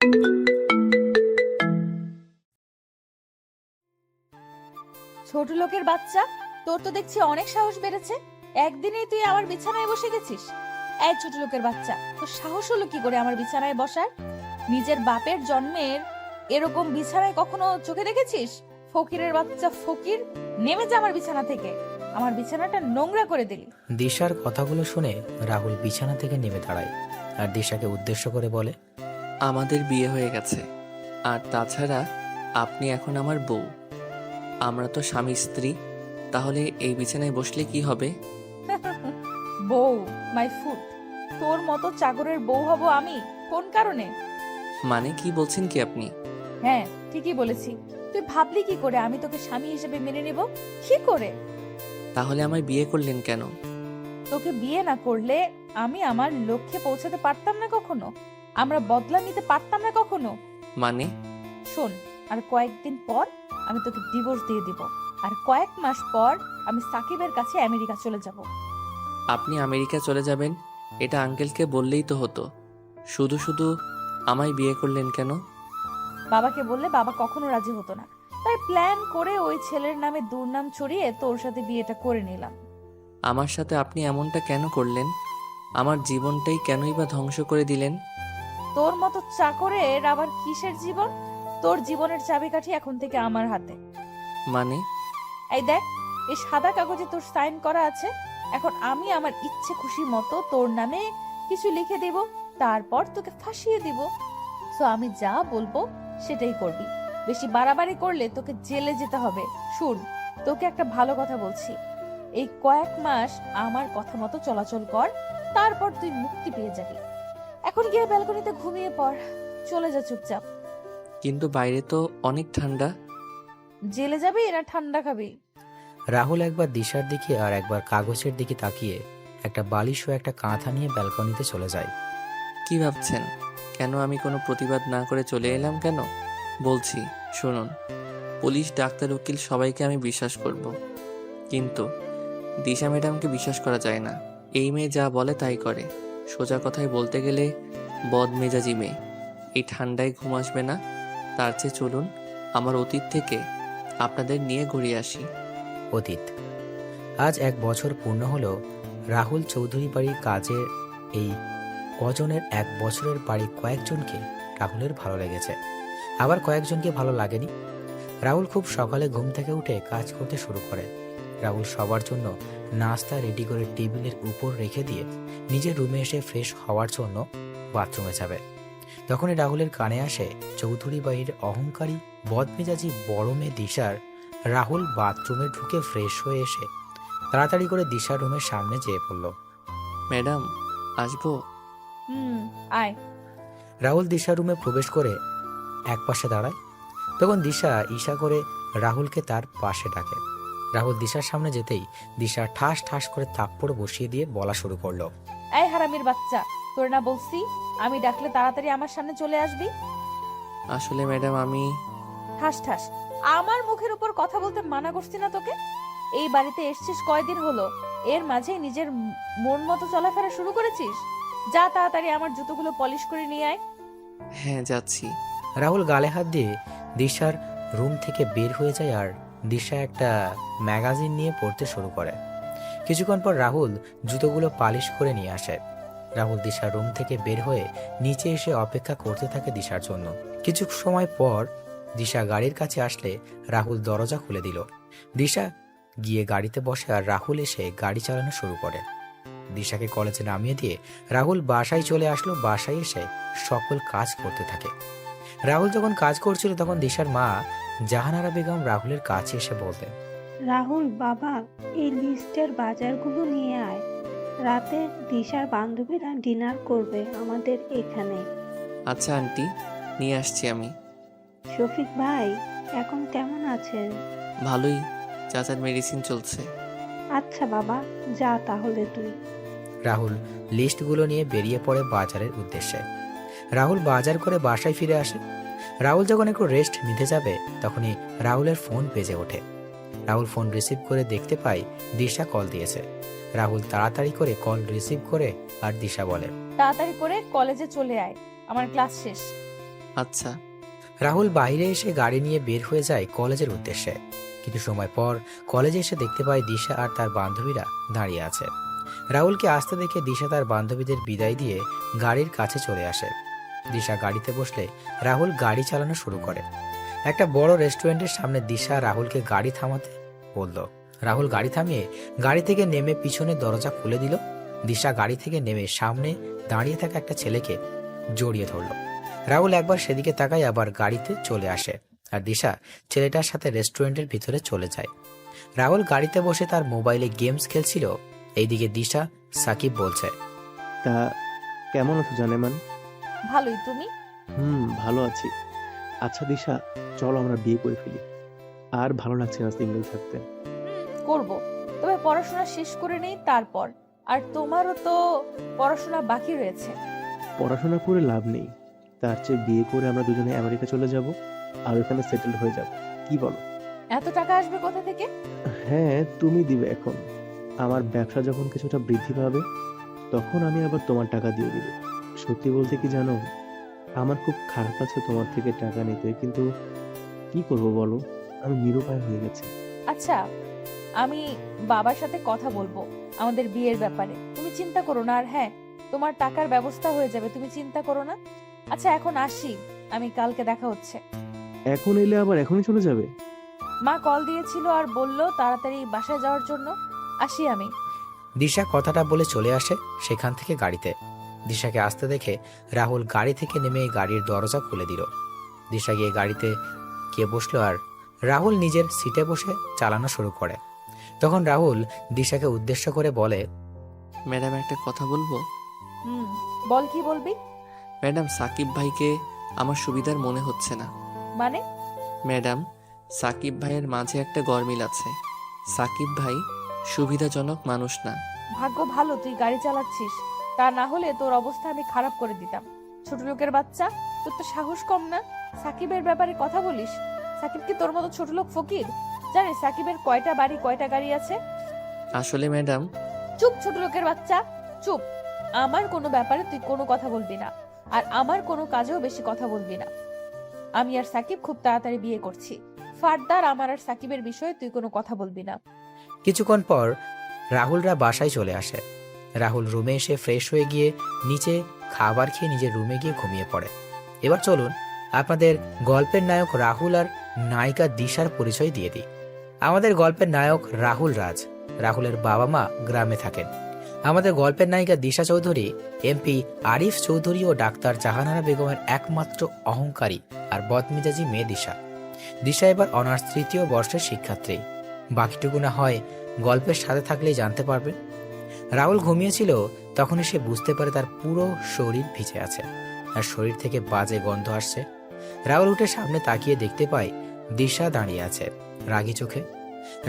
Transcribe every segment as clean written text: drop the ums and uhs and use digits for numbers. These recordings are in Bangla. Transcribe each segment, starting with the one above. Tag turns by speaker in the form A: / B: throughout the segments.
A: ছোট লোকের বাচ্চা, তোর তো দেখছি অনেক সাহস বেড়েছে। একদিনেই তুই আমার বিছানায় বসে গেছিস। এই ছোট লোকের বাচ্চা, তোর সাহস হলো কি করে আমার বিছানায় বসার? নিজের বাপের জন্মের এরকম বিছানায় কখনো চোখে দেখেছিস? ফকিরের বাচ্চা ফকির, নেমে যা আমার বিছানা থেকে। আমার বিছানাটা নোংরা করে দিলি।
B: দিশার কথাগুলো শুনে রাহুল বিছানা থেকে নেমে দাঁড়ায় আর দিশাকে উদ্দেশ্য করে বলে,
C: আমাদের বিয়ে হয়ে গেছে, আর তাছাড়া আপনি এখন আমার বউ। আমরা তো স্বামী স্ত্রী, তাহলে এই বিছানায় বসলে কি হবে?
A: বউ মাই ফুট, তোর মতো চাকরের বউ হব আমি? কোন কারণে?
C: মানে কি বলছেন কি আপনি?
A: হ্যাঁ, ঠিকই বলেছি। তুই ভাবলি কি করে আমি তোকে স্বামী হিসেবে মেনে নেব? কি করে?
C: তাহলে আমায় বিয়ে করলেন কেন?
A: তোকে বিয়ে না করলে আমি আমার লক্ষ্যে পৌঁছাতে পারতাম না কখনো। আমরা বদলা নিতে পারতাম না কখনো।
C: মানে?
A: শোন, আর কয়েকদিন পর আমি তোকে ডিভোর্স দিয়ে দিব। আর কয়েক মাস পর আমি সাকিবের কাছে আমেরিকা চলে যাব।
C: আপনি আমেরিকা চলে যাবেন এটা আঙ্কেলকে বললেই তো হতো। শুধু শুধু আমায় বিয়ে করলেন কেন?
A: বাবাকে বললে বাবা কখনো রাজি হতো না, তাই প্ল্যান করে ওই ছেলের নামে দুর্নাম ছড়িয়ে তোর সাথে বিয়েটা করে নিলাম।
C: আমার সাথে আপনি এমনটা কেন করলেন? আমার জীবনটাই কেনই বা ধ্বংস করে দিলেন?
A: তোর মতো চাকরের আবার কিসের জীবন? তোর জীবনের চাবিকাঠি এখন থেকে আমার হাতে।
C: মানে?
A: এই দেখ, এই সাদা কাগজে তোর সাইন করা আছে। এখন আমি আমার ইচ্ছে খুশি মতো তোর নামে কিছু লিখে দেব, তারপর তোকে ফাঁসিয়ে দিব। সো আমি যা বলবো সেটাই করবি। বেশি বাড়াবাড়ি করলে তোকে জেলে যেতে হবে। শুন, তোকে একটা ভালো কথা বলছি, এই কয়েক মাস আমার কথা মতো চলাচল কর, তারপর তুই মুক্তি পেয়ে যাবি। এখন গিয়ে ব্যালকনিতে ঘুমিয়ে পড়, চলে যা চুপচাপ।
C: কিন্তু বাইরে তো অনেক ঠান্ডা।
A: জেলে যাবি না ঠান্ডা খাবি?
B: রাহুল একবার দিশার দিকে আর একবার কাগজের দিকে তাকিয়ে একটা বালিশ ও একটা কাঁথা নিয়ে ব্যালকনিতে চলে যায়।
C: কি ভাবছেন? কেন আমি কোনো প্রতিবাদ না করে চলে এলাম কেন? বলছি শুনুন, পুলিশ, ডাক্তার, উকিল সবাইকে আমি বিশ্বাস করব, কিন্তু দিশা ম্যাডামকে বিশ্বাস করা যায় না। এই মেয়ে যা বলে তাই করে। সোজা কথায় বলতে গেলে বদমেজাজি মেয়ে। এই ঠান্ডায় ঘুম আসবে না, তার চেয়ে চলুন আমার অতীত থেকে আপনাদের নিয়ে ঘুরে আসি।
B: অতীত। আজ 1 বছর পূর্ণ হলো রাহুল চৌধুরী বাড়ির কাজের। এই কজনের 1 বছরের বাড়ি কয়েকজনকে রাহুলের ভালো লেগেছে, আবার কয়েকজনকে ভালো লাগেনি। রাহুল খুব সকালে ঘুম থেকে উঠে কাজ করতে শুরু করে। রাহুল সবার জন্য নাস্তা রেডি করে টেবিলের উপর রেখে দিয়ে নিজের রুমে এসে ফ্রেশ হওয়ার জন্য বাথরুমে যাবে। তখনই রাহুলের কানে আসে চৌধুরী বাড়ির অহংকারী বদমেজাজি বড় মেয়ে দিশার। রাহুল বাথরুমে ঢুকে ফ্রেশ হয়ে এসে তাড়াতাড়ি করে দিশার রুমের সামনে যেয়ে পড়ল।
C: ম্যাডাম, আসবো?
A: আয়।
B: রাহুল দিশার রুমে প্রবেশ করে একপাশে দাঁড়ায়। তখন দিশা ঈশা করে রাহুলকে তার পাশে ডাকে। রাহুল দিশার সামনে যেতেই দিশা ঠাস ঠাস করে থাপ্পড় বসিয়ে দিয়ে বলা শুরু করলো,
A: এই হারামির বাচ্চা, তোর না বলছি আমি ডাকলে তাড়াতাড়ি আমার সামনে চলে আসবি?
C: আসলে ম্যাডাম আমি...
A: ঠাস ঠাস, আমার মুখের উপর কথা বলতে মানা করছি না তোকে? এই বাড়িতে এসছিস কয়দিন হলো, এর মাঝে নিজের মন মতো চলাফেরা শুরু করেছিস? যা তাড়াতাড়ি আমার জুতোগুলো পলিশ করে নিয়ে আয়।
C: হ্যাঁ, যাচ্ছি।
B: রাহুল গালে হাত দিয়ে দিশার রুম থেকে বের হয়ে যায় আর দিশা একটা ম্যাগাজিন নিয়ে পড়তে শুরু করে। কিছুক্ষণ পর রাহুল জুতোগুলো পালিশ করে নিয়ে আসে। রাহুল দিশার রুম থেকে বের হয়ে নিচে এসে অপেক্ষা করতে থাকে দিশার জন্য। কিছু সময় পর দিশা গাড়ির কাছে আসলে রাহুল দরজা খুলে দিল। দিশা গিয়ে গাড়িতে বসে আর রাহুল এসে গাড়ি চালানো শুরু করে। দিশাকে কলেজে নামিয়ে দিয়ে রাহুল বাসায় চলে আসলো। বাসায় এসে সকল কাজ করতে থাকে। রাহুল যখন কাজ করছিল তখন দিশার মা জাহানারা বেগম রাহুলের কাছে এসে বলতেন,
D: রাহুল বাবা, এই লিস্টের বাজারগুলো নিয়ে আয়। রাতে দিশার বান্ধবীরা ডিনার করবে আমাদের এখানে।
C: আচ্ছা আন্টি, নিয়ে আসছি আমি।
D: শফিক ভাই এখন কেমন আছেন?
C: ভালোই, চাচার মেডিসিন চলছে।
D: আচ্ছা বাবা, যা তাহলে তুই।
B: রাহুল লিস্টগুলো নিয়ে বেরিয়ে পড়ে বাজারের উদ্দেশ্যে। রাহুল বাজার করে বাসায় ফিরে আসে। রাহুল যখন একটু রেস্ট নিতে যাবে তখনই রাহুলের ফোন বেজে ওঠে। রাহুল ফোন রিসিভ করে দেখতে পায় দিশা কল দিয়েছে। রাহুল তাড়াতাড়ি করে কল রিসিভ করে আর দিশা বলে,
A: তাড়াতাড়ি করে কলেজে চলে আয়, আমার ক্লাস শেষ।
C: আচ্ছা।
B: রাহুল বাইরে এসে গাড়ি নিয়ে বের হয়ে যায় কলেজের উদ্দেশ্যে। কিছু সময় পর কলেজে এসে দেখতে পায় দিশা আর তার বান্ধবীরা দাঁড়িয়ে আছে। রাহুলকে আসতে দেখে দিশা তার বান্ধবীদের বিদায় দিয়ে গাড়ির কাছে চলে আসে। দিশা গাড়িতে বসলে রাহুল গাড়ি চালানো শুরু করে। একটা বড় রেস্টুরেন্টের সামনে দিশা রাহুলকে গাড়ি থামাতে বলল। রাহুল গাড়ি থামিয়ে গাড়ি থেকে নেমে পিছনের দরজা খুলে দিল। দিশা গাড়ি থেকে নেমে সামনে দাঁড়িয়ে থাকা একটা ছেলেকে জড়িয়ে ধরল। রাহুল একবার সেদিকে তাকায়, আবার গাড়িতে চলে আসে আর দিশা ছেলেটার সাথে রেস্টুরেন্টের ভিতরে চলে যায়। রাহুল গাড়িতে বসে তার মোবাইলে গেমস খেলছিল। এইদিকে দিশা সাকিব বলছে,
E: তা কেমন আছো জানেমান?
A: ভালোই, তুমি?
E: ভালো আছি। আচ্ছা দিশা, চলো আমরা বিয়ে করে ফেলি। আর ভালো লাগছে না সিঙ্গেল থাকতে।
A: করব, তবে পড়াশোনা শেষ করে নেই তারপর। আর তোমারও তো পড়াশোনা বাকি রয়েছে।
E: পড়াশোনা করে লাভ নেই, তার চেয়ে বিয়ে করে আমরা দুজনে আমেরিকা চলে যাব আর ওখানে সেটেল হয়ে যাব। কি বলো?
A: এত টাকা আসবে কোথা থেকে?
E: হ্যাঁ, তুমি দিবে। এখন আমার ব্যবসা যখন কিছুটা বৃদ্ধি পাবে তখন আমি আবার তোমার টাকা দিয়ে দিব। সত্যি বলতে কি জানো, আমার খুব খারাপ লাগছে তোমার থেকে টাকা নিতে, কিন্তু কি করব বলো, আমি নিরুপায় হয়ে গেছি।
A: আচ্ছা, আমি বাবার সাথে কথা বলবো আমাদের বিয়ের ব্যাপারে। তুমি চিন্তা করো না। আর হ্যাঁ, তোমার টাকার ব্যবস্থা হয়ে যাবে, তুমি চিন্তা করো না। আচ্ছা, এখন আসি আমি, কালকে দেখা হচ্ছে।
E: এখন এলে আবার এখনই চলে যাবে?
A: মা কল দিয়েছিল আর বলল তাড়াতাড়ি বাসায় যাওয়ার জন্য। আসি আমি।
B: দিশা কথাটা বলে চলে আসে সেখান থেকে গাড়িতে। দিশাকে আসতে দেখে রাহুল গাড়ি থেকে নেমে গাড়ির দরজা খুলে দিল। দিশা গিয়ে গাড়িতে গিয়ে বসলো আর রাহুল নিজের সিটে বসে চালানো শুরু করে। তখন রাহুল দিশাকে উদ্দেশ্য করে বলে,
C: ম্যাডাম, একটা কথা বলবো?
A: হুম, বল, কি বলবি?
C: ম্যাডাম, সাকিব ভাইকে আমার সুবিধার মনে হচ্ছে না।
A: মানে?
C: ম্যাডাম, সাকিব ভাইয়ের মাঝে একটা গরমিল আছে। সাকিব ভাই সুবিধাজনক মানুষ না।
A: ভাগ্য ভালো তুই গাড়ি চালাচ্ছিস, তা না হলে তোর অবস্থা আমি খারাপ করে দিতাম। ছোট লোকের বাচ্চা, তোর তো সাহস কম না, সাকিবের ব্যাপারে কথা বলিস। সাকিব কি তোর মতো ছোট লোক ফকির? জানিস সাকিবের কয়টা বাড়ি কয়টা গাড়ি আছে?
C: আসলে ম্যাডাম,
A: চুপ ছোট লোকের বাচ্চা, চুপ। আমার কোনো ব্যাপারে তুই কোনো কথা বলবি না, আর আমার কোনো কাজেও বেশি কথা বলবি না। আমি আর সাকিব খুব তাড়াতাড়ি বিয়ে করছি। ফারদার আমার আর সাকিবের বিষয়ে তুই কোনো কথা বলবি না।
B: কিছুক্ষণ পর রাহুলরা বাসায় চলে আসে। রাহুল রুমে এসে ফ্রেশ হয়ে গিয়ে নিচে খাবার খেয়ে নিজের রুমে গিয়ে ঘুমিয়ে পড়ে। এবার চলুন আপনাদের গল্পের নায়ক রাহুল আর নায়িকা দিশার পরিচয় দিয়ে দিই। আমাদের গল্পের নায়ক রাহুল রাজ। রাহুলের বাবা মা গ্রামে থাকেন। আমাদের গল্পের নায়িকা দিশা চৌধুরী এমপি আরিফ চৌধুরী ও ডাক্তার জাহানারা বেগমের একমাত্র অহংকারী আর বদমেজাজি মেয়ে দিশা। দিশা এবার অনার্স 3য় বর্ষের শিক্ষার্থী। বাকিটুকু না হয় গল্পের সাথে থাকলেই জানতে পারবে। রাহুল ঘুমিয়েছিল, তখনই সে বুঝতে পারে তার পুরো শরীর ভিজে আছে আর শরীর থেকে বাজে গন্ধ আসছে। রাহুল উঠে সামনে তাকিয়ে দেখতে পায় দিশা দাঁড়িয়ে আছে রাগী চোখে।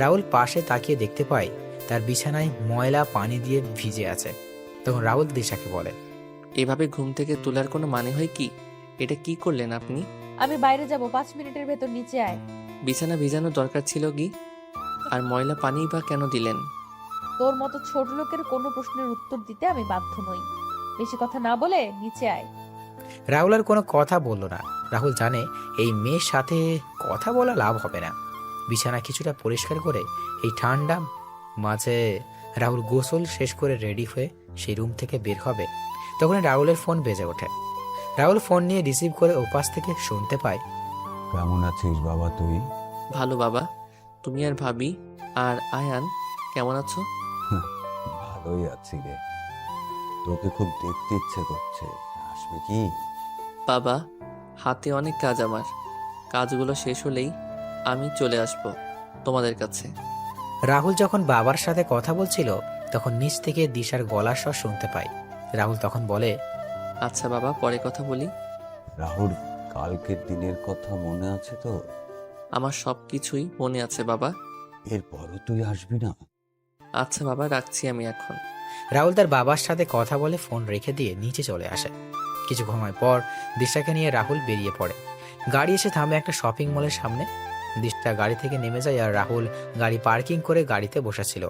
B: রাহুল পাশে তাকিয়ে দেখতে পায় তার বিছানায় ময়লা পানি দিয়ে ভিজে আছে। তখন রাহুল দিশাকে বলে,
C: এভাবে ঘুম থেকে তোলার কোনো মানে হয় কি? এটা কি করলেন আপনি?
A: আমি বাইরে যাব, 5 মিনিটের ভেতর নিচে আয়।
C: বিছানা ভিজানোর দরকার ছিল কি? আর ময়লা পানি বা কেন দিলেন?
A: তোর মতো ছোট লোকের কোনো প্রশ্নের উত্তর দিতে আমি বাধ্য নই। বেশি কথা না বলে নিচে আয়।
B: রাহুল আর কোনো কথা বলল না। রাহুল জানে এই মেয়ের সাথে কথা বলা লাভ হবে না। বিছানা কিছুটা পরিষ্কার করে এই ঠান্ডা মাঝে রাহুল গোসল শেষ করে রেডি হয়ে সেই রুম থেকে বের হবে। তখন রাহুলের ফোন বেজে ওঠে। রাহুল ফোন নিয়ে রিসিভ করে ওপাশ থেকে শুনতে পায়,
F: কেমন আছিস বাবা তুই?
C: ভালো বাবা। তুমি আর ভাবি আর আয়ান কেমন আছো?
F: ভালোই আছি রে। তোকে খুব দেখতে ইচ্ছে করছে, আসবে কি?
C: বাবা, হাতে অনেক কাজ আমার। কাজগুলো শেষ হলেই আমি চলে আসব তোমাদের কাছে।
B: রাহুল যখন বাবার সাথে কথা বলছিল তখন নিচ থেকে দিশার গলার স্বর শুনতে পায়। রাহুল তখন বলে,
C: আচ্ছা বাবা, পরে কথা বলি।
F: রাহুল, কালকের দিনের কথা মনে আছে তো?
C: আমার সব কিছুই মনে আছে বাবা।
F: এরপরও তুই আসবি না?
C: আচ্ছা বাবা, রাখছি আমি এখন।
B: রাহুল তার বাবার সাথে কথা বলে ফোন রেখে দিয়ে নিচে চলে আসে। কিছু সময় পর দিশাকে নিয়ে রাহুল বেরিয়ে পড়ে। গাড়ি এসে থামে একটা শপিং মলের সামনে। দিশা গাড়ি থেকে নেমে যায় আর রাহুল গাড়ি পার্কিং করে গাড়িতে বসেছিল।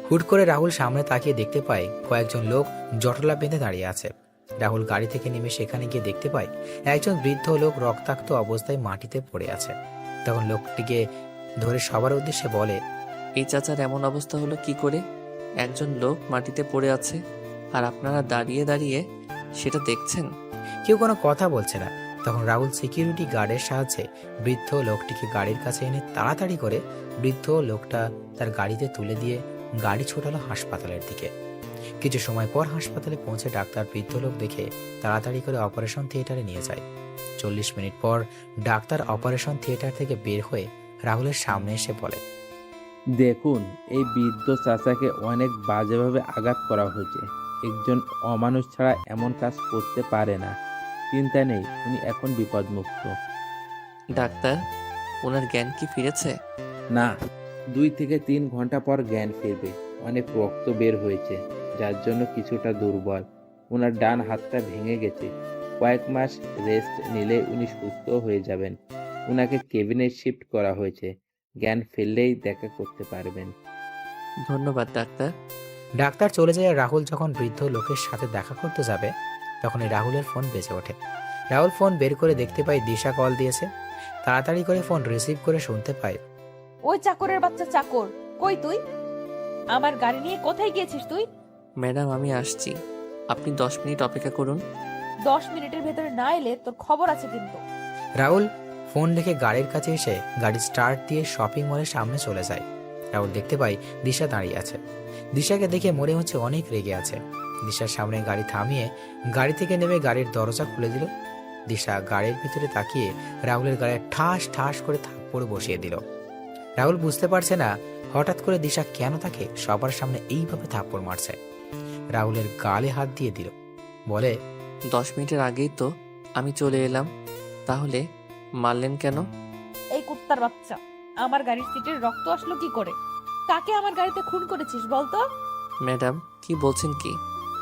B: হুট করে রাহুল সামনে তাকিয়ে দেখতে পায় কয়েকজন লোক জটলা বেঁধে দাঁড়িয়ে আছে। রাহুল গাড়ি থেকে নেমে সেখানে গিয়ে দেখতে পায় একজন বৃদ্ধ লোক রক্তাক্ত অবস্থায় মাটিতে পড়ে আছে। তখন লোকটিকে ধরে সবার উদ্দেশ্যে বলে,
C: এই চাচার এমন অবস্থা হলো কি করে? একজন লোক মাটিতে পড়ে আছে আর আপনারা দাঁড়িয়ে দাঁড়িয়ে সেটা দেখছেন।
B: কেউ কোনো কথা বলছে না। তখন রাহুল সিকিউরিটি গার্ডের সাহায্যে বৃদ্ধ লোকটিকে গাড়ির কাছে এনে তাড়াতাড়ি করে বৃদ্ধ লোকটা তার গাড়িতে তুলে দিয়ে গাড়ি ছোটালো হাসপাতালের দিকে। কিছু সময় পর হাসপাতালে পৌঁছে ডাক্তার বৃদ্ধ লোক দেখে তাড়াতাড়ি করে অপারেশন থিয়েটারে নিয়ে যায়। 40 মিনিট পর ডাক্তার অপারেশন থিয়েটার থেকে বের হয়ে রাহুলের সামনে এসে বলে,
G: দেখুন, এই বৃদ্ধ চাচাকে অনেক বাজেভাবে আঘাত করা হয়েছে। একজন অমানুষ ছাড়া এমন কাজ করতে পারে না। চিন্তা নেই, উনি এখন বিপদমুক্ত।
C: ডাক্তার, ওনার জ্ঞান কি ফিরেছে?
G: না, 2 থেকে 3 ঘন্টা পর জ্ঞান ফিরবে। অনেক রক্ত বের হয়েছে, যার জন্য কিছুটা দুর্বল। ওনার ডান হাতটা ভেঙে গেছে। কয়েক মাস রেস্ট নিলে উনি সুস্থ হয়ে যাবেন। ওনাকে কেবিনে শিফট করা হয়েছে। জ্ঞান ফিরলেই দেখা করতে পারবেন।
C: ধন্যবাদ ডাক্তার।
B: ডাক্তার চলে যায়। আর রাহুল যখন বৃদ্ধ লোকের সাথে দেখা করতে যাবে তখনই রাহুলের ফোন বেজে ওঠে। রাহুল ফোন বের করে দেখতে পায় দিশা কল দিয়েছে। তাড়াতাড়ি করে ফোন রিসিভ করে শুনতে পায়,
A: ওই চাকরের বাচ্চা চাকর, কই তুই? আমার গাড়ি নিয়ে কোথায় গিয়েছিস তুই?
C: ম্যাডাম, আমি আসছি, আপনি 10 মিনিট অপেক্ষা করুন।
A: 10 মিনিটের ভেতরে না এলে তোর খবর আছে কিন্তু।
B: রাহুল ফোন রেখে গাড়ির কাছে এসে গাড়ি স্টার্ট দিয়ে শপিং মলের সামনে চলে যায়। রাহুল দেখতে পায় দিশা দাঁড়িয়ে আছে। দিশাকে দেখে মনে হচ্ছে অনেক রেগে আছে। দিশার সামনে গাড়ি থামিয়ে গাড়ি থেকে নেমে গাড়ির দরজা খুলে দিল। দিশা গাড়ির ভিতরে তাকিয়ে রাহুলের গায়ে ঠাস ঠাস করে থাপ্পড় বসিয়ে দিল। রাহুল বুঝতে পারছে না হঠাৎ করে দিশা কেন তাকে সবার সামনে এইভাবে থাপ্পড় মারছে। রাহুলের গালে হাত দিয়ে দিল, বলে,
C: 10 মিনিটের আগেই তো আমি চলে এলাম, তাহলে মারলেন কেন?
A: এই কুত্তার বাচ্চা, আমার গাড়ির সিটের রক্ত আসলো কি করে? কাকে আমার গাড়িতে খুন করেছিস বলতো?
C: ম্যাডাম, কি বলছেন কি?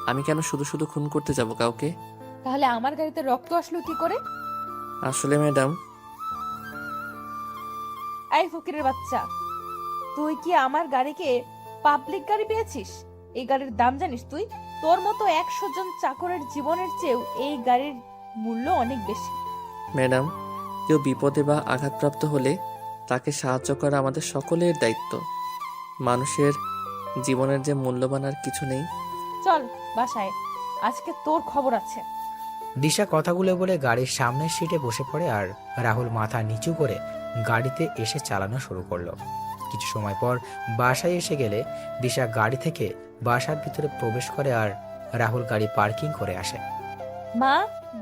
C: আমি কেন শুধু শুধু খুন করতে যাব কাউকে?
A: তাহলে আমার গাড়িতে রক্ত আসলো কি করে?
C: আসলে ম্যাডাম,
A: এই ফকিরের বাচ্চা, তুই কি আমার গাড়িকে পাবলিক গাড়ি পেয়েছিস? এই গাড়ির দাম জানিস তুই? তোর মতো 100 জন চাকরের জীবনের চেয়েও এই গাড়ির মূল্য অনেক বেশি।
C: ম্যাডাম, কেউ বিপদে বা আঘাতপ্রাপ্ত হলে তাকে সাহায্য করা আমাদের সকলের দায়িত্ব। মানুষের জীবনের যে মূল্যবান আর কিছু নেই।
A: চল বাসায়, আজকে তোর খবর আছে।
B: দিশা কথাগুলো বলে গাড়ির সামনের সিটে বসে পড়ে আর রাহুল মাথা নিচু করে গাড়িতে এসে চালানো শুরু করলো। কিছু সময় পর বাসায় এসে গেলে দিশা গাড়ি থেকে বাসার ভিতরে প্রবেশ করে আর রাহুল গাড়ি পার্কিং করে আসে।
A: মা,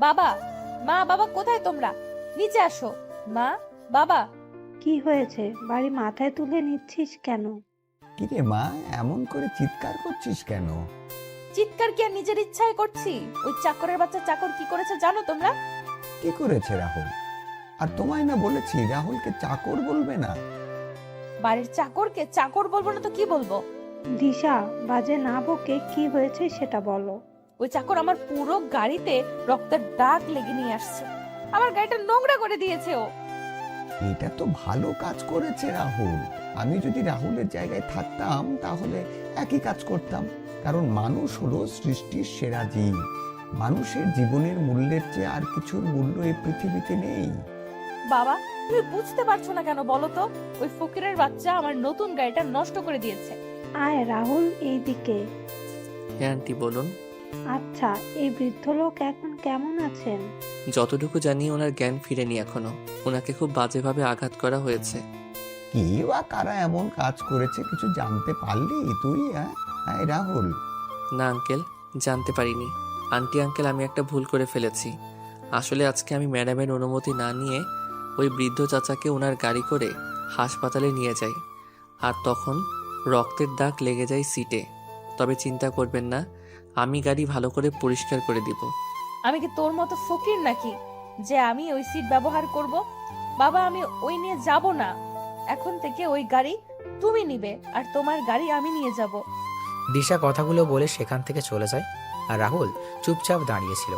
A: বাবা, মা বাবা কোথায় তোমরা? নিচে আসো। মা, বাবা।
D: কি হয়েছে? বাড়ি মাথায় তুলে নিচ্ছিস কেন?
F: কিরে মা, এমন করে চিৎকার করছিস কেন?
A: চিৎকার কি আর নিজের ইচ্ছায় করছি? ওই চাকরের বাচ্চা চাকর কি করেছে জানো তোমরা?
F: কি করেছে রাহুল? আর তোমায় না বলেছি রাহুলকে চাকর বলবে না।
A: বাড়ির চাকরকে চাকর বলবো না তো কি বলবো?
D: দিশা, বাজে না বকে কি হয়েছে সেটা বলো।
A: ওই চাকর আমার পুরো গাড়িতে রক্তের দাগ লেগে নিয়ে আসছে। আমার গাড়িটা নোংরা করে দিয়েছে ও।
F: এটা তো ভালো কাজ করেছে রাহুল। আমি যদি রাহুলের জায়গায় থাকতাম তাহলে একই কাজ করতাম। কারণ মানুষ হলো সৃষ্টির সেরা জীব। মানুষের জীবনের মূল্যের চেয়ে আর কিছুর মূল্য এই পৃথিবীতে নেই।
A: বাবা, তুমি বুঝতে পারছো না কেন বলো তো? ওই ফকিরের বাচ্চা আমার নতুন গাড়িটা নষ্ট করে দিয়েছে।
D: আয় রাহুল, এইদিকে।
C: হ্যাঁ আন্টি, বলুন।
D: আচ্ছা, এই বৃদ্ধ লোক এখন কেমন আছেন?
C: যতটুকু জানি ওনার জ্ঞান ফিরেনি এখনো। ওনাকে খুব বাজেভাবে আঘাত করা হয়েছে।
F: কি বা কারা এমন কাজ করেছে কিছু জানতে পারলি তুই? হ্যাঁ রাহুল।
C: না আঙ্কেল, জানতে পারিনি। আন্টি আঙ্কেল, আমি একটা ভুল করে ফেলেছি। আসলে আজকে আমি ম্যাডামের অনুমতি না নিয়ে ওই বৃদ্ধ চাচাকে ওনার গাড়ি করে হাসপাতালে নিয়ে যাই। আর তখন রক্তের দাগ লেগে যায় সিটে। তবে চিন্তা করবেন না, আমি গাড়ি ভালো করে পরিষ্কার করে দিব।
A: আমি কি তোর মতো ফকির নাকি যে আমি ওই সিট ব্যবহার করব? বাবা, আমি ওই নিয়ে যাব না। এখন থেকে ওই গাড়ি তুমি নিবে আর তোমার গাড়ি আমি নিয়ে যাব।
B: দিশা কথাগুলো বলে সেখান থেকে চলে যায় আর রাহুল চুপচাপ দাঁড়িয়েছিল।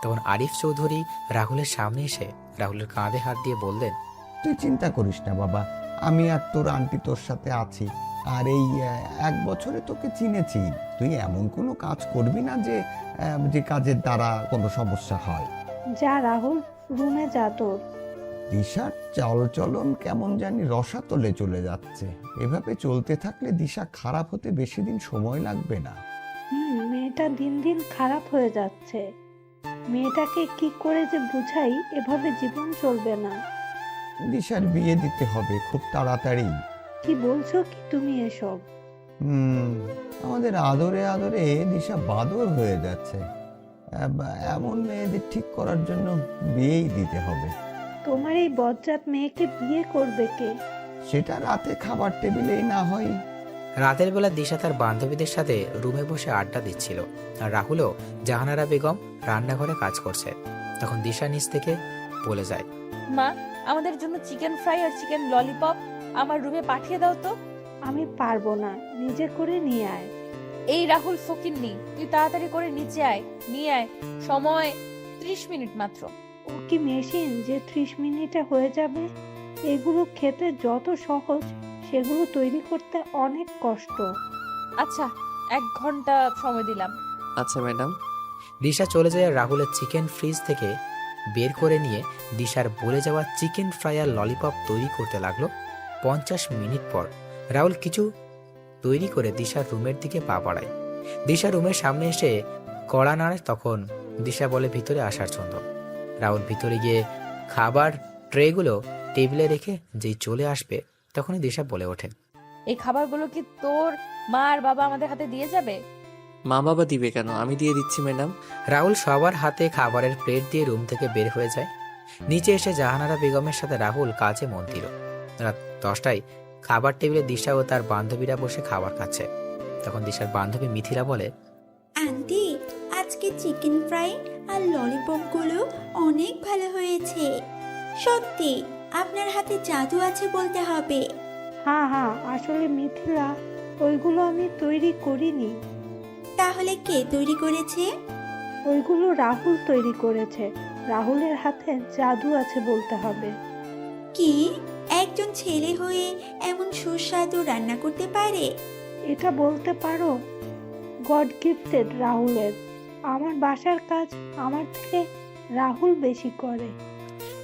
B: তখন আরিফ চৌধুরী রাহুলের সামনে এসে রাহুলের কাঁধে হাত দিয়ে বললেন,
F: তুই চিন্তা করিস না বাবা, আমি আর তোর আন্টি তোর সাথে আছি। আর এই 1 বছরে তোকে চিনেছি, তুই এমন কোনো কাজ করবি না যে কাজের দ্বারা কোনো সমস্যা হয়।
D: যা রাহুল, রুমে যা তোর।
F: দিশার চালচলন কেমন জানি রসাতলে চলে যাচ্ছে। এভাবে চলতে থাকলে দিশা খারাপ হতে বেশি দিন সময় লাগবে না।
D: মেয়েটা দিন দিন খারাপ হয়ে যাচ্ছে। মেয়েটাকে কি করে যে বুঝাই, এভাবে জীবন চলবে না।
F: দিশার বিয়ে দিতে হবে খুব তাড়াতাড়ি।
D: কি বলছো কি তুমি এসব?
F: আমাদের আদরে আদরে দিশা বাদর হয়ে যাচ্ছে। এমন মেয়েদের ঠিক করার জন্য বিয়েই দিতে হবে।
D: তোমার এই বজ্জাত মেয়েকে বিয়ে করবে কে?
F: সেটা রাতে খাবার টেবিলেই না হয়।
B: রাতের বেলা দিশা তার বান্ধবীদের সাথে রুমে বসে আড্ডা দিচ্ছিল, আর রাহুলও জাহানারা বেগম রান্নাঘরে কাজ করছে। তখন দিশা নিচ থেকে বলে যায়,
A: মা, আমাদের জন্য চিকেন ফ্রাই আর চিকেন ললিপপ আমার রুমে পাঠিয়ে দাও তো।
D: আমি পারবো না, নিজে করে নিয়ে আয়।
A: এই রাহুল ফকিন্নি, তুই তাড়াতাড়ি করে নিচে আয়, নিয়ে আয়। সময় 30 মিনিট মাত্র।
D: ও কি মেশিন যে 30 মিনিটে হয়ে যাবে? এগুলো খেতে যত সহজ, সেগুলো তৈরি করতে অনেক কষ্ট।
A: আচ্ছা, 1 ঘন্টা সময় দিলাম।
C: আচ্ছা ম্যাডাম।
B: দিশা চলে যায় আর রাহুলের চিকেন ফ্রিজ থেকে বের করে নিয়ে দিশার বলে যাওয়া চিকেন ফ্রাই আর ললিপপ তৈরি করতে লাগলো। 50 মিনিট পর রাহুল কিছু তৈরি করে দিশার রুমের দিকে পা বাড়ায়। দিশা রুমের সামনে এসে কড়া নাড়ে, তখন দিশা বলে ভিতরে আসার জন্য। রাহুল ভিতরে গিয়ে খাবার ট্রেগুলো টেবিলে রেখে যেই চলে আসবে, তখনই দিশা বলে ওঠে,
A: এই খাবারগুলো কি তোর মা আর বাবা আমাদের হাতে দিয়ে যাবে?
C: মা বাবা দিবে কেন, আমি দিয়ে দিচ্ছি ম্যাডাম।
B: রাহুল সবার হাতে খাবারের প্লেট দিয়ে রুম থেকে বের হয়ে যায়। নিচে এসে জাহানারা বেগমের সাথে রাহুল কাজে মন দিল। রাত 10টায় খাবার টেবিলে দিশা ও তার বান্ধবীরা বসে খাবার খাচ্ছে। তখন দিশার বান্ধবী মিথিলা বলে,
H: আন্টি, আজকে চিকেন ফ্রাই আর ললিপপগুলো অনেক ভালো হয়েছে। সত্যি আপনার হাতে জাদু আছে বলতে হবে।
D: হ্যাঁ, আসলে মিথিলা, ওইগুলো আমি তৈরি করিনি।
H: তাহলে কে তৈরি করেছে?
D: ওইগুলো রাহুল তৈরি করেছে। রাহুলের হাতে জাদু আছে বলতে হবে।
H: কি একজন ছেলে হয়ে এমন সুস্বাদু রান্না করতে পারে?
D: এটা বলতে পারো গড গিফটেড রাহুলের। আমার বাসার কাজ আমার থেকে রাহুল বেশি করে।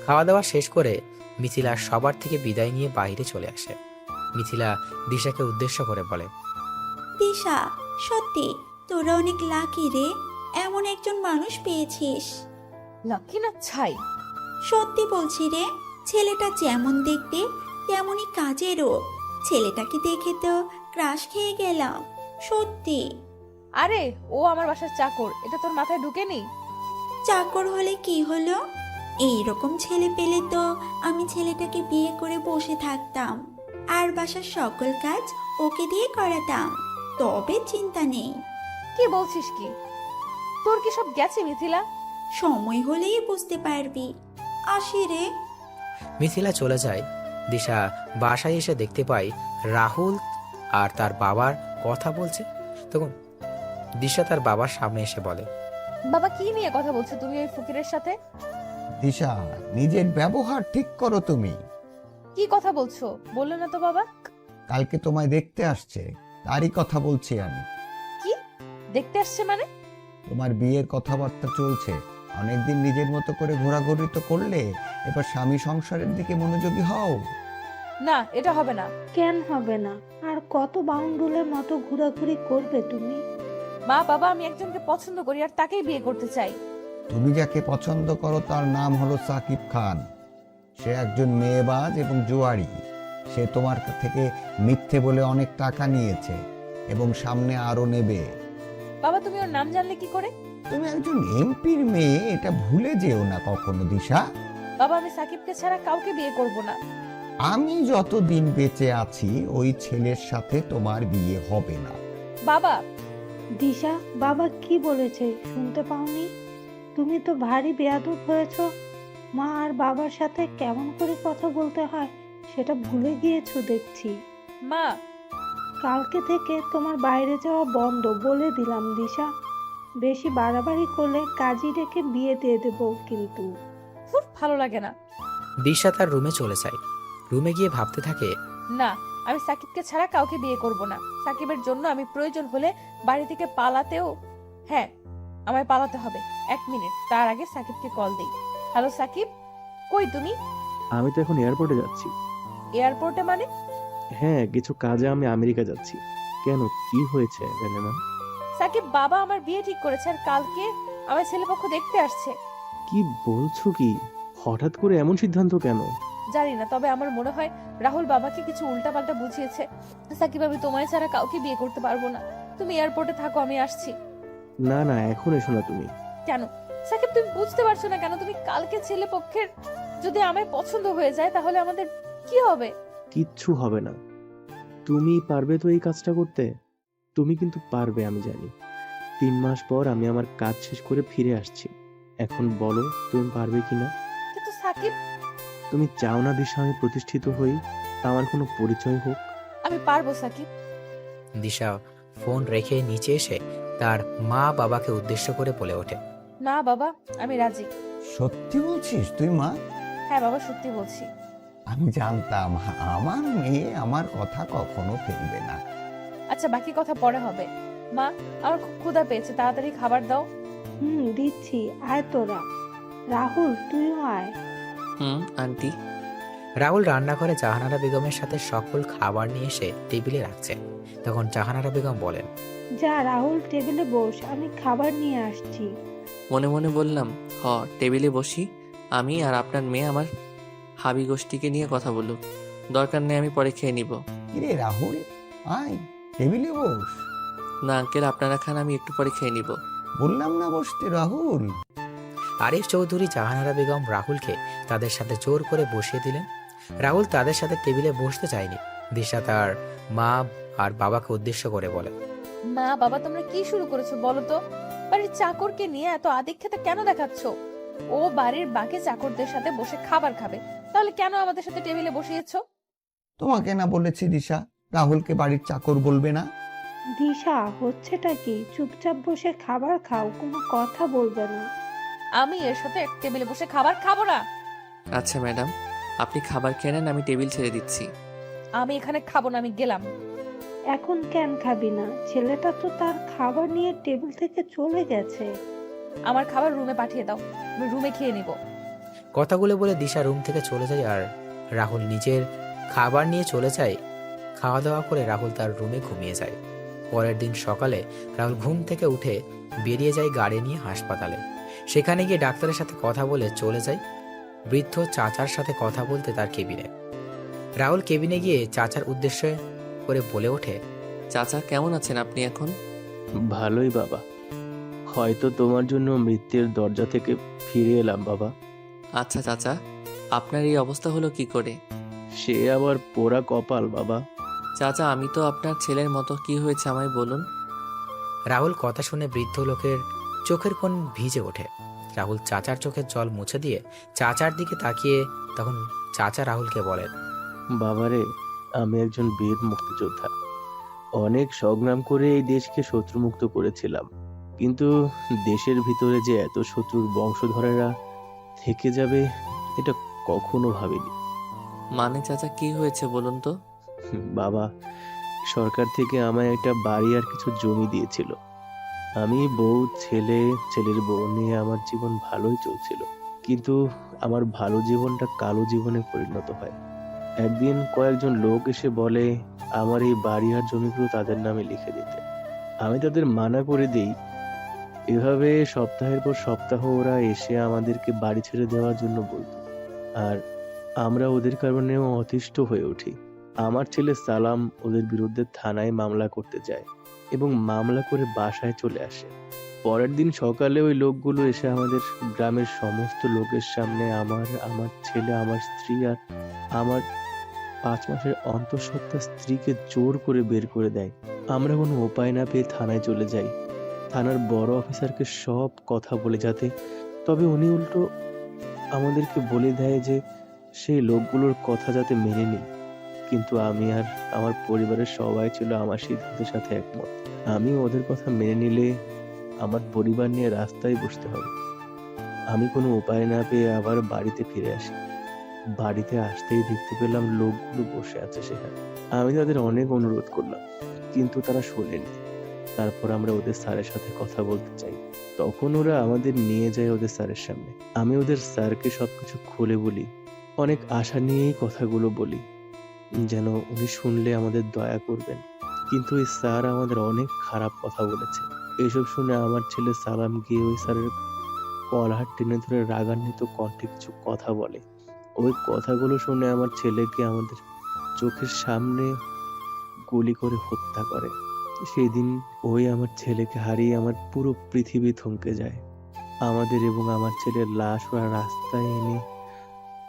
B: খাওয়া দাওয়া শেষ করে মিথিলা সবার থেকে বিদায় নিয়ে বাইরে চলে আসে। মিথিলা দিশাকে উদ্দেশ্য করে বলে,
H: দিশা, সত্যি তোরা অনেক লাকি রে, এমন একজন মানুষ পেয়েছিস।
A: লাকি না ছাই।
H: সত্যি বলছি রে, ছেলেটা যেমন দেখতে তেমনই কাজেরও। ছেলেটাকে দেখে তো ক্রাশ খেয়ে গেলাম, সত্যি।
A: আরে ও আমার বাসার চাকর, এটা তোর মাথায় ঢুকেনি?
H: চাকর হলে কি হলো? এইরকম ছেলে পেলে তো আমি ছেলেটাকে বিয়ে করে বসে থাকতাম, আর বাসার সকল কাজ ওকে দিয়ে করাতাম, তবে চিন্তা নেই।
A: কি বলছিস কি? তোর কি সব গেছে মিথিলা?
H: সময় হলেই বুঝতে পারবি। আসি রে।
B: মিথিলা চলে যায়। দিশা বাসায় এসে দেখতে পায় রাহুল আর তার বাবার কথা বলছে। তখন দিশা তার বাবার সামনে এসে বলে,
A: বাবা, কি নিয়ে কথা বলছো তুমি ওই ফকিরের সাথে?
F: দিশা, নিজের ব্যবহার ঠিক করো তুমি।
A: কি কথা বলছো বললে না তো বাবা?
F: কালকে তোমায় দেখতে আসছে, তারই কথা বলছি আমি।
A: কি দেখতে আসছে মানে?
F: তোমার বিয়ের কথাবার্তা চলছে। অনেকদিন নিজের মতো করে ঘোরাঘুরি তো করলে, এবার স্বামী সংসারের দিকে মনোযোগী হও।
A: না, এটা হবে না।
D: কেন হবে না? আর কত বাউন্ডুলের মতো ঘোরাঘুরি করবে তুমি?
A: মা, বাবা, আমি একজনকে পছন্দ করি আর তাকেই বিয়ে করতে চাই।
F: তুমি যাকে পছন্দ করো তার নাম হলো সাকিব খান। সে একজন মেয়েবাজ এবং জুয়ারি। সে তোমার থেকে মিথ্যে বলে অনেক টাকা নিয়েছে এবং সামনে আরো নেবে।
A: বাবা, তুমি ওর নাম জানলে কি করে?
F: তুমি একজন এমপির মেয়ে, এটা ভুলে যেও না কখনো দিশা।
A: বাবা, আমি সাকিবকে ছাড়া কাউকে বিয়ে করব না।
F: আমি যতদিন বেঁচে আছি ওই ছেলের সাথে তোমার বিয়ে হবে না।
A: বাবা।
D: দিশা, বাবা কি বলেছে শুনতে পাওনি? তুমি তো ভারী বেয়াদব হয়েছো। মা আর বাবার সাথে কেমন করে কথা বলতে হয় সেটা ভুলে গিয়েছো দেখছি।
A: মা।
D: কালকে থেকে তোমার বাইরে যাওয়া বন্ধ বলে দিলাম দিশা। বেশি বাড়াবাড়ি করলে কাজী রেখে বিয়ে দিয়ে দেবো কিন্তু।
A: ভালো লাগে না।
B: দিশা তার রুমে চলে যায়। রুমে গিয়ে ভাবতে থাকে,
A: না, আমি সাকিবকে ছাড়া কাউকে বিয়ে করব না। সাকিবের জন্য আমি প্রয়োজন হলে বাড়ি থেকে পালাতেও, হ্যাঁ আমায় পালাতে হবে। 1 মিনিট, তার আগে সাকিবকে কল দেই। হ্যালো সাকিব, কই তুমি?
E: আমি তো এখন এয়ারপোর্টে যাচ্ছি।
A: এয়ারপোর্টে মানে?
E: হ্যাঁ, কিছু কাজে আমি আমেরিকা যাচ্ছি। কেন, কি হয়েছে জানেমান?
A: সাকিব, বাবা আমার বিয়ে ঠিক করেছে আর কালকে আমার ছেলেপক্ষ দেখতে আসছে।
E: কি বলছো কি? হঠাৎ করে এমন সিদ্ধান্ত কেন?
A: জানি না, তবে আমার মনে হয় রাহুল বাবাকে কিছু উল্টাপাল্টা বুঝিয়েছে। সাকিব, আমি তোমায় ছাড়া কাউকে বিয়ে করতে পারবো না। তুমি এয়ারপোর্টে থাকো, আমি আসছি।
E: না না, এখন এসো না তুমি।
A: কেন সাকিব, তুমি বুঝতে পারছো না কেন? তুমি কালকে ছেলে পক্ষের যদি আমায় পছন্দ হয়ে যায় তাহলে আমাদের কি হবে?
E: কিচ্ছু হবে না। তুমি পারবে তো এই কাজটা করতে? তুমি কিন্তু পারবে, আমি জানি। 3 মাস পর আমি আমার কাজ শেষ করে ফিরে আসছি। এখন বলো তুমি পারবে কিনা?
A: কিন্তু সাকিব,
E: তুমি চাও না দিশা আমি প্রতিষ্ঠিত হই, আমার কোনো পরিচয় হোক?
A: আমি পারবো সাকিব।
B: দিশা ফোন রেখে নিচে এসে তার মা বাবাকে উদ্দেশ্য করে বলে ওঠে,
A: না বাবা, আমি রাজি।
F: সত্যি বলছিস তুই মা?
A: হ্যাঁ বাবা, সত্যি বলছি।
F: আমি জানতাম আমার মেয়ে আমার কথা কখনো ফেলবে না।
A: আচ্ছা, বাকি কথা পরে হবে। মা, আমার খুব ক্ষুধা পেয়েছে, তাড়াতাড়ি খাবার দাও।
D: দিচ্ছি, আয় তোরা। রাহুল, তুইও আয়।
C: আন্টি।
B: রাহুল রান্নাঘরে জাহানারা বেগমের সাথে সকল খাবার নিয়ে এসে টেবিলে রাখছে। তখন জাহানারা বেগম বলেন,
D: যা রাহুল, টেবিলে বস, আমি খাবার নিয়ে আসছি।
C: মনে মনে বললাম, টেবিলে বসি। আমি আর আপনার মেয়ে আমার হাবি গোষ্ঠীকে নিয়ে কথা বলুক, দরকার নেই, আমি পরে খেয়ে নিব।
F: কিরে রাহুল, আয় টেবিলে বস।
C: না আঙ্কেল, আপনারা খান, আমি একটু পরে খেয়ে নিব।
F: বললাম না বসতে রাহুল।
B: আরিফ চৌধুরী জাহানারা বেগম রাহুলকে তাদের সাথে জোর করে বসিয়ে দিলেন। রাহুল তাদের সাথে টেবিলে বসতে চায়নি। দিশা তার মা আর বাবাকে উদ্দেশ্য করে বলে,
A: মা বাবা, তোমরা কি শুরু করেছো বলো তো? বাড়ির চাকরকে নিয়ে এত আদিক্ষেতা কেন দেখাচ্ছ? ও বাড়ির বাকি চাকরদের সাথে বসে খাবার খাবে, তাহলে কেন আমাদের সাথে টেবিলে বসিয়েছো?
F: তোমাকে না বলেছি দিশা রাহুলকে বাড়ির চাকর বলবে না?
D: দিশা, হচ্ছেটা কি? চুপচাপ বসে খাবার খাও, কোনো কথা বলবে না।
A: আমি এর সাথে এক টেবিলে বসে খাবার খাবো না।
C: আচ্ছা ম্যাডাম, আপনি খাবার খেয়ে নেন, আমি টেবিল ছেড়ে দিচ্ছি।
A: আমি এখানে খাবো না, আমি গেলাম।
D: এখন কেন খাবি না? ছেলেটা তো তার খাবার নিয়ে টেবিল থেকে চলে গেছে।
A: আমার খাবার রুমে পাঠিয়ে দাও, আমি রুমে খেয়ে নিব।
B: কথাগুলো বলে দিশা রুম থেকে চলে যায় আর রাহুল নিজের খাবার নিয়ে চলে যায়। খাওয়া দাওয়া করে রাহুল তার রুমে ঘুমিয়ে যায়। পরের দিন সকালে রাহুল ঘুম থেকে উঠে বেরিয়ে যায় গাড়ি নিয়ে হাসপাতালে। সেখানে গিয়ে ডাক্তারের সাথে কথা বলে চলে যায় বৃদ্ধ চাচার সাথে কথা বলতে তার কেবিনে। রাহুল কেবিনে গিয়ে চাচার উদ্দেশ্য করে বলে ওঠে,
C: চাচা, কেমন আছেন আপনি এখন?
E: ভালোই বাবা, হয়তো তোমার জন্য মৃত্যুর দরজা থেকে ফিরে এলাম বাবা।
C: আচ্ছা চাচা, আপনার এই অবস্থা হলো কি করে?
E: সে আবার পোড়া কপাল বাবা।
C: চাচা, আমি তো আপনার ছেলের মতো, কি হয়েছে আমায় বলুন।
B: রাহুল কথা শুনে বৃদ্ধ লোকের চোখের কোণ ভিজে ওঠে। রাহুল চাচার চোখের জল মুছে দিয়ে চাচার দিকে তাকিয়ে তখন চাচা রাহুলকে বলেন,
E: বাবারে, আমি একজন বীর মুক্তিযোদ্ধা। অনেক সংগ্রাম করে এই দেশকে শত্রুমুক্ত করেছিলাম, কিন্তু দেশের ভিতরে যে এত শত্রুর বংশধরেরা থেকে যাবে এটা কখনো ভাবিনি।
C: মানে চাচা, কি হয়েছে বলুন তো?
E: বাবা, সরকার থেকে আমায় একটা বাড়ি আর কিছু জমি দিয়েছিল। আমি বউ, ছেলের বউ নিয়ে আমার জীবন ভালোই চলছিল, কিন্তু আমার ভালো জীবনটা কালো জীবনে পরিণত হয়। একদিন কয়েকজন লোক এসে বলে আমার এই বাড়ি আর জমিগুলো তাদের নামে লিখে দিতে। আমি তাদের মানা করে দিই। এভাবে সপ্তাহের পর সপ্তাহ ওরা এসে আমাদেরকে বাড়ি ছেড়ে দেওয়ার জন্য বলতো, আর আমরা ওদের কারণেও অতিষ্ঠ হয়ে উঠি। আমার ছেলে সালাম ওদের বিরুদ্ধে থানায় মামলা করতে যায় এবং মামলা করে বাসায় চলে আসে। পরের দিন সকালে ওই লোকগুলো এসে আমাদের গ্রামের সমস্ত লোকের সামনে আমার ছেলে, আমার স্ত্রী আর আমার 5 মাসের অন্তঃসত্ত্বা স্ত্রীকে জোর করে বের করে দেয়। আমরা কোনো উপায় না পেয়ে থানায় চলে যাই। থানার বড় অফিসারকে সব কথা বলে যাতে, তবে উনি উল্টো আমাদেরকে বলে দেয় যে সেই লোকগুলোর কথা যাতে মেনে নিই। কিন্তু আমি আর আমার পরিবারের সবাই ছিল আমার সিদ্ধান্তের সাথে একমত। আমি ওদের কথা মেনে নিলে আমার পরিবার নিয়ে রাস্তায় বসতে হবে। আমি কোনো উপায় না পেয়ে আবার বাড়িতে ফিরে আসি। বাড়িতে আসতেই দেখতে পেলাম লোকগুলো বসে আছে সেখানে। আমি তাদের অনেক অনুরোধ করলাম, কিন্তু তারা শোনেনি। তারপর আমরা ওদের স্যারের সাথে কথা বলতে চাই, তখন ওরা আমাদের নিয়ে যায় ওদের স্যারের সামনে। আমি ওদের স্যারকে সবকিছু খুলে বলি, অনেক আশা নিয়েই কথাগুলো বলি, যেন উনি শুনলে আমাদের দয়া করবেন। কিন্তু ওই স্যার আমাদের অনেক খারাপ কথা বলেছে। এইসব শুনে আমার ছেলে সালাম গিয়ে ওই স্যারের কলার টেনে ধরে রাগান্বিত কণ্ঠে কিছু কথা বলে। ওই কথাগুলো শুনে আমার ছেলেকে আমাদের চোখের সামনে গুলি করে হত্যা করে। সেই দিন ওই আমার ছেলেকে হারিয়ে আমার পুরো পৃথিবী থমকে যায়। আমাদের এবং আমার ছেলের লাশ ওরা রাস্তায় এনে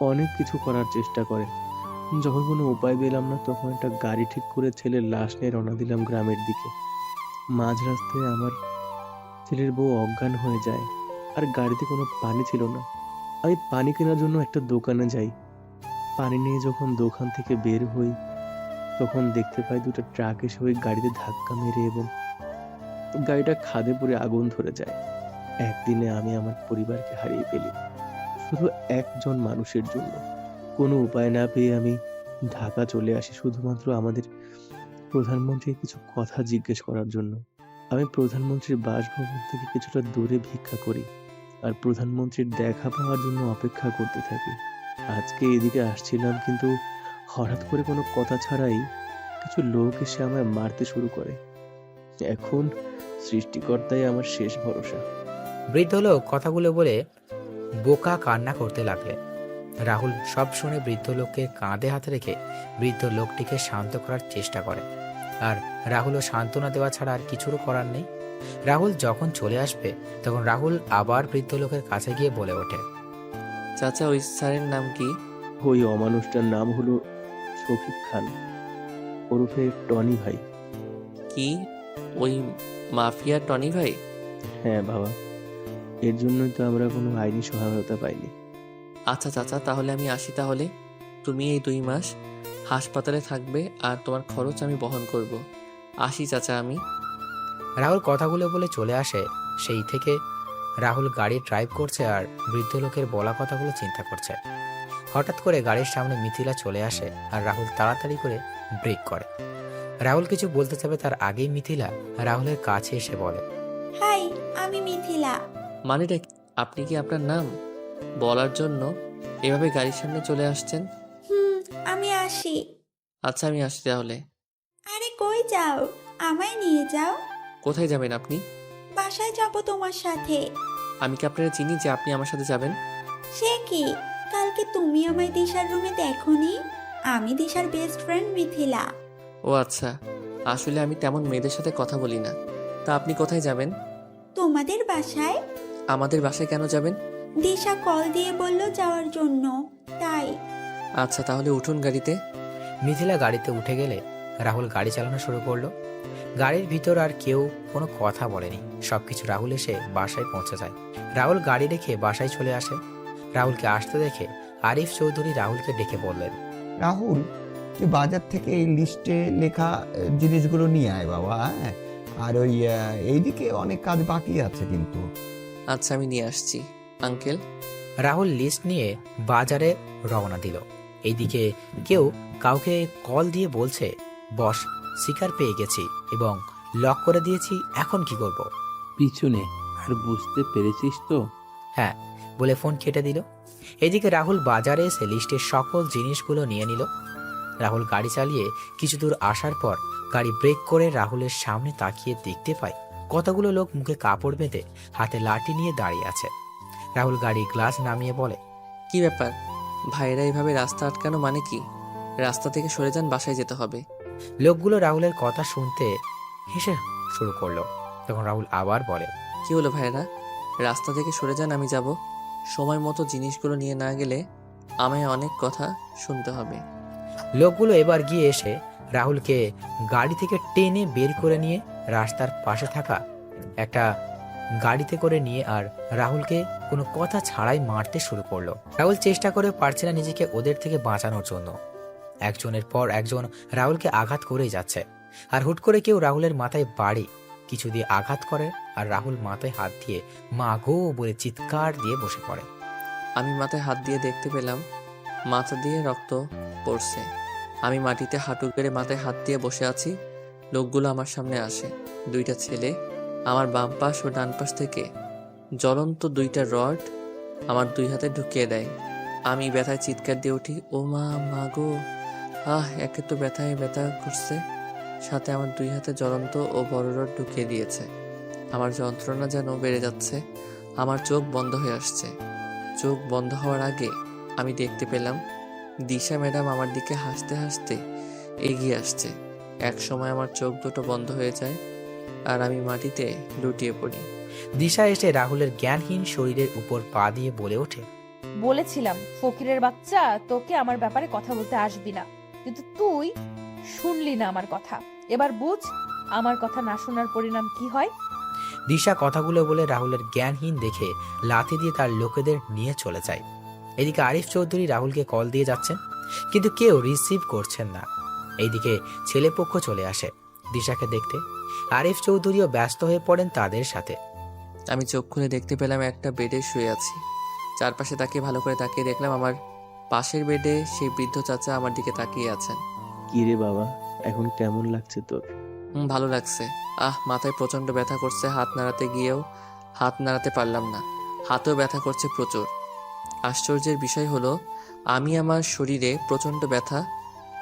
E: অনেক কিছু করার চেষ্টা করে। যখন কোনো উপায় পেলাম না, তখন একটা গাড়ি ঠিক করে ছেলের লাশ নিয়ে রওনা দিলাম গ্রামের দিকে। মাঝ রাস্তায় আমার ছেলের বউ অজ্ঞান হয়ে যায়, আর গাড়িতে কোনো পানি ছিল না। আমি পানি কেনার জন্য একটা দোকানে যাই। পানি নিয়ে যখন দোকান থেকে বের হই, তখন দেখতে পাই দুটো ট্রাক এসে ওই গাড়িতে ধাক্কা মেরে এবং গাড়িটা খাদে পড়ে আগুন ধরে যায়। একদিনে আমি আমার পরিবারকে হারিয়ে ফেলি, শুধু একজন মানুষের জন্য। কোনো উপায় না পেয়ে আমি ঢাকা চলে আসি শুধুমাত্র আমাদের প্রধানমন্ত্রীর কিছু কথা জিজ্ঞেস করার জন্য। আমি প্রধানমন্ত্রীর বাসভবন থেকে কিছুটা দূরে ভিক্ষা করি আর প্রধানমন্ত্রীর দেখা পাওয়ার জন্য অপেক্ষা করতে থাকি। আজকে এদিকে আসছিলাম, কিন্তু হঠাৎ করে কোনো কথা ছাড়াই কিছু লোক এসে আমায় মারতে শুরু করে। এখন সৃষ্টিকর্তাই আমার শেষ ভরসা।
B: বৃদ্ধ লোক কথাগুলো বলে বোকা কান্না করতে লাগলেন। রাহুল সব শুনে বৃদ্ধ লোককে কাঁধে হাত রেখে বৃদ্ধ লোকটিকে শান্ত করার চেষ্টা করে, আর রাহুলও সান্ত্বনা দেওয়া ছাড়া আর কিছুরও করার নেই। রাহুল যখন চলে আসবে, তখন রাহুল আবার বৃদ্ধ লোকের কাছে গিয়ে বলে ওঠে,
C: চাচা, ওই স্যারের নাম কি?
E: ওই অমানুষটার নাম হলো শফিক খান, ওরফে টনি ভাই।
C: কি, ওই মাফিয়া টনি ভাই?
E: হ্যাঁ বাবা, এর জন্যই তো আমরা কোনো আইনি সহায়তা পাইনি।
C: আচ্ছা চাচা, তাহলে আমি আসি। তাহলে তুমি এই 2 মাস হাসপাতালে থাকবে আর তোমার খরচ আমি বহন করব। আসি চাচা আমি।
B: রাহুল কথাগুলো বলে চলে আসে। সেই থেকে রাহুল গাড়ি ড্রাইভ করছে আর বৃদ্ধ লোকের বলা কথাগুলো চিন্তা করছে। হঠাৎ করে গাড়ির সামনে মিথিলা চলে আসে আর রাহুল তাড়াতাড়ি করে ব্রেক করে। রাহুল কিছু বলতে যাবে তার আগেই মিথিলা রাহুলের কাছে এসে বলে,
H: হাই, আমি মিথিলা।
C: মানেটা কি? আপনি কি আপনার নাম বলার জন্য এভাবে গাড়ির সামনে চলে আসছেন?
H: আমি আসি।
C: আচ্ছা, আমি আসছি তাহলে।
H: আরে কই যাও? আমায় নিয়ে যাও।
C: কোথায় যাবেন আপনি?
H: বাসায় যাব তোমার সাথে।
C: আমি কি আপনারা চিনি যে আপনি আমার সাথে যাবেন?
H: সে কি, কালকে তুমি আমায় দিশার রুমে দেখোনি? আমি দিশার বেস্ট ফ্রেন্ড মিথিলা।
C: ও আচ্ছা, আসলে আমি তেমন মেয়েদের সাথে কথা বলি না। তা আপনি কোথায় যাবেন?
H: তোমাদের বাসায়।
C: আমাদের বাসায় কেন যাবেন?
H: দিশা কল দিয়ে বলল যাওয়ার জন্য, তাই।
C: আচ্ছা, তাহলে উঠুন গাড়িতে।
B: মিথিলা গাড়িতে উঠে গেলে রাহুল গাড়ি চালানো শুরু করলো। গাড়ির ভিতর আর কেউ কোনো কথা বলেনি, সবকিছু রাহুল এসে বাসায় পৌঁছে যায়। রাহুল গাড়ি রেখে বাসায় চলে আসে। রাহুলকে আসতে দেখে আরিফ চৌধুরী রাহুলকে ডেকে বললেন,
F: রাহুল, তুই বাজার থেকে এই লিস্টে লেখা জিনিসগুলো নিয়ে আয় বাবা, হ্যাঁ? আর ওই এইদিকে অনেক কাজ বাকি আছে কিন্তু।
C: আচ্ছা, আমি নিয়ে আসছি আঙ্কেল।
B: রাহুল লিস্ট নিয়ে বাজারে রওনা দিল। এইদিকে কেউ কাউকে কল দিয়ে বলছে, বস, শিকার পেয়ে গেছি এবং লক করে দিয়েছি, এখন কি করব?
G: পিছনে। আর বুঝতে পেরেছিস তো?
B: হ্যাঁ বলে ফোন কেটে দিল। এদিকে রাহুল বাজারে এসে লিস্টের সকল জিনিসগুলো নিয়ে নিল। রাহুল গাড়ি চালিয়ে কিছু দূর আসার পর গাড়ি ব্রেক করে রাহুলের সামনে তাকিয়ে দেখতে পায় কতগুলো লোক মুখে কাপড় বেঁধে হাতে লাঠি নিয়ে দাঁড়িয়ে আছে। রাহুল গাড়ি গ্লাস নামিয়ে বলে,
C: কি ব্যাপার ভাইরা, এইভাবে রাস্তা আটকানো মানে কি? রাস্তা থেকে সরে যান, বাসায় যেতে হবে।
B: লোকগুলো রাহুলের কথা শুনতে হেসে শুরু করলো। তখন রাহুল আবার বলে,
C: কি হলো ভাইরা, রাস্তা থেকে সরে যান, আমি যাব। সময় মতো জিনিসগুলো নিয়ে না গেলে আমায় অনেক কথা শুনতে হবে।
B: লোকগুলো এবার গিয়ে এসে রাহুলকে গাড়ি থেকে টেনে বের করে নিয়ে রাস্তার পাশে থাকা একটা গাড়িতে করে নিয়ে আর রাহুলকে কোনো কথা ছাড়াই মারতে শুরু করলো। রাহুল চেষ্টা করে পারছে না নিজেকে ওদের থেকে বাঁচানোর জন্য। একজনের পর একজন রাহুলকে আঘাত করেই যাচ্ছে, আর হুট করে কেউ রাহুলের মাথায় বাড়ি কিছু দিয়ে আঘাত করে আর রাহুল মাথায় হাত দিয়ে মা গো বলে চিৎকার দিয়ে বসে পড়ে।
C: আমি মাথায় হাত দিয়ে দেখতে পেলাম মাথা দিয়ে রক্ত পড়ছে। আমি মাটিতে হাঁটু গেড়ে মাথায় হাত দিয়ে বসে আছি। লোকগুলো আমার সামনে আসে। দুইটা ছেলে আমার বাম পাশ ও ডান পাশ থেকে জ্বলন্ত দুইটা রড আমার দুই হাতে ঢুকিয়ে দেয়। আমি ব্যথায় চিৎকার দিয়ে উঠি, ও মা, মা গো! একে তো ব্যথায় ব্যথা করছে, সাথে আমার দুই হাতে জ্বলন্ত ও বড় রড ঢুকিয়ে দিয়েছে। আমার যন্ত্রণা যেন বেড়ে যাচ্ছে। আমার চোখ বন্ধ হয়ে আসছে। চোখ বন্ধ হওয়ার আগে আমি দেখতে পেলাম দিশা ম্যাডাম আমার দিকে হাসতে হাসতে এগিয়ে আসছে। এক সময় আমার চোখ দুটো বন্ধ হয়ে যায় আর আমি মাটিতে লুটিয়ে পড়ি।
B: দিশা এসে রাহুলের জ্ঞানহীন শরীরের উপর পা দিয়ে বলে ওঠে,
A: বলেছিলাম ফকিরের বাচ্চা, তোকে আমার ব্যাপারে কথা বলতে আসবি না, কিন্তু তুই শুনলি না আমার কথা। এবার বুঝ আমার কথা না শোনার পরিণাম কি হয়।
B: দিশা কথাগুলো বলে রাহুলের জ্ঞানহীন দেখে লাথি দিয়ে তার লোকেদের নিয়ে চলে যায়। এদিকে আরিফ চৌধুরী রাহুলকে কল দিয়ে যাচ্ছেন, কিন্তু কেউ রিসিভ করছেন না। এইদিকে ছেলেপক্ষ চলে আসে দিশাকে দেখতে। আরিফ চৌধুরীও ব্যস্ত হয়ে পড়েন তাদের সাথে।
C: আমি চোখ খুলে দেখতে পেলাম একটা বেডে শুয়ে আছি। চারপাশে তাকিয়ে ভালো করে তাকিয়ে দেখলাম আমার পাশের বেডে সেই বৃদ্ধ চাচা আমার দিকে তাকিয়ে আছেন।
E: কি রে বাবা, এখন কেমন লাগছে তোর?
C: ভালো লাগছে। মাথায় প্রচন্ড ব্যথা করছে, হাত নাড়াতে গিয়েও হাত নাড়াতে পারলাম না। হাতেও ব্যথা করছে প্রচুর। আশ্চর্যের বিষয় হলো আমি আমার শরীরে প্রচন্ড ব্যথা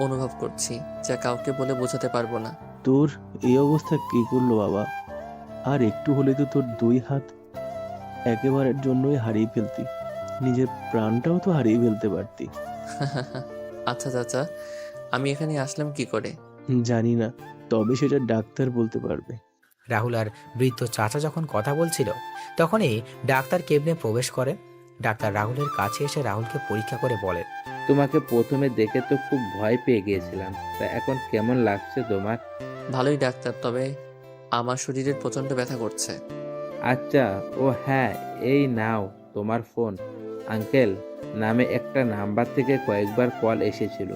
C: অনুভব করছি, যা কাউকে বলে বোঝাতে পারবো না।
E: তোর এই অবস্থা কি করলো বাবা? আর একটু হলে তো তোর দুই হাত একেবারের জন্যই হারিয়ে ফেলতি, নিজের প্রাণটাও তো হারিয়ে ফেলতে পারতি।
C: আচ্ছা চাচা, আমি এখানে আসলাম কি করে?
E: জানি না, তবে সেটা ডাক্তার বলতে পারবে।
B: রাহুল আর বৃদ্ধ চাচা যখন কথা বলছিল তখনই ডাক্তার কেবিনে প্রবেশ করে। ডাক্তার রাহুলের কাছে এসে রাহুলকে পরীক্ষা করে বলেন,
G: তোমাকে প্রথমে দেখে তো খুব ভয় পেয়ে গিয়েছিলাম, তা এখন কেমন লাগছে তোমার?
C: ভালোই ডাক্তার, তবে আমার শরীরের প্রচন্ড ব্যথা করছে।
G: আচ্ছা, ও হ্যাঁ, এই নাও তোমার ফোন। আঙ্কেল নামে একটা নাম্বার থেকে কয়েকবার কল এসেছিল,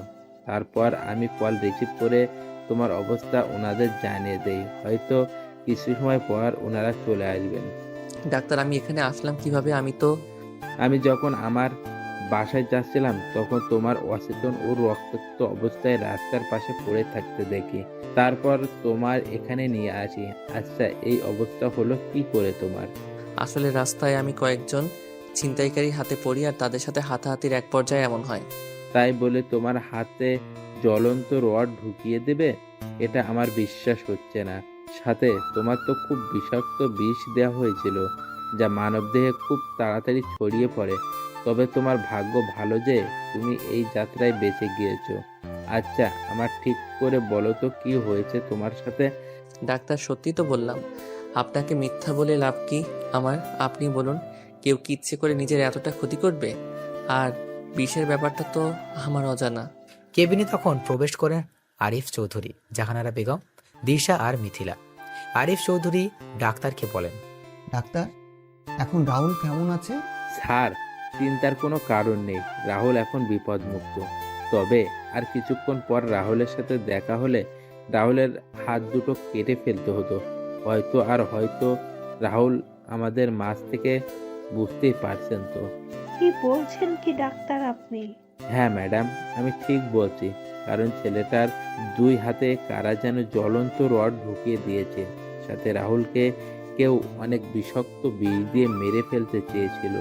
G: তারপর আমি কল রিসিভ করে তোমার অবস্থা ওনাদের জানিয়ে দেই। হয়তো কিছু সময় পর ওনারা চলে আসবেন।
C: ডাক্তার, আমি এখানে আসলাম কিভাবে?
G: আমি যখন আমার বাসায় যাচ্ছিলাম তখন তোমার অচেতন ও রক্তাক্ত অবস্থায় রাস্তার পাশে পড়ে থাকতে দেখি, তারপর তোমার এখানে নিয়ে আসি। আচ্ছা, এই অবস্থা হলো কি করে তোমার?
C: আসলে রাস্তায় আমি কয়েকজন ছিনতাইকারী হাতে পড়ি আর তাদের সাথে হাতাহাতির এক পর্যায়ে এমন হয়।
G: তাই বলে তোমার হাতে জ্বলন্ত রড ঢুকিয়ে দেবে? এটা আমার বিশ্বাস হচ্ছে না। সাথে তোমার তো খুব বিষাক্ত বিষ দেওয়া হয়েছিল, যা মানবদেহে খুব তাড়াতাড়ি ছড়িয়ে পড়ে। তবে তোমার ভাগ্য ভালো যে তুমি এই যাত্রায় বেঁচে গিয়েছো। আচ্ছা, আমার ঠিক করে বলো তো কি হয়েছে তোমার সাথে?
C: ডাক্তার, সত্যি তো বললাম, আপনাকে মিথ্যা বলে লাভ কি আমার? আপনি বলুন, কেউ কি ইচ্ছে করে নিজের এতটা ক্ষতি করবে? আর বিষের ব্যাপারটা তো আমার অজানা।
B: কেবিনে তখন প্রবেশ করেন আরিফ চৌধুরী, জাহানারা বেগম, দিশা আর মিথিলা। আরিফ চৌধুরী ডাক্তারকে বলেন,
F: ডাক্তার, এখন রাহুল কেমন আছে?
G: স্যার, চিন্তার কোনো কারণ নেই। রাহুল এখন বিপদমুক্ত। তবে আর কিছুক্ষণ পর রাহুলের সাথে দেখা হলে রাহুলের হাত দুটো কেটে ফেলতে হতো। হয়তো রাহুল আমাদের মাঝ থেকে, বুঝতেই পারছেন তো।
D: কি বলছেন কি ডাক্তার আপনি?
G: হ্যাঁ ম্যাডাম, আমি ঠিক বলছি, কারণ ছেলেটার দুই হাতে কারা যেন জ্বলন্ত রড ঢুকিয়ে দিয়েছে। সাথে রাহুলকে কেউ অনেক বিষাক্ত বিষ দিয়ে মেরে ফেলতে চেয়েছিল।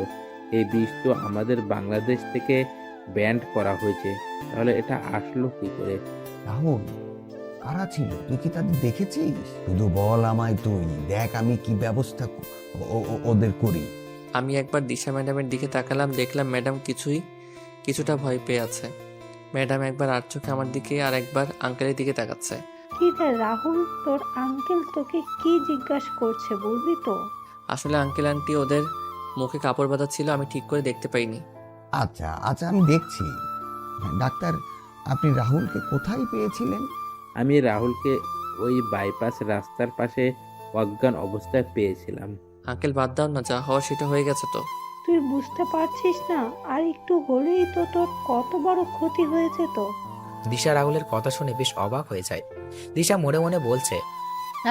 G: এই বিষ তো আমাদের বাংলাদেশ থেকে ব্যান্ড করা হয়েছে, তাহলে এটা আসলো কি করে?
F: রাহুল কারা ছিল? তুই কি তাদের দেখেছিস? শুধু বল আমায়, তুই দেখ আমি কি ব্যবস্থা ওদের করি।
C: আমি একবার দিশা ম্যাডামের দিকে তাকালাম, দেখলাম ম্যাডাম কিছুটা ভয় পেয়ে আছে। ম্যাডাম একবার আর চোখে আমার দিকে আর একবার আঙ্কেলের দিকে তাকাচ্ছে।
D: কি রে রাহুল, তোর আঙ্কেল তোকে কি জিজ্ঞাসা করছে বলবি তো?
C: আসলে আঙ্কেল আন্টি ওদের মুখে কাপড় বাঁধা ছিল, আমি ঠিক করে দেখতে পাইনি।
F: আচ্ছা আচ্ছা, আমি দেখছি। ডাক্তার, আপনি রাহুলকে কোথায় পেয়েছিলেন?
G: আমি রাহুলকে ওই বাইপাস রাস্তার পাশে অজ্ঞান অবস্থায় পেয়েছিলাম।
C: আঙ্কেল বাদ দাও না, যা হওয়া সেটা হয়ে গেছে তো।
D: তুই বুঝতে পারছিস না? আর একটু হলেই তো তোর কত বড় ক্ষতি হয়েছে তো।
B: দিশা রাহুলের কথা শুনে বেশ অবাক হয়ে যায়। দিশা মনে মনে বলছে,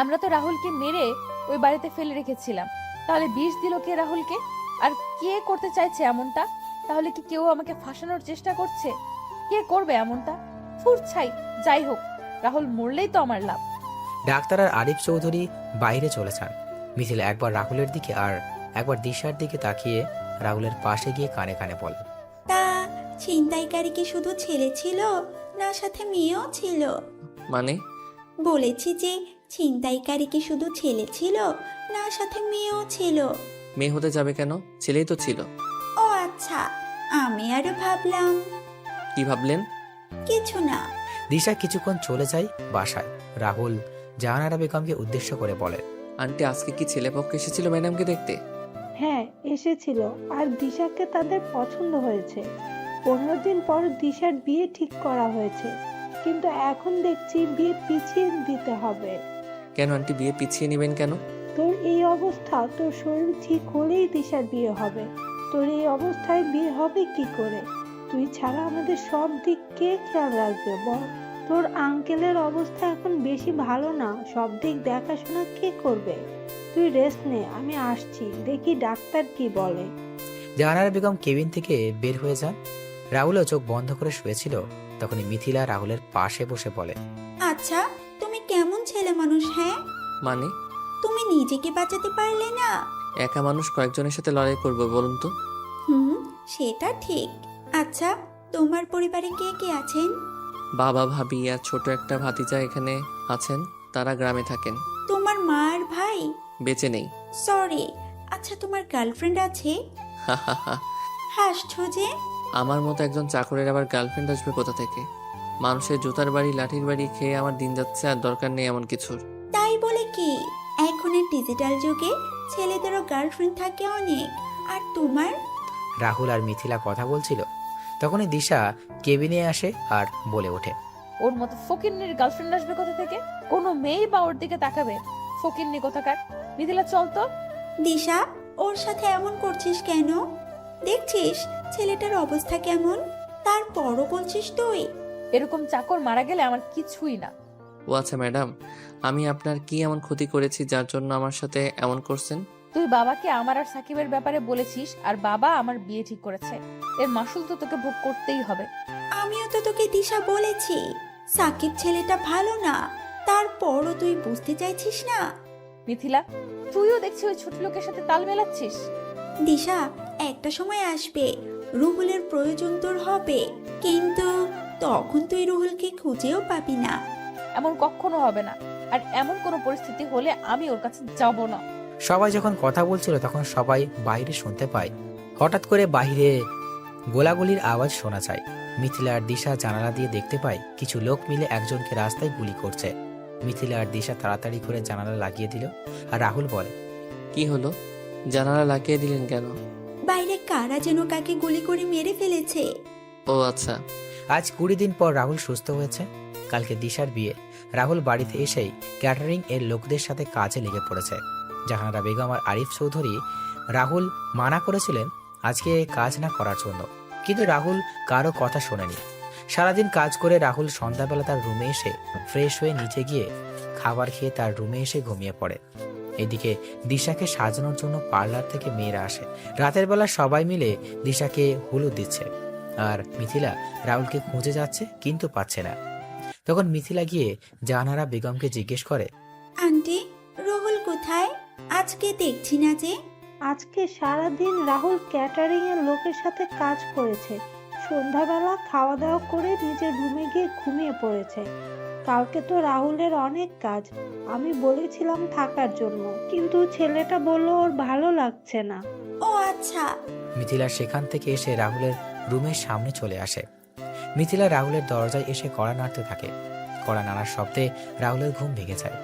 A: আমরা তো রাহুলকে মেরে ওই বাড়িতে ফেলে রেখেছিলাম, তাহলে বিষ দিল কে রাহুলকে? আর কে করতে চাইছে এমনটা? তাহলে কি কেউ আমাকে ফাঁসানোর চেষ্টা করছে? কে করবে এমনটা? ফুরছাই। যাই হোক, রাহুল মরলেই তো আমার লাভ।
B: ডাক্তার আর আরিফ চৌধুরী বাইরে চলে যান। মিথিলা একবার রাহুলের দিকে আর একবার দিশার দিকে তাকিয়ে রাহুলের পাশে গিয়ে কানে কানে বলে,
H: তা ছিনতাইকারী কি শুধু ছেলে ছিল, না সাথে মেয়েও ছিল?
C: মানে?
H: বলেছি যে ছিনতাইকারী কি শুধু ছেলে ছিল, না সাথে মেয়েও ছিল?
C: মেয়ে হতে যাবে কেন? ছেলেই তো ছিল।
H: ও আচ্ছা, আমি আরো ভাবলাম।
C: কি ভাবলেন?
H: কিছু না।
B: দিশা কিছুক্ষণ চলে যায় বাসায়। রাহুল জাহানারা বেগমকে উদ্দেশ্য করে বলে,
C: আন্টি আজকে কি ছেলেপক্ষ এসেছিল ম্যাডামকে দেখতে?
D: হ্যাঁ, এসেছিল। আর দিশাকে তাদের পছন্দ হয়েছে। 15 দিন পর দিশার বিয়ে ঠিক করা হয়েছে, কিন্তু এখন দেখছি বিয়ে পিছিয়ে দিতে হবে।
C: কেন আন্টি, বিয়ে পিছিয়ে নেবেন কেন?
D: তোর এই অবস্থা, তোর শরীর ঠিক হলেই দিশার বিয়ে হবে। তোর এই অবস্থায় বিয়ে হবে কি করে? তুই ছাড়া আমাদের সব দিক কে খেয়াল রাখবে বল? তোর আঙ্কেলের অবস্থা এখন বেশি ভালো না, সব দিক দেখাশোনা কে করবে? তুই রেস্ট নে, আমি আসছি, দেখি ডাক্তার কি বলে।
B: জাহানারা বেগম কেবিন থেকে বের হয়ে যান। রাহুলও চোখ বন্ধ করে শুয়েছিল। তখনই মিথিলা রাহুলের পাশে বসে বলে,
H: আচ্ছা, তুমি কেমন ছেলে মানুষ? হ্যাঁ,
C: মানে?
H: তুমি নিজেকে বাঁচাতে পারলে না?
C: একা মানুষ কয়েকজনের সাথে লড়াই করবো বলুন তো?
H: হুম, সেটা ঠিক। আচ্ছা, তোমার পরিবারে কে কে আছেন?
C: বাবা, ভাবি আর ছোট একটা ভাতিজা এখানে আছেন। তারা গ্রামে থাকেন।
H: তোমার মা আর ভাই?
C: বেঁচে নেই।
H: সরি। আচ্ছা, তোমার গার্লফ্রেন্ড আছে? হাসছো যে?
C: আমার মতো একজন চাকরের আবার গার্লফ্রেন্ড আসবে কোথা থেকে? মানুষের জুতার বাড়ি লাঠির বাড়ি খেয়ে আমার দিন যাচ্ছে, আর দরকার নেই এমন কিছুর।
H: তাই বলে কি, এখনের ডিজিটাল যুগে ছেলেদেরও গার্লফ্রেন্ড থাকে অনেক। আর তোমার?
B: রাহুল আর মিথিলা কথা বলছিল। তখনই দিশা কেবিনে আসে আর বলে ওঠে,
A: ওর মতো ফকিন্নির গার্লফ্রেন্ড আসবে কোথা থেকে? কোনো মেয়ে বা ওর দিকে তাকাবে? ফকিন্নি কোথাকার। মিথিলা চল তো।
H: দিশা, ওর সাথে এমন করছিস কেন? দেখছিস ছেলেটার অবস্থা কেমন, তারপরও বলছিস তুই?
A: এরকম চাকর মারা গেলে আমার কিছুই না।
C: ও আচ্ছা ম্যাডাম, আমি আপনার কি এমন ক্ষতি করেছি যার জন্য আমার সাথে এমন করছেন?
A: তুই বাবাকে আমার আর সাকিবের ব্যাপারে বলেছিস, আর বাবা আমার বিয়ে ঠিক করেছে। এর মাসুল তো তোকে ভোগ করতেই হবে।
H: আমিও তো তোকে দিশা বলেছি সাকিব ছেলেটা ভালো না, তারপরও তুই বুঝতে চাইছিস না।
A: মিথিলা, তুইও দেখছি ওই ছোট লোকের সাথে তাল মেলাচ্ছিস।
H: দিশা, একটা সময় আসবে রুহুলের প্রয়োজন তোর হবে, কিন্তু তখন তুই রুহুলকে খুঁজেও পাবি না।
A: এমন কখনো হবে না, আর এমন কোনো পরিস্থিতি হলে আমি ওর কাছে যাব না।
B: সবাই যখন কথা বলছিল তখন সবাই বাইরে শুনতে পায়। হঠাৎ করে বাইরে গোলাগুলির আওয়াজ শোনা যায়। মিথিলা আর দিশা জানালা দিয়ে দেখতে পায় কিছু লোক মিলে একজনকে রাস্তায় গুলি করছে। মিথিলা আর দিশা তাড়াতাড়ি করে জানালা লাগিয়ে দিল। আর রাহুল বলে,
C: কি হলো? জানালা লাগিয়ে দিলেন কেন?
H: বাইরে কারা যেন কাকে গুলি করে মেরে ফেলেছে।
C: ও আচ্ছা।
B: আজ 20 দিন পর রাহুল সুস্থ হয়েছে। কালকে দিশার বিয়ে। রাহুল বাড়িতে এসেই ক্যাটারিং এর লোকদের সাথে কাজে লেগে পড়েছে। জাহানারা বেগম আর আরিফ চৌধুরী রাহুল মানা করেছিলেন আজকে কাজ না করার জন্য, কিন্তু রাহুল কারো কথা শোনেনি। সারাদিন কাজ করে রাহুল সন্ধ্যাবেলা তার রুমে এসে ফ্রেশ হয়ে নিচে গিয়ে খাবার খেয়ে তার রুমে এসে ঘুমিয়ে পড়ে। এদিকে দিশাকে সাজানোর জন্য পার্লার থেকে মেয়েরা আসে। রাতের বেলা সবাই মিলে দিশাকে হলুদ দিচ্ছে, আর মিথিলা রাহুলকে খুঁজে যাচ্ছে কিন্তু পাচ্ছে না। তখন মিথিলা গিয়ে জাহানারা বেগমকে জিজ্ঞেস করে,
H: আন্টি, রুহুল কোথায়? আজকে দেখছি না যে।
D: আজকে সারাদিন রাহুল ক্যাটারিং এর লোকের সাথে কাজ করেছে। সন্ধ্যাবেলা খাওয়া দাওয়া করে নিজের রুমে গিয়ে ঘুমিয়ে পড়েছে। কালকে তো রাহুলের অনেক কাজ, আমি বলেছিলাম থাকার জন্য, কিন্তু ছেলেটা বলল ওর ভালো লাগছে না।
H: ও আচ্ছা।
B: মিথিলা সেখান থেকে এসে রাহুলের রুমের সামনে চলে আসে। মিথিলা রাহুলের দরজায় এসে কড়া নাড়তে থাকে। কড়া নাড়ার শব্দে রাহুলের ঘুম ভেঙে যায়।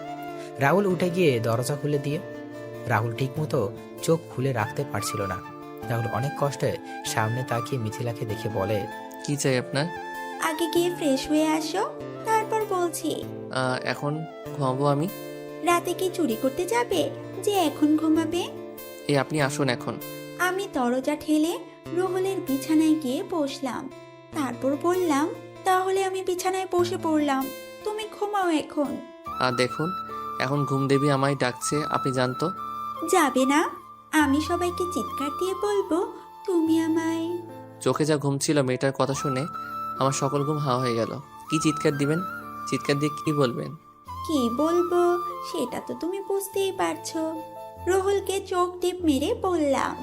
B: রাহুল উঠে গিয়ে দরজা খুলে দিয়ে রাহুল ঠিকমতো চোখ খুলে রাখতে পারছিল না। রাহুল অনেক কষ্টে সামনে তাকিয়ে মিথিলাকে দেখে বলে,
C: কি চাই আপনার?
H: আগে গিয়ে ফ্রেশ হয়ে আসো, তারপর বলছি।
C: এখন ঘুমাবো আমি।
H: রাতে কি চুরি করতে যাবে যে এখন ঘুমাবে?
C: আপনি আসুন এখন।
H: আমি দরজা ঠেলে রুহুলের বিছানায় গিয়ে বসলাম, তারপর বললাম, তাহলে আমি বিছানায় বসে পড়লাম, তুমি ঘুমাও এখন।
C: আর দেখুন, এখন ঘুম দেবী আমায় ডাকছে, আপনি জানতো।
H: যাবে না? আমি সবাইকে চিৎকার দিয়ে বলবো তুমি আমায়।
C: চোখে যা ঘুম ছিল মেয়েটার কথা শুনে আমার সকল ঘুম হাওয়া হয়ে গেল। কি চিৎকার দিবেন? চিৎকার দিয়ে কি বলবেন?
H: কি বলবো সেটা তো তুমি বুঝতেই পারছো। রুহুলকে চোখ টিপ মেরে বললাম,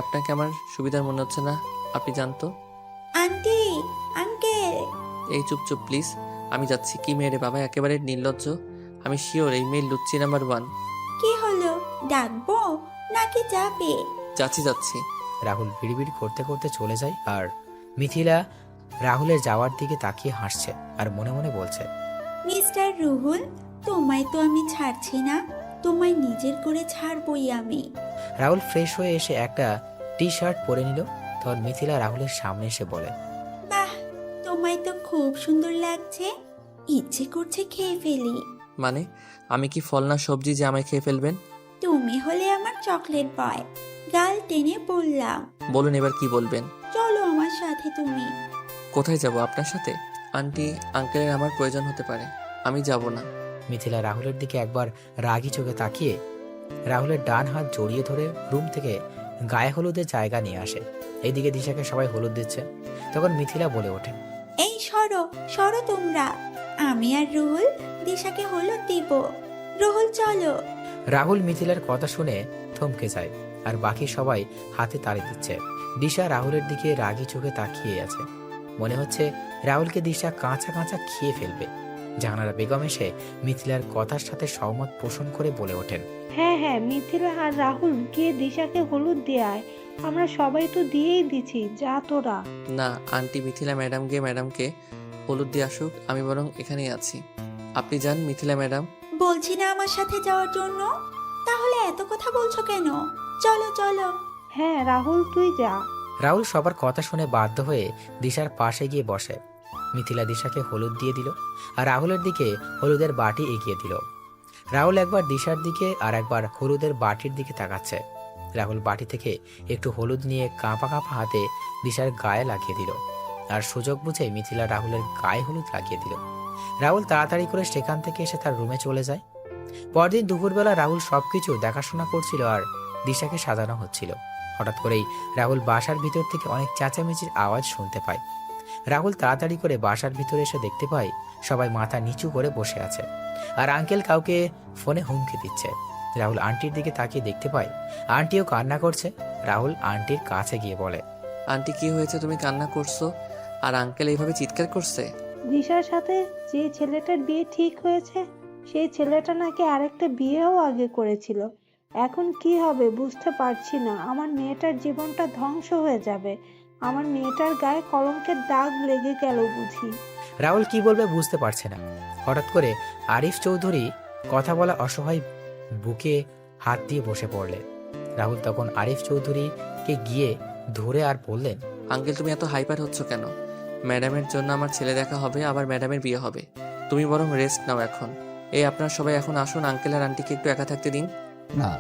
C: আপনাকে আমার সুবিধার মনে হচ্ছে না, আপনি জানতো।
H: Aunty, uncle.
C: এই চুপ চুপ প্লিজ, আমি যাচ্ছি। কি মেয়ে রে বাবা, একেবারে নির্লজ্জ। আমি শিওর এই মেয়ে লুচ্চি নাম্বার 1।
H: কি হলো, ডাকবো নাকি যাবে?
C: যাচ্ছি।
B: রাহুল বিড়বিড় করতে করতে চলে যায় আর মিথিলা রাহুলের যাওয়ার দিকে তাকিয়ে হাসছে আর মনে মনে বলছে,
H: মিস্টার রুহুল, তোমায় তো আমি ছাড়ছি না, তোমায় নিজের করে ছাড়বই আমি।
B: রাহুল ফ্রেশ হয়ে এসে একটা টি শার্ট পরে নিল। তখন মিথিলা রাহুলের সামনে এসে বলে,
H: বাহ, তোমায় তো খুব সুন্দর লাগছে, ইচ্ছে করছে খেয়ে ফেলি।
C: মানে আমি কি ফল না সবজি যে আমায় খেয়ে ফেলবেন?
H: তুমি হলে আমার চকলেট বয়। গাল টেনে বললাম,
C: বলুন এবার কি বলবেন।
H: চলো আমার সাথে তুমি।
C: কোথায় যাব আপনার সাথে? আন্টি আঙ্কেলের আমার প্রয়োজন হতে পারে, আমি যাব না।
B: মিথিলা রাহুলের দিকে একবার রাগী চোখে তাকিয়ে রাহুলের ডান হাত জড়িয়ে ধরে রুম থেকে গায়ে হলুদের জায়গা নিয়ে আসে। এইদিকে দিশাকে সবাই হলুদ দিচ্ছে। তখন মিথিলা বলে ওঠে,
H: এই সরো সরো তোমরা, আমি আর রুহুল দিশাকে হলুদ দিব। রুহুল চলো।
B: রাহুল মিথিলার কথা শুনে থমকে যায় আর বাকি সবাই হাতে তালি দিচ্ছে। দিশা রাহুলের দিকে রাগী চোখে তাকিয়ে আছে। মনে হচ্ছে রাহুলকে দিশা কাঁচা কাঁচা খেয়ে ফেলবে। জাহানারা বেগম এসে মিথিলার কথার সাথে সহমত পোষণ করে বলে ওঠেন,
D: হ্যাঁ হ্যাঁ, মিথিলা আর রাহুল গিয়ে দিশাকে হলুদ দিয়ে আয়। আমরা সবাই তো দিয়েই দিছি, যা তোরা।
C: না আন্টি, মিথিলা ম্যাডাম গিয়ে ম্যাডামকে হলুদ দিয়ে আসুক, আমি বরং এখানেই আছি। আপনি যান মিথিলা ম্যাডাম।
H: বলছি না আমার সাথে যাওয়ার জন্য, তাহলে এত কথা বলছো কেন? চলো চলো।
D: হ্যাঁ রাহুল, তুই যা।
B: রাহুল সবার কথা শুনে বাধ্য হয়ে দিশার পাশে গিয়ে বসে। মিথিলা দিশাকে হলুদ দিয়ে দিল আর রাহুলের দিকে হলুদের বাটি এগিয়ে দিল। রাহুল একবার দিশার দিকে আর একবার হলুদের বাটির দিকে তাকাচ্ছে। রাহুল বাটি থেকে একটু হলুদ নিয়ে কাঁপা কাঁপা হাতে দিশার গায়ে লাগিয়ে দিল আর সুযোগ বুঝে মিথিলা রাহুলের গায়ে হলুদ লাগিয়ে দিল। রাহুল তাড়াতাড়ি করে সেখান থেকে এসে তার রুমে চলে যায়। পরদিন দুপুরবেলা রাহুল সবকিছু দেখাশোনা করছিল আর দিশাকে সাজানো হচ্ছিল। হঠাৎ করেই রাহুল বাসার ভিতর থেকে অনেক চেঁচামেচির আওয়াজ শুনতে পায়। রাহুল তাড়াতাড়ি করে বাসার ভিতরে এসে দেখতে পায় সবাই মাথা নিচু করে বসে আছে আর আঙ্কেল কাউকে ফোনে হুমকি দিচ্ছে। রাহুল আন্টির দিকে তাকিয়ে দেখতে পায় আন্টিও কান্না করছে। রাহুল আন্টির কাছে গিয়ে বলে,
C: আন্টি কি হয়েছে, তুমি কান্না করছো আর আঙ্কেল এইভাবে চিৎকার করছে?
D: দিশার সাথে যে ছেলেটার বিয়ে ঠিক হয়েছে, সেই ছেলেটা নাকি আরেকটা বিয়েও আগে করেছিল। এখন কি হবে বুঝতে পারছি না। আমার মেয়েটার জীবনটা ধ্বংস হয়ে যাবে। আমার মেয়েটার গায়ে কলঙ্কের দাগ লেগে গেল বুঝি।
B: রাহুল কি বলবে বুঝতে পারছে না। হঠাৎ করে আরিফ চৌধুরী কথা বলা অসহায় বুকে হাত দিয়ে বসে পড়লেন। রাহুল তখন আরিফ চৌধুরীকে গিয়ে ধরে আর বললেন,
C: আঙ্কেল তুমি এত হাইপার হচ্ছ কেন? ম্যাডামের জন্য আমার ছেলে দেখা হবে, আবার ম্যাডামের বিয়ে হবে। তুমি বরং রেস্ট নাও এখন। এই আপনারা সবাই এখন আসুন, আঙ্কেল আর আন্টিকে একটু একা থাকতে দিন।
F: না,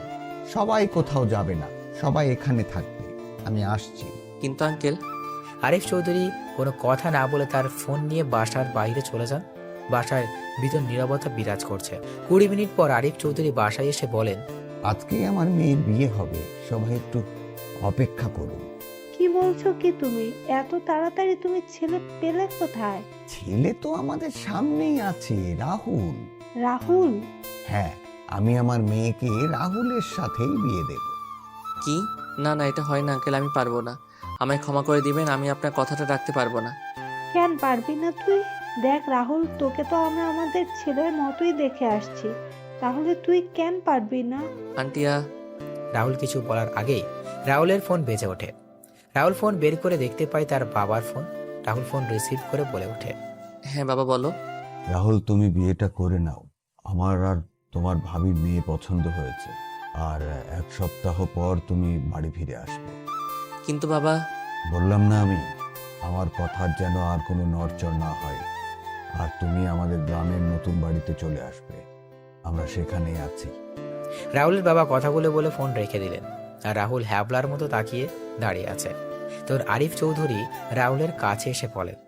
F: সবাই কোথাও যাবে না, সবাই এখানে থাকবে, আমি আসছি।
C: কিন্তু আঙ্কেল।
B: আরিফ চৌধুরী কোনো কথা না বলে তার ফোন নিয়ে বাসার বাইরে চলে যান। বাসার ভিতর নীরবতা বিরাজ করছে। 20 মিনিট পর আরিফ চৌধুরী বাসায় এসে বলেন,
F: আজকে আমার মেয়ের বিয়ে হবে, সবাই একটু অপেক্ষা করুন।
D: কি বলছো কি তুমি? এত তাড়াতাড়ি তুমি ছেলে পেলে কোথায়?
F: ছেলে তো আমাদের সামনেই আছে, রাহুল।
D: রাহুল?
F: হ্যাঁ, আমি আমার মেয়েকে রাহুলের সাথেই বিয়ে দেব।
C: কি? না না, এটা হয় না আঙ্কেল, আমি পারবো না। আমায় ক্ষমা করে দিবেন, আমি আপনার কথাটা রাখতে পারবো না।
D: কেন পারবি না তুই? দেখ রাহুল, তোকে তো আমরা আমাদের ছেলের মতোই দেখে আসছি, তাহলে তুই কেন পারবি না?
C: আন্টিয়া।
B: রাহুল কিছু বলার আগেই রাহুলের ফোন বেজে ওঠে। রাহুল ফোন বের করে দেখতে পায় তার বাবার ফোন। রাহুল ফোন রিসিভ করে বলে ওঠে,
C: হ্যাঁ বাবা বলো।
F: রাহুল, তুমি বিয়েটা করে নাও। আমার আর তোমার ভাবির মেয়ে পছন্দ হয়েছে, আর 1 সপ্তাহ পর তুমি বাড়ি ফিরে আসবে।
C: কিন্তু বাবা।
F: বললাম না আমি, আমার কথার যেন আর কোনো নড়চড় না হয়। আর তুমি আমাদের গ্রামের নতুন বাড়িতে চলে আসবে, আমরা সেখানেই আছি।
B: রাহুলের বাবা কথাগুলো বলে ফোন রেখে দিলেন আর রাহুল হ্যাবলার মতো তাকিয়ে দাঁড়িয়ে আছে। তোর আরিফ চৌধুরী রাহুলের কাছে এসে বলেন,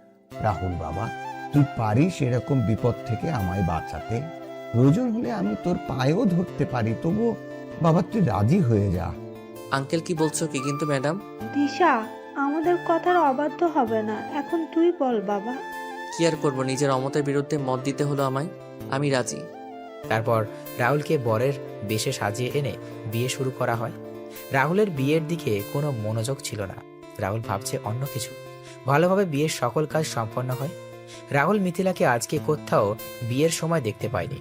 F: রাহুল বাবা, তুই পারিস এরকম বিপদ থেকে আমায় বাঁচাতে? প্রয়োজন হলে আমি তোর পায়েও ধরতে পারি, তবু বাবা তুই রাজি হয়ে যা।
C: আঙ্কেল কি বলছো কি? কিন্তু ম্যাডাম।
D: দিশা, আমাদের কথার অবাধ্য হবে না। এখন তুই বল বাবা।
C: কি আর করবো, নিজের অমতের বিরুদ্ধে মত দিতে হলো আমায়। আমি রাজি।
B: তারপর রাহুলকে বরের বেশে সাজিয়ে এনে বিয়ে শুরু করা হয়। রাহুলের বিয়ের দিকে কোনো মনোযোগ ছিল না। রাহুল ভাবছে অন্য কিছু। ভালোভাবে বিয়ের সকল কাজ সম্পন্ন হয়। রাহুল মিথিলাকে আজকে কোথাও বিয়ের সময় দেখতে পায়নি।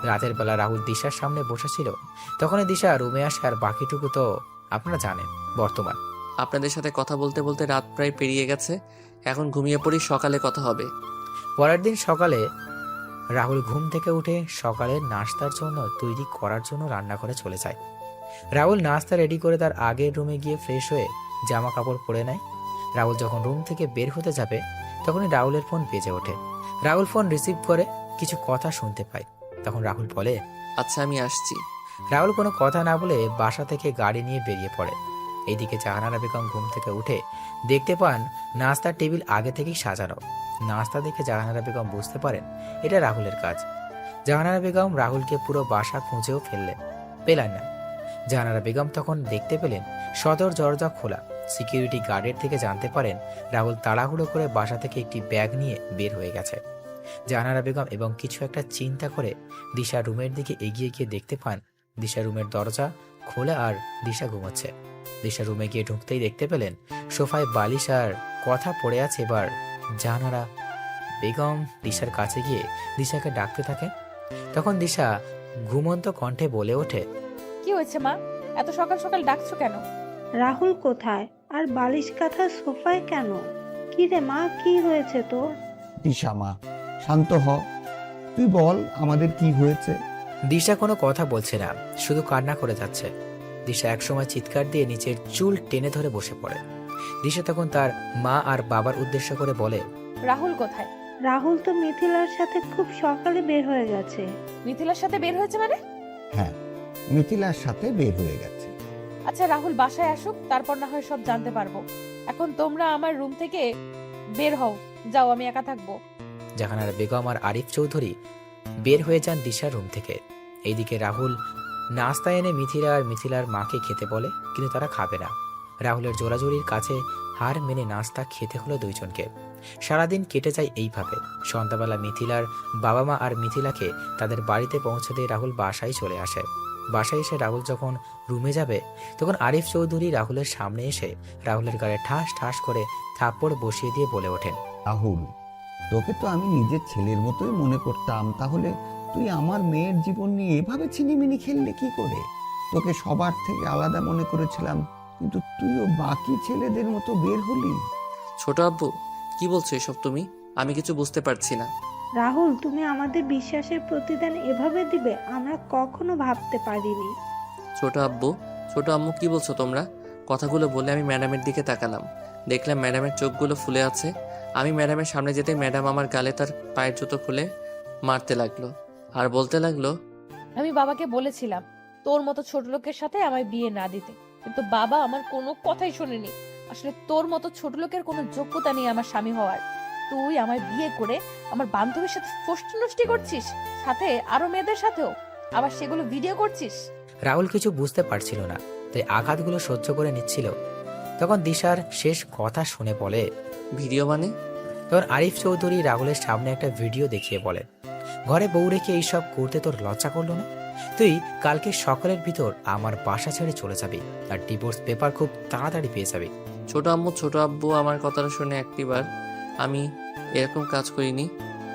B: রাতের বেলা রাহুল দিশার সামনে বসেছিল। তখনই দিশা রুমে আসে, আর বাকিটুকু তো আপনারা জানেন। বর্তমান
C: আপনাদের সাথে কথা বলতে বলতে রাত প্রায় পেরিয়ে গেছে। এখন ঘুমিয়ে পড়ি, সকালে কথা হবে।
B: পরের দিন সকালে রাহুল ঘুম থেকে উঠে সকালের নাস্তার জন্য তৈরি করার জন্য রান্নাঘরে চলে যায়। রাহুল নাস্তা রেডি করে তার আগের রুমে গিয়ে ফ্রেশ হয়ে জামা কাপড় পরে নেয়। রাহুল যখন রুম থেকে বের হতে যাবে তখনই রাহুলের ফোন বেজে ওঠে। রাহুল ফোন রিসিভ করে কিছু কথা শুনতে পায়। তখন রাহুল বলে,
C: আচ্ছা আমি আসছি।
B: রাহুল কোনো কথা না বলে বাসা থেকে গাড়ি নিয়ে বেরিয়ে পড়ে। এইদিকে জাহানারা বেগম ঘুম থেকে উঠে দেখতে পান নাস্তার টেবিল আগে থেকেই সাজানো। নাস্তা দেখে জাহানারা বেগম বুঝতে পারেন এটা রাহুলের কাজ। জাহানারা বেগম রাহুলকে পুরো বাসা খুঁজেও পেলেন না। জাহানারা বেগম তখন দেখতে পেলেন সদর দরজা খোলা। সিকিউরিটি গার্ডের থেকে জানতে পারেন রাহুল তাড়াহুড়ো করে বাসা থেকে একটি ব্যাগ নিয়ে বের হয়ে গেছে। জাহানারা বেগম এবং কিছু একটা চিন্তা করে দিশা রুমের দিকে এগিয়ে গিয়ে দেখতে পান দিশা রুমের দরজা খোলা আর দিশা ঘুমাচ্ছে। দিশা রুমে গিয়ে ঢুকতেই দেখতে পেলেন সোফায় বালিশ আর কথা পড়ে আছে। এবার জাহানারা বেগম দিশার কাছে গিয়ে দিশাকে ডাকতে থাকে। তখন দিশা ঘুমন্ত কণ্ঠে বলে ওঠে,
A: কি হয়েছে মা, এত সকাল সকাল ডাকছো কেন?
D: রাহুল কোথায়? আর বালিশ কাঁথা সোফায় কেন? কি রে মা, কি হয়েছে তোর?
F: দিশা মা, শান্ত হ। তুই বল আমাদের কি হয়েছে।
B: দিশা কোনো কথা বলছে না, শুধু কান্না করে যাচ্ছে। দিশা একসময় চিৎকার দিয়ে নিচের চুল টেনে ধরে বসে পড়ে। দিশা তখন তার মা আর বাবার উদ্দেশ্য করে বলে,
A: রাহুল কোথায়?
D: রাহুল তো মিথিলার সাথে খুব সকালে বের হয়ে গেছে।
A: মিথিলার সাথে বের হয়েছে মানে?
F: হ্যাঁ, মিথিলার সাথে বের হয়ে গেছে।
A: আচ্ছা রাহুল বাসায় আসুক, তারপর না হয় সব জানতে পারবো। এখন তোমরা আমার রুম থেকে বের হও, যাও, আমি একা থাকবো।
B: জাহানারা বেগম আর আরিফ চৌধুরী বের হয়ে যান দিশার রুম থেকে। এইদিকে রাহুল নাস্তা এনে মিথিলা আর মিথিলার মাকে খেতে বলে, কিন্তু তারা খাবে না। রাহুলের জোরাজুরির কাছে হার মেনে নাস্তা খেতে হলো দুইজনকে। সারাদিন কেটে যায় এইভাবে। সন্ধ্যাবেলা মিথিলার বাবা মা আর মিথিলাকে তাদের বাড়িতে পৌঁছে দিয়ে রাহুল বাসায় চলে আসে। বাসায় এসে রাহুল যখন রুমে যাবে তখন আরিফ চৌধুরী রাহুলের সামনে এসে রাহুলের গায়ে ঠাস ঠাস করে থাপ্পড় বসিয়ে দিয়ে বলে ওঠেন,
F: রাহুল, তোকে তো আমি নিজের ছেলের মতোই মনে করতাম, তাহলে তুই আমার মেয়ের জীবন নিয়ে এভাবে ছিনিমিনি খেললে কি করে? তোকে সবার থেকে আলাদা মনে করেছিলাম, কিন্তু তুইও বাকি ছেলেদের মতো বের হলি।
C: ছোট আব্বু, কি বলছো এসব তুমি? আমি কিছু বুঝতে পারছি না।
D: রাহুল, তুমি আমাদের বিশ্বাসের প্রতিদান এভাবে দিবে আমরা কখনো ভাবতে পারিনি।
C: ছোট আব্বু, ছোট আম্মু, কি বলছো তোমরা? কথাগুলো বলে আমি ম্যাডামের দিকে তাকালাম। দেখলাম ম্যাডামের চোখগুলো ফুলে আছে। আমি ম্যাডামের সামনে যেতে ম্যাডাম আমার গালে তার পায়ের জুতো খুলে মারতে লাগলো আর বলতে লাগলো,
A: আমি বাবাকে বলেছিলাম তোর মতো ছোট লোকের সাথে আমায় বিয়ে না দিতে, কিন্তু বাবা আমার কোনো কথাই শোনেনি। আসলে তোর মতো ছোট লোকের কোনো যোগ্যতা নেই আমার স্বামী হওয়ার। তুই আমায় বিয়ে করে আমার বান্ধবীর সাথে ফষ্টি নষ্টি করছিস, সাথে আরো মেয়েদের সাথেও, আবার সেগুলো ভিডিও করছিস।
B: রাহুল কিছু বুঝতে পারছিল না, তাই আঘাতগুলো সহ্য করে নিচ্ছিল। তখন দিশার শেষ কথা শুনে বলে,
C: ভিডিও মানে?
B: তখন আরিফ চৌধুরী রাহুলের সামনে একটা ভিডিও দেখিয়ে বলে, ঘরে বউ রেখে এইসব করতে তোর লজ্জা করলো না? তুই কালকে সকালের ভিতর আমার বাসা ছেড়ে চলে যাবি, আর ডিভোর্স পেপার খুব তাড়াতাড়ি পেয়ে যাবি।
C: ছোট আম্মু, ছোট আব্বু আমার কথাটা শুনে একটিবার, আমি এরকম কাজ করিনি,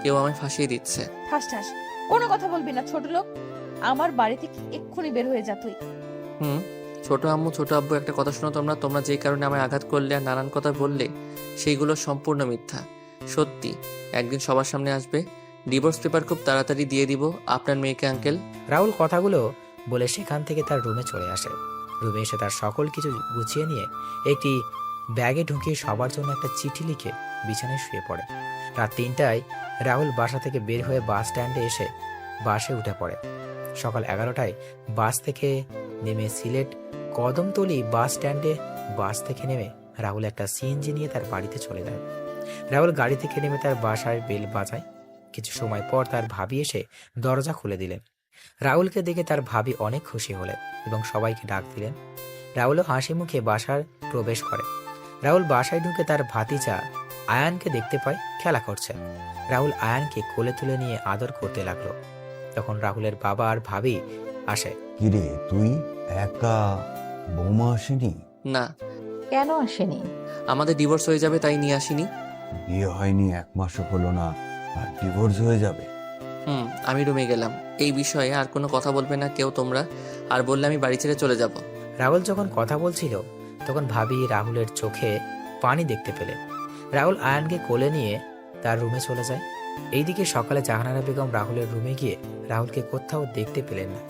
C: কেউ আমায় ফাঁসিয়ে দিচ্ছে।
A: ঠাস ঠাস কোনো কথা বলবি না ছোট লোক, আমার বাড়ি থেকে এক্ষুনি বের হয়ে যা তুই।
C: ছোট আম্মু, ছোট আব্বু, একটা কথা শোনো তোমরা যেই কারণে আমায় আঘাত করলে আর নানান কথা বললে সেইগুলো সম্পূর্ণ মিথ্যা। সত্যি একদিন সবার সামনে আসবে, ডিভোর্স পেপার খুব তাড়াতাড়ি দিয়ে দিব আপনার মেয়েকে আঙ্কেল।
B: রাহুল কথাগুলো বলে সেখান থেকে তার রুমে চলে আসে। রুমে এসে তার সকল কিছু গুছিয়ে নিয়ে একটি ব্যাগে ঢুকিয়ে সবার জন্য একটা চিঠি লিখে বিছানায় শুয়ে পড়ে। রাত 3টায় রাহুল বাসা থেকে বের হয়ে বাস স্ট্যান্ডে এসে বাসে উঠে পড়ে। সকাল 11টায় বাস থেকে নেমে সিলেট কদমতলী বাস স্ট্যান্ডে বাস থেকে নেমে রাহুল একটা সিএনজি নিয়ে তার বাড়িতে চলে যায়। রাহুল গাড়ি থেকে নেমে তার বাসায় বেল বাজায়। কিছু সময় পর তার ভাবি এসে দরজা খুলে দিলেন। রাহুলকে দেখে তার ভাবি অনেক খুশি হলেন এবং সবাইকে ডাক দিলেন। রাহুলও হাসি মুখে বাসার প্রবেশ করে। রাহুল বাসায় ঢুকে তার ভাতিজা আয়ানকে দেখতে পায় খেলা করছে। রাহুল আয়ানকে কোলে তুলে নিয়ে আদর করতে লাগলো। তখন রাহুলের বাবা আর ভাবি আসে।
F: কিরে তুই একা, বৌমা আসেনি?
C: না,
A: কেন আসেনি?
C: আমাদের ডিভোর্স হয়ে যাবে তাই নিয়ে আসিনি।
F: বিয়ে হয়নি 1 মাসও হলো না আর ডিভোর্স হয়ে যাবে?
C: আমি রুমে গেলাম। এই বিষয়ে আর কোনো কথা বলবে না কেউ তোমরা, আর বললে আমি বাড়ি ছেড়ে চলে যাব।
B: রাহুল যখন কথা বলছিল তখন ভাবি রাহুলের চোখে পানি দেখতে পেলেন। রাহুল আয়ানকে কোলে নিয়ে তার রুমে চলে যায়। এইদিকে সকালে জাহানারা বেগম রাহুলের রুমে গিয়ে রাহুলকে কোথাও দেখতে পেলেন না।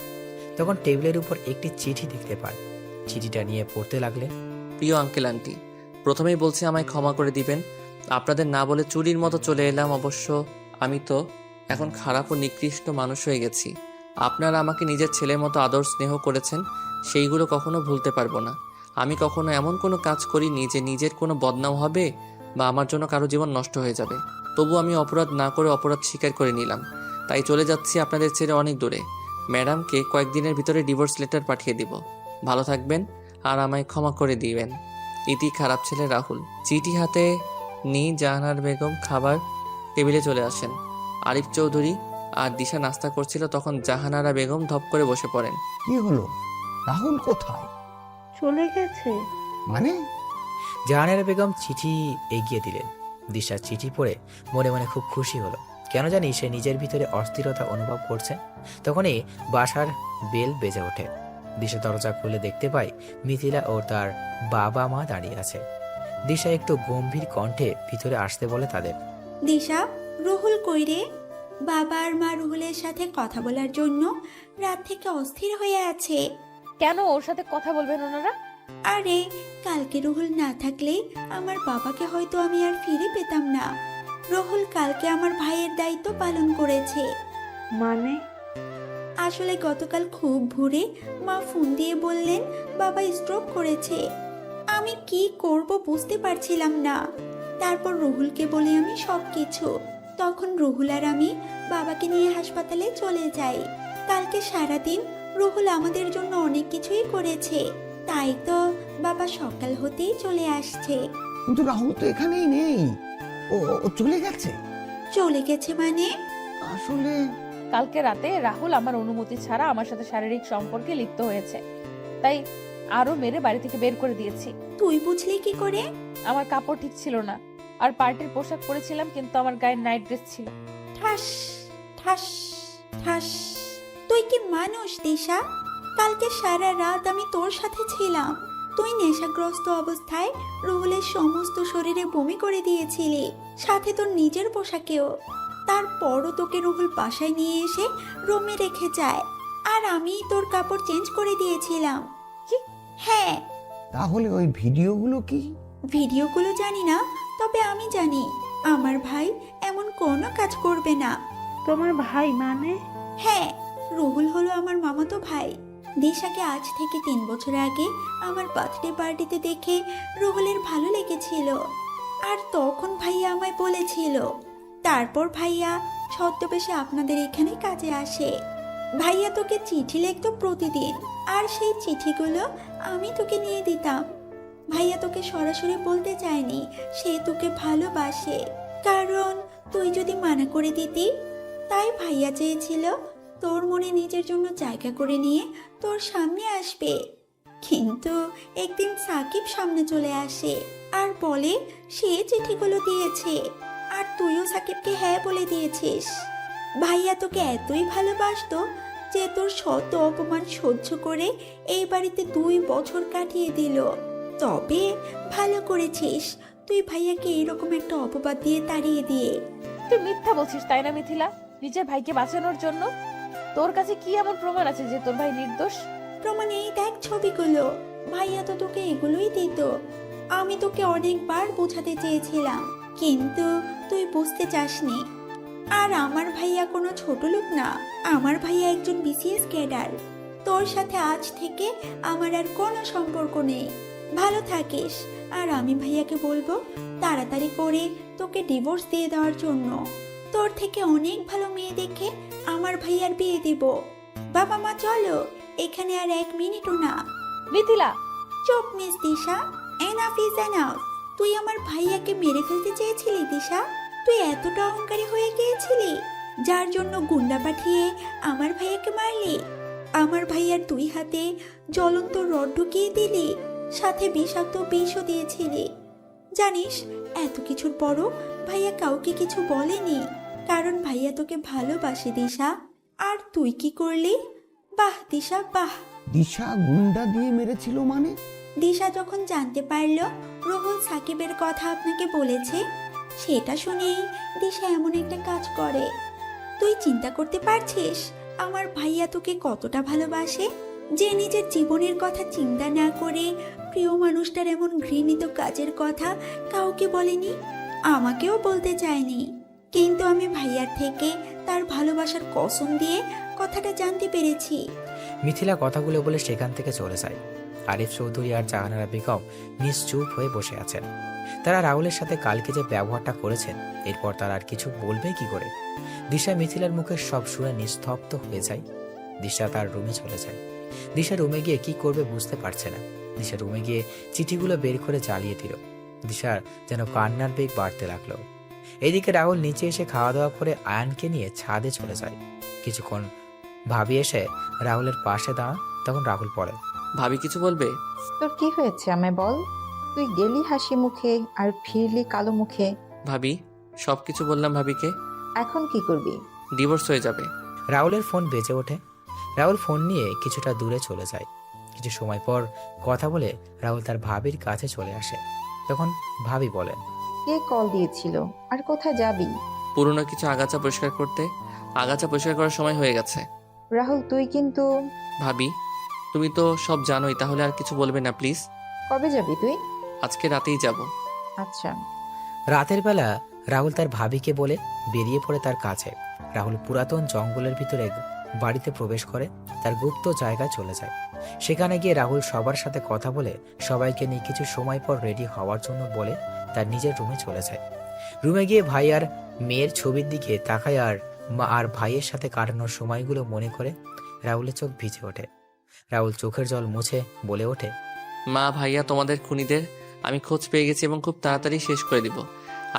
B: তখন টেবিলের উপর একটি চিঠি দেখতে পান। চিঠিটা নিয়ে পড়তে লাগলেন।
C: প্রিয় আঙ্কেল আন্টি, প্রথমেই বলছি আমায় ক্ষমা করে দিবেন। আপনাদের না বলে চুরির মতো চলে এলাম। অবশ্য আমি তো এখন খারাপ ও নিকৃষ্ট মানুষ হয়ে গেছি। আপনারা আমাকে নিজের ছেলের মতো আদর স্নেহ করেছেন, সেইগুলো কখনো ভুলতে পারবো না। আমি কখনো এমন কোনো কাজ করিনি যে নিজের কোনো বদনাম হবে বা আমার জন্য কারো জীবন নষ্ট হয়ে যাবে। তবু আমি অপরাধ না করে অপরাধ স্বীকার করে নিলাম, তাই চলে যাচ্ছি আপনাদের ছেড়ে অনেক দূরে। ম্যাডামকে কয়েকদিনের ভিতরে ডিভোর্স লেটার পাঠিয়ে দিব। ভালো থাকবেন আর আমায় ক্ষমা করে দিবেন। ইতি খারাপ ছেলে রাহুল। চিঠি হাতে নিয়ে জাহানারা বেগম খাবার টেবিলে চলে আসেন। আরিফ চৌধুরী আর দিশা নাস্তা করছিল, তখন জাহানারা বেগম ধপ করে বসে পড়েন।
F: কি হলো? রাহুল কোথায়?
D: চলে গেছে।
F: মানে?
B: জাহানারা বেগম চিঠি এগিয়ে দিলেন। দিশা চিঠি পড়ে মনে মনে খুব খুশি হলো। কেন জানি সে নিজের ভিতরে অস্থিরতা অনুভব করছে। তখনই বাসার বেল বেজে ওঠে। দিশা দরজা খুলে দেখতে পায় মিথিলা ও তার বাবা মা দাঁড়িয়ে আছে। দিশা একটু গম্ভীর কণ্ঠে ভিতরে আসতে বলে তাদের।
H: দিশা, রুহুল কই রে? বাবা আর মা রুহুলের সাথে কথা বলার জন্য রাত থেকে অস্থির হয়ে আছে।
A: কেন ওর সাথে কথা বলবেন ওনারা?
H: আরে, কালকে রুহুল না থাকলে আমার বাবাকে হয়তো আমি আর ফিরে পেতাম না। রুহুল কালকে আমার ভাইয়ের দায়িত্ব পালন করেছে।
D: মানে?
H: আসলে গতকাল খুব ভোরে মা ফোন দিয়ে বললেন বাবা স্ট্রোক করেছে। আমি কি করব বুঝতে পারছিলাম না। তারপর রুহুলকে বলি আমি সব কিছু। তখন রুহুল আর আমি বাবাকে নিয়ে হাসপাতালে চলে যাই। কালকে সারাদিন রুহুল আমাদের জন্য অনেক কিছুই করেছে, তাই তো বাবা সকাল হতেই চলে আসছে।
F: কিন্তু রাহুল তো এখানেই নেই। ও চলে গেছে?
H: চলে গেছে মানে?
F: আসলে
A: কালকে রাতে রাহুল আমার অনুমতি ছাড়া আমার সাথে শারীরিক সম্পর্কে লিপ্ত হয়েছে, তাই আরো মেরে বাড়ি থেকে বের করে দিয়েছি।
H: তুই বুঝলি কি করে?
A: আমার কাপড় ঠিক ছিল না, আর পার্টির পোশাক পরেছিলাম, কিন্তু আমার গায়ে নাইট ড্রেস ছিল।
H: ঠাস ঠাস ঠাস। তুই কি মানুষ দিশা? কালকে সারা রাত আমি তোর সাথে ছিলাম। তুই নেশাগ্রস্ত অবস্থায় রুহুলের সমস্ত শরীরে বমি করে দিয়েছিলি, সাথে তোর নিজের পোশাকেও। তারপরও তোকে রুহুল বাসায় নিয়ে এসে রুমে রেখে যায়, আর আমি তোর কাপড় চেঞ্জ করে দিয়েছিলাম।
A: কি?
H: হ্যাঁ।
F: তাহলে ওই ভিডিওগুলো কি?
H: ভিডিওগুলো জানি না, তবে আমি জানি আমার ভাই এমন কোনো কাজ করবে না।
D: তোমার ভাই মানে?
H: হ্যাঁ, রুহুল হলো আমার মামাতো ভাই। দিশাকে আজ থেকে 3 বছর আগে আমার বার্থডে পার্টিতে দেখে রুহুলের ভালো লেগেছিল, আর তখন ভাইয়া আমায় বলেছিল। তারপর ভাইয়া ছদ্মবেশে আপনাদের এখানে কাজে আসে। ভাইয়া তোকে চিঠি লিখতো প্রতিদিন, আর সেই চিঠিগুলো আমি তোকে নিয়ে দিতাম। ভাইয়া তোকে সরাসরি বলতে চায়নি সে তোকে ভালোবাসে, কারণ তুই যদি মানা করে দিতি। তাই ভাইয়া চেয়েছিল তোর মনে নিজের জন্য জায়গা করে নিয়ে তোর সামনে আসবে। কিন্তু একদিন সাকিব সামনে চলে আসে আর বলে সে চিঠিগুলো দিয়েছে, আর তুইও সাকিবকে হ্যাঁ বলে দিয়েছিস। ভাইয়া তোকে এতই ভালোবাসতো যে তোর শত অপমান সহ্য করে এই বাড়িতে 2 বছর কাটিয়ে দিল। তবে ভালো করেছিস তুই ভাইয়াকে এরকম একটা অপবাদ দিয়ে তাড়িয়ে দিয়ে।
A: তুই মিথ্যা বলছিস তাই না মিথিলা, নিজের ভাইকে বাঁচানোর জন্য? তোর কাছে কি এমন প্রমাণ আছে যে তোর ভাই নির্দোষ?
H: প্রমাণ এই দেখ ছবিগুলো। ভাইয়া তো তোকে এগুলোই দিত। আমি তোকে অনেকবার বোঝাতে চেয়েছিলাম, কিন্তু তুই বুঝতে চাসনি। আর আমার ভাইয়া কোনো ছোট লোক না, আমার ভাইয়া একজন বিসিএস ক্যাডার। তোর সাথে আজ থেকে আমার আর কোনো সম্পর্ক নেই। ভালো থাকিস, আর আমি ভাইয়াকে বলবো তাড়াতাড়ি করে তোকে ডিভোর্স দিয়ে দেওয়ার জন্য। তোর থেকে অনেক ভালো মেয়ে দেখে আমার ভাইয়ার বিয়ে দিব। বাবা মা চলো, এখানে আর 1 মিনিটও না।
A: মিথিলা,
H: চুপ miss Disha, enough is enough. তুই আমার ভাইয়াকে মেরে ফেলতে চেয়েছিলি দিশা? তুই এতটা অহংকারী হয়ে গিয়েছিলি যার জন্য গুন্ডা পাঠিয়ে আমার ভাইয়াকে মারলি? আমার ভাইয়ার দুই হাতে জ্বলন্ত রড ঢুকিয়ে দিলি, সাথে বিষাক্ত বিষও দিয়েছিলি। জানিস, এত কিছুর পরও ভাইয়া কাউকে কিছু বলেনি, কারণ ভাইয়া তোকে ভালোবাসে দিশা। আর তুই কি করলি? বাহ দিশা বাহ।
F: দিশা গুন্ডা দিয়ে মেরেছিল মানে?
H: দিশা যখন জানতে পারলো রোহন সাকিবের কথা আপনাকে বলেছে, সেটা শুনেই দিশা এমন একটা কাজ করে। তুই চিন্তা করতে পারছিস আমার ভাইয়া তোকে কতটা ভালোবাসে, যে নিজের জীবনের কথা চিন্তা না করে প্রিয় মানুষটার এমন ঘৃণিত কাজের কথা কাউকে বলেনি, আমাকেও বলতে চায়নি। কিন্তু আমি ভাইয়ার থেকে তার ভালোবাসার কসম দিয়ে কথাটা জানতে পেরেছি।
B: মিথিলা কথাগুলো বলে সেখান থেকে চলে যায়। আরিফ চৌধুরী আর জাহানারা বেগম নিশ্চুপ হয়ে বসে আছেন। তারা রাহুলের সাথে কালকে যে ব্যবহারটা করেছেন, এরপর তারা আর কিছু বলবে কি করে? দিশা মিথিলার মুখে সব শুনে নিস্তব্ধ হয়ে যায়। দিশা তার রুমে চলে যায়। দিশা রুমে গিয়ে কি করবে বুঝতে পারছে না। দিশা রুমে গিয়ে চিঠিগুলো বের করে জ্বালিয়ে দিল। দিশার যেন কান্নার বেগ বাড়তে লাগলো। এদিকে রাহুল নিচে এসে খাওয়া দাওয়া করে আয়ানকে নিয়ে ছাদে চলে যায়। কিছুক্ষণ ভাবি এসে রাহুলের পাশে দাঁড়ান। তখন রাহুল পড়ে,
C: ভাবি কিছু বলবে?
I: তোর কি হয়েছে আমায় বল। তুই গেলি হাসি মুখে আর ফিরলি কালো মুখে।
C: ভাবি, সবকিছু বললাম ভাবিকে।
I: এখন কি করবি?
C: ডিভোর্স হয়ে যাবে।
B: রাহুলের ফোন বেজে ওঠে। রাহুল ফোন নিয়ে কিছুটা দূরে চলে যায়। কিছু সময় পর কথা বলে রাহুল তার ভাবির কাছে চলে আসে। তখন ভাবি বলেন,
I: কে কল দিয়েছিল আর কোথায় যাবি?
C: পুরনো কিছু আগাছা পরিষ্কার করতে। আগাছা পরিষ্কার করার সময় হয়ে গেছে।
I: রাহুল তুই কিন্তু।
C: ভাবি, তুমি তো সব জানোই, তাহলে আর কিছু বলবে না প্লিজ।
I: কবে যাবি তুই?
C: আজকে রাতেই যাব।
I: আচ্ছা।
B: রাতের বেলা রাহুল তার ভাবিকে বলে বেরিয়ে পড়ে তার কাছে। রাহুল পুরাতন জঙ্গলের ভিতরে বাড়িতে প্রবেশ করে তার গুপ্ত জায়গায় চলে যায়। সেখানে গিয়ে রাহুল সবার সাথে কথা বলে সবাইকে নিয়ে কিছু সময় পর রেডি হওয়ার জন্য বলে তার নিজের রুমে চলে যায়। রুমে গিয়ে ভাই আর মেয়ের ছবির দিকে তাকায় আর মা আর ভাইয়ের সাথে কাটানোর সময়গুলো মনে করে রাহুলের চোখ ভিজে ওঠে। রাহুল চোখের জল মুছে বলে ওঠে,
C: মা, ভাইয়া, তোমাদের খুনিদের আমি খোঁজ পেয়ে গেছি এবং খুব তাড়াতাড়ি শেষ করে দিব।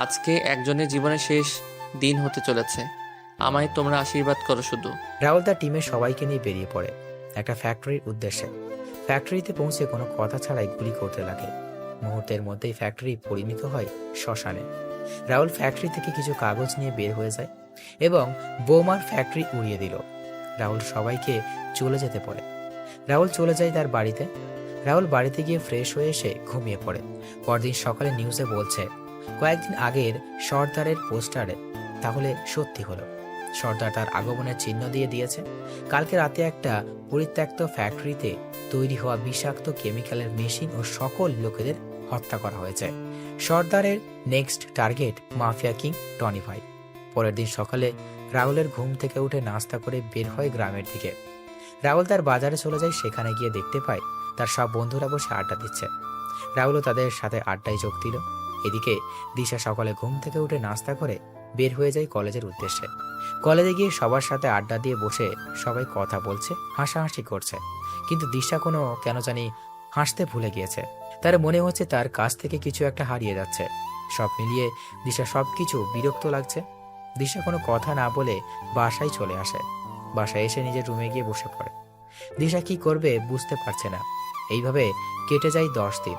C: আজকে একজনের জীবনের শেষ দিন হতে চলেছে। আমায় তোমরা আশীর্বাদ করো শুধু।
B: রাহুল তার টিমের সবাইকে নিয়ে বেরিয়ে পড়ে একটা ফ্যাক্টরির উদ্দেশ্যে। ফ্যাক্টরিতে পৌঁছে কোনো কথা ছাড়াই গুলি করতে লাগে। মুহূর্তের মধ্যেই ফ্যাক্টরি পরিণত হয় শ্মশানে। রাহুল ফ্যাক্টরি থেকে কিছু কাগজ নিয়ে বের হয়ে যায় এবং বোমার ফ্যাক্টরি উড়িয়ে দিল। রাহুল সবাইকে চলে যেতে পড়ে। রাহুল চলে যায় তার বাড়িতে। রাহুল বাড়িতে গিয়ে ফ্রেশ হয়ে এসে ঘুমিয়ে পড়ে। পরদিন সকালে নিউজে বলছে কয়েকদিন আগের সর্দারের পোস্টারে তাহলে সত্যি হলো। সর্দার তার আগমনের চিহ্ন দিয়ে দিয়েছে। কালকে রাতে একটা পরিত্যক্ত ফ্যাক্টরিতে তৈরি হওয়া বিষাক্ত কেমিক্যালের মেশিন ও সকল লোকেদের হত্যা করা হয়েছে। সর্দারের next target mafia king Tony ভাই। পরের দিন সকালে রাহুলের ঘুম থেকে উঠে নাস্তা করে বের হয় গ্রামের দিকে। রাহুল তার বাজারে চলে যায়। সেখানে গিয়ে দেখতে পায় তার সব বন্ধুরা বসে আড্ডা দিচ্ছে। রাহুলও তাদের সাথে আড্ডায় যোগ দিল। এদিকে দিশা সকালে ঘুম থেকে উঠে নাস্তা করে বের হয়ে যায় কলেজের উদ্দেশ্যে। কলেজে গিয়ে সবার সাথে আড্ডা দিয়ে বসে সবাই কথা বলছে, হাসাহাসি করছে। কিন্তু দিশা কেন জানি হাসতে ভুলে গিয়েছে। তার মনে হচ্ছে তার কাছ থেকে কিছু একটা হারিয়ে যাচ্ছে। সব মিলিয়ে দিশা সবকিছু বিরক্ত লাগছে। দিশা কোনো কথা না বলে বাসায় চলে আসে। বাসায় এসে নিজের রুমে গিয়ে বসে পড়ে। দিশা কি করবে বুঝতে পারছে না। এইভাবে কেটে যায় 10 দিন।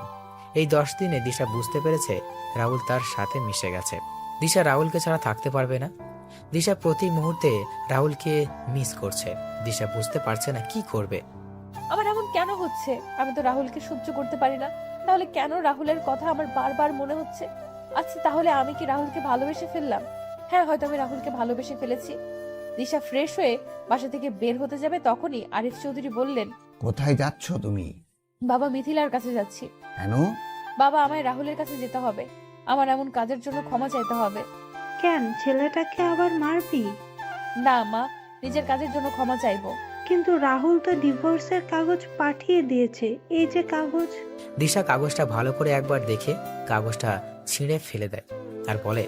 B: এই 10 দিনে দিশা বুঝতে পেরেছে রাহুল তার সাথে মিশে গেছে। দিশা রাহুলকে ছাড়া থাকতে পারবে না। দিশা প্রতি মুহূর্তে রাহুলকে মিস করছে। দিশা বুঝতে পারছে না কি করবে।
A: আমার এমন কেন হচ্ছে? আমি তো রাহুলকে সহ্য করতে পারি না, তাহলে কেন রাহুলের কথা আমার বারবার মনে হচ্ছে? আচ্ছা, তাহলে আমি কি রাহুলকে ভালোবেসে ফেললাম? হ্যাঁ, হয়তো আমি রাহুলকে ভালোবেসে ফেলেছি। দিশা ফ্রেশ হয়ে বাসা থেকে বের হতে যাবে, তখনই আরিফ চৌধুরী বললেন,
F: কোথায় যাচ্ছ তুমি?
A: বাবা, মিথিলার কাছে যাচ্ছি।
F: কেন?
A: বাবা, আমায় রাহুলের কাছে যেতে হবে। আমার এমন কাজের জন্য ক্ষমা চাইতে হবে।
D: কেন ছেলেটাকে আবার মারবি?
A: না মা, নিজের কাজের জন্য ক্ষমা চাইবো।
D: কিন্তু রাহুল তো ডিভোর্সের কাগজ পাঠিয়ে দিয়েছে। এই যে কাগজ।
B: দিশা কাগজটা ভালো করে একবার দেখে কাগজটা ছিঁড়ে ফেলে দেয় আর বলে,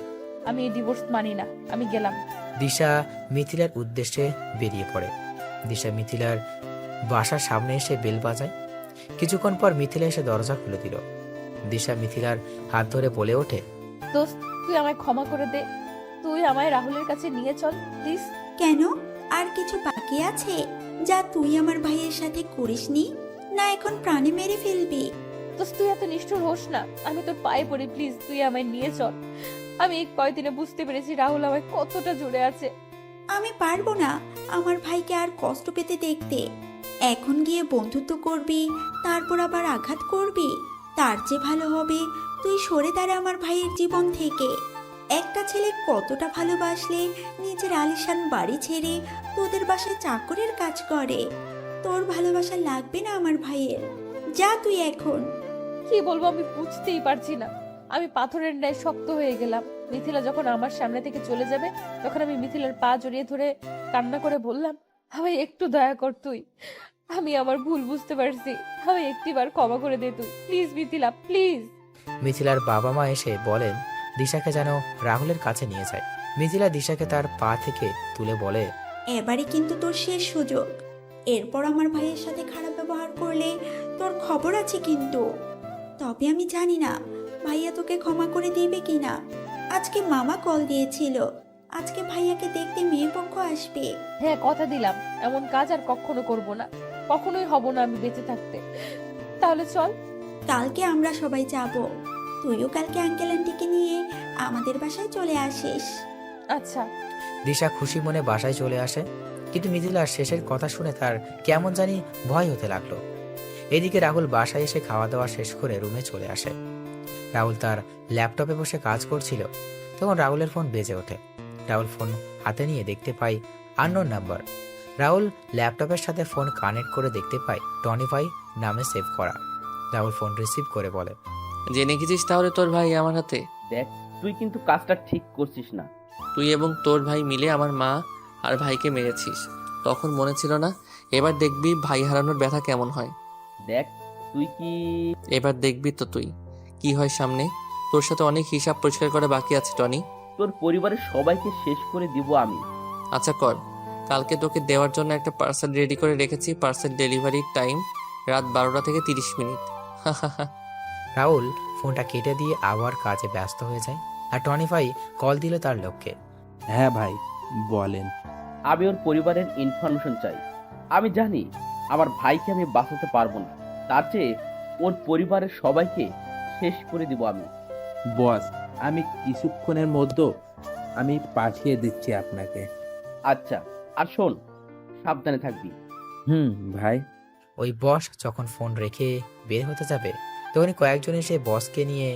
A: আমি এই ডিভোর্স মানি না, আমি গেলাম।
B: দিশা মিথিলার উদ্দেশ্যে বেরিয়ে পড়ে। দিশা মিথিলার বাসার সামনে এসে বেল বাজায়। কিছুক্ষণ পর মিথিলা এসে দরজা খুলে দিল। দিশা মিথিলার হাত ধরে বলে ওঠে,
A: দোস্ত তুই আমায় ক্ষমা করে দে, তুই আমায় রাহুলের কাছে নিয়ে চল প্লিজ।
H: কেন, আর কিছু বাকি আছে যা তুই আমার ভাইয়ের সাথে করিসনি? না এখন প্রাণে মেরে ফেলবি?
A: দোস্ত তুই এত নিষ্ঠুর হোস না, আমি তোর পায়ে পড়ি প্লিজ, তুই আমায় নিয়ে চল। আমি এই কয়দিনে বুঝতে পেরেছি রাহুল আমায় কতটা জুড়ে আছে।
H: আমি পারবো না আমার ভাইকে আর কষ্ট পেতে দেখতে। এখন গিয়ে বন্ধুত্ব করবি, তারপর আবার আঘাত করবি। তার চেয়ে ভালো হবে তুই সরে দাঁড়া আমার ভাইয়ের জীবন থেকে। একটা ছেলে কতটা ভালোবাসলে নিজের আলিশান বাড়ি ছেড়ে তোদের বাসায় চাকরের কাজ করে। তোর ভালোবাসা লাগবে না আমার ভাইয়ের, যা তুই এখন।
A: কি বলবো আমি বুঝতেই পারছি না, আমি পাথরের ন্যায় শক্ত হয়ে গেলাম। মিথিলা যখন আমার সামনে থেকে চলে যাবে তখন আমি মিথিলার পা জড়িয়ে ধরে কান্না করে বললাম, আমায় একটু দয়া কর তুই, আমি আমার ভুল বুঝতে পারছি, আমায় একটিবার ক্ষমা করে দে তুই প্লিজ মিথিলা প্লিজ।
B: মিথিলার বাবা মা এসে বলেন দিশাকে যেন রাহুলের কাছে নিয়ে যায়। মিথিলা দিশাকে তার পা থেকে তুলে বলে,
H: এবারে কিন্তু তোর শেষ সুযোগ। এরপর আমার ভাইয়ের সাথে খারাপ ব্যবহার করলে তোর খবর আছে কিন্তু। তবে আমি জানি না ভাইয়া তোকে ক্ষমা করে দিবে কিনা। আজকে মামা কল দিয়েছিল, আজকে ভাইয়াকে দেখতে মেয়ে পক্ষ আসবে।
A: হ্যাঁ কথা দিলাম, এমন কাজ আর কখনো করব না, কখনোই হব না আমি বেঁচে থাকতে। তাহলে চল।
H: কালকে আমরা সবাই যাব, তুইও কালকে আঙ্কেল আন্টিকে নিয়ে আমাদের বাসায় চলে আসিস।
A: আচ্ছা।
B: দিশা খুশি মনে বাসায় চলে আসে, কিন্তু মিথিলার শেষের কথা শুনে তার কেমন জানি ভয় হতে লাগলো। এদিকে রাহুল বাসায় এসে খাওয়া দাওয়া শেষ করে রুমে চলে আসে। রাহুল তার ল্যাপটপে বসে কাজ করছিল, তখন রাহুলের ফোন বেজে ওঠে। রাহুল ফোন হাতে নিয়ে দেখতে পায় আননোন নাম্বার। রাহুল ল্যাপটপের সাথে ফোন কানেক্ট করে দেখতে পায় টনি ভাই নামে সেভ করা। রাহুল ফোন রিসিভ করে বলে,
C: জেনে গেছিস তাহলে তোর ভাই আমার হাতে?
G: দেখ, তুই কিন্তু কাজটা ঠিক করছিস না।
C: তুই এবং তোর ভাই মিলে আমার মা আর ভাইকে মেরেছিস, তখন মনে ছিল না? এবার দেখবি ভাই হারানোর ব্যথা কেমন হয়।
G: দেখ তুই কি
C: এবার দেখবি তো তুই কি হয় সামনে। তোর সাথে অনেক হিসাব পরিষ্কার করা বাকি আছে টনি।
G: তোর পরিবারের সবাইকে শেষ করে দিব আমি।
C: আচ্ছা কর, কালকে তোকে দেওয়ার জন্য একটা পার্সেল রেডি করে রেখেছি। পার্সেল ডেলিভারির টাইম রাত 12টা থেকে 30 মিনিট।
B: রাহুল ফোনটা কেটে দিয়ে আবার কাজে ব্যস্ত হয়ে যায়। আর টনি ভাই কল দিল তার লোককে।
J: হ্যাঁ ভাই বলেন।
G: আমি ওর পরিবারের ইনফরমেশন চাই। আমি জানি আমার ভাইকে আমি বাঁচাতে পারবো না, তার চেয়ে ওর পরিবারের সবাইকে শেষ করে দিব আমি।
J: বস, আমি কিছুক্ষণের মধ্যে আমি পাঠিয়ে দিচ্ছি আপনাকে।
G: আচ্ছা, আর শোন, সাবধানে থাকবি।
J: ভাই।
B: ওই বস যখন ফোন রেখে বের হতে যাবে তখনই কয়েকজন এসে বসকে নিয়ে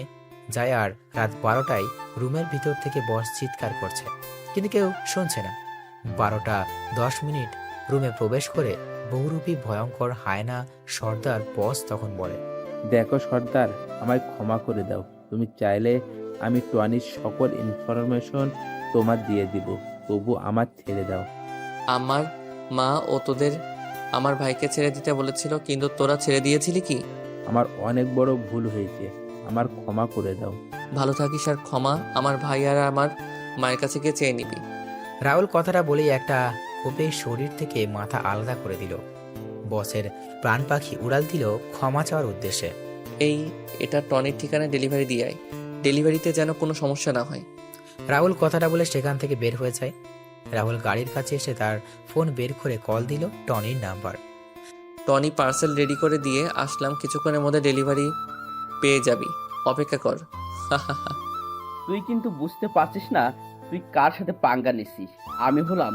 B: যায়। আর রাত 12টায় রুমের ভিতর থেকে বস চিৎকার করছে, কিন্তু কেউ শুনছে না। 12:10 রুমে প্রবেশ করে বহুরূপী ভয়ঙ্কর হায়না সর্দার বস তখন বলে,
J: দেখো সর্দার, আমায় ক্ষমা করে দাও। তুমি চাইলে আমি টনির সকল ইনফরমেশন তোমার দিয়ে দিব, তবু আমার ছেড়ে দাও।
C: আমার মা ও তোদের আমার ভাইকে ছেড়ে দিতে বলেছিল, কিন্তু তোরা ছেড়ে দিয়েছিলি কি?
J: আমার অনেক বড় ভুল হয়েছে, আমার ক্ষমা করে দাও।
C: ভালো থাকিস, আর ক্ষমা আমার ভাই আর আমার মায়ের কাছে গিয়ে চেয়ে নিবি।
B: রাহুল কথাটা বলেই একটা কোপে শরীর থেকে মাথা আলাদা করে দিল। বসের প্রাণ পাখি উড়াল দিল ক্ষমা চাওয়ার উদ্দেশ্যে।
C: এটা টনির ঠিকানায় ডেলিভারি দিয়ে আয়, ডেলিভারিতে যেন কোনো সমস্যা না হয়।
B: রাহুল কথাটা বলে সেখান থেকে বের হয়ে যায়। রাহুল গাড়ির কাছে এসে তার ফোন বের করে কল দিল টনির নাম্বার।
C: টনি পার্সেল রেডি করে দিয়ে আসলাম, কিছুক্ষণের মধ্যে ডেলিভারি পেয়ে যাবি, অপেক্ষা কর।
G: তুই কিন্তু বুঝতে পারছিস না তুই কার সাথে পাঙ্গা নিছিস। আমি হলাম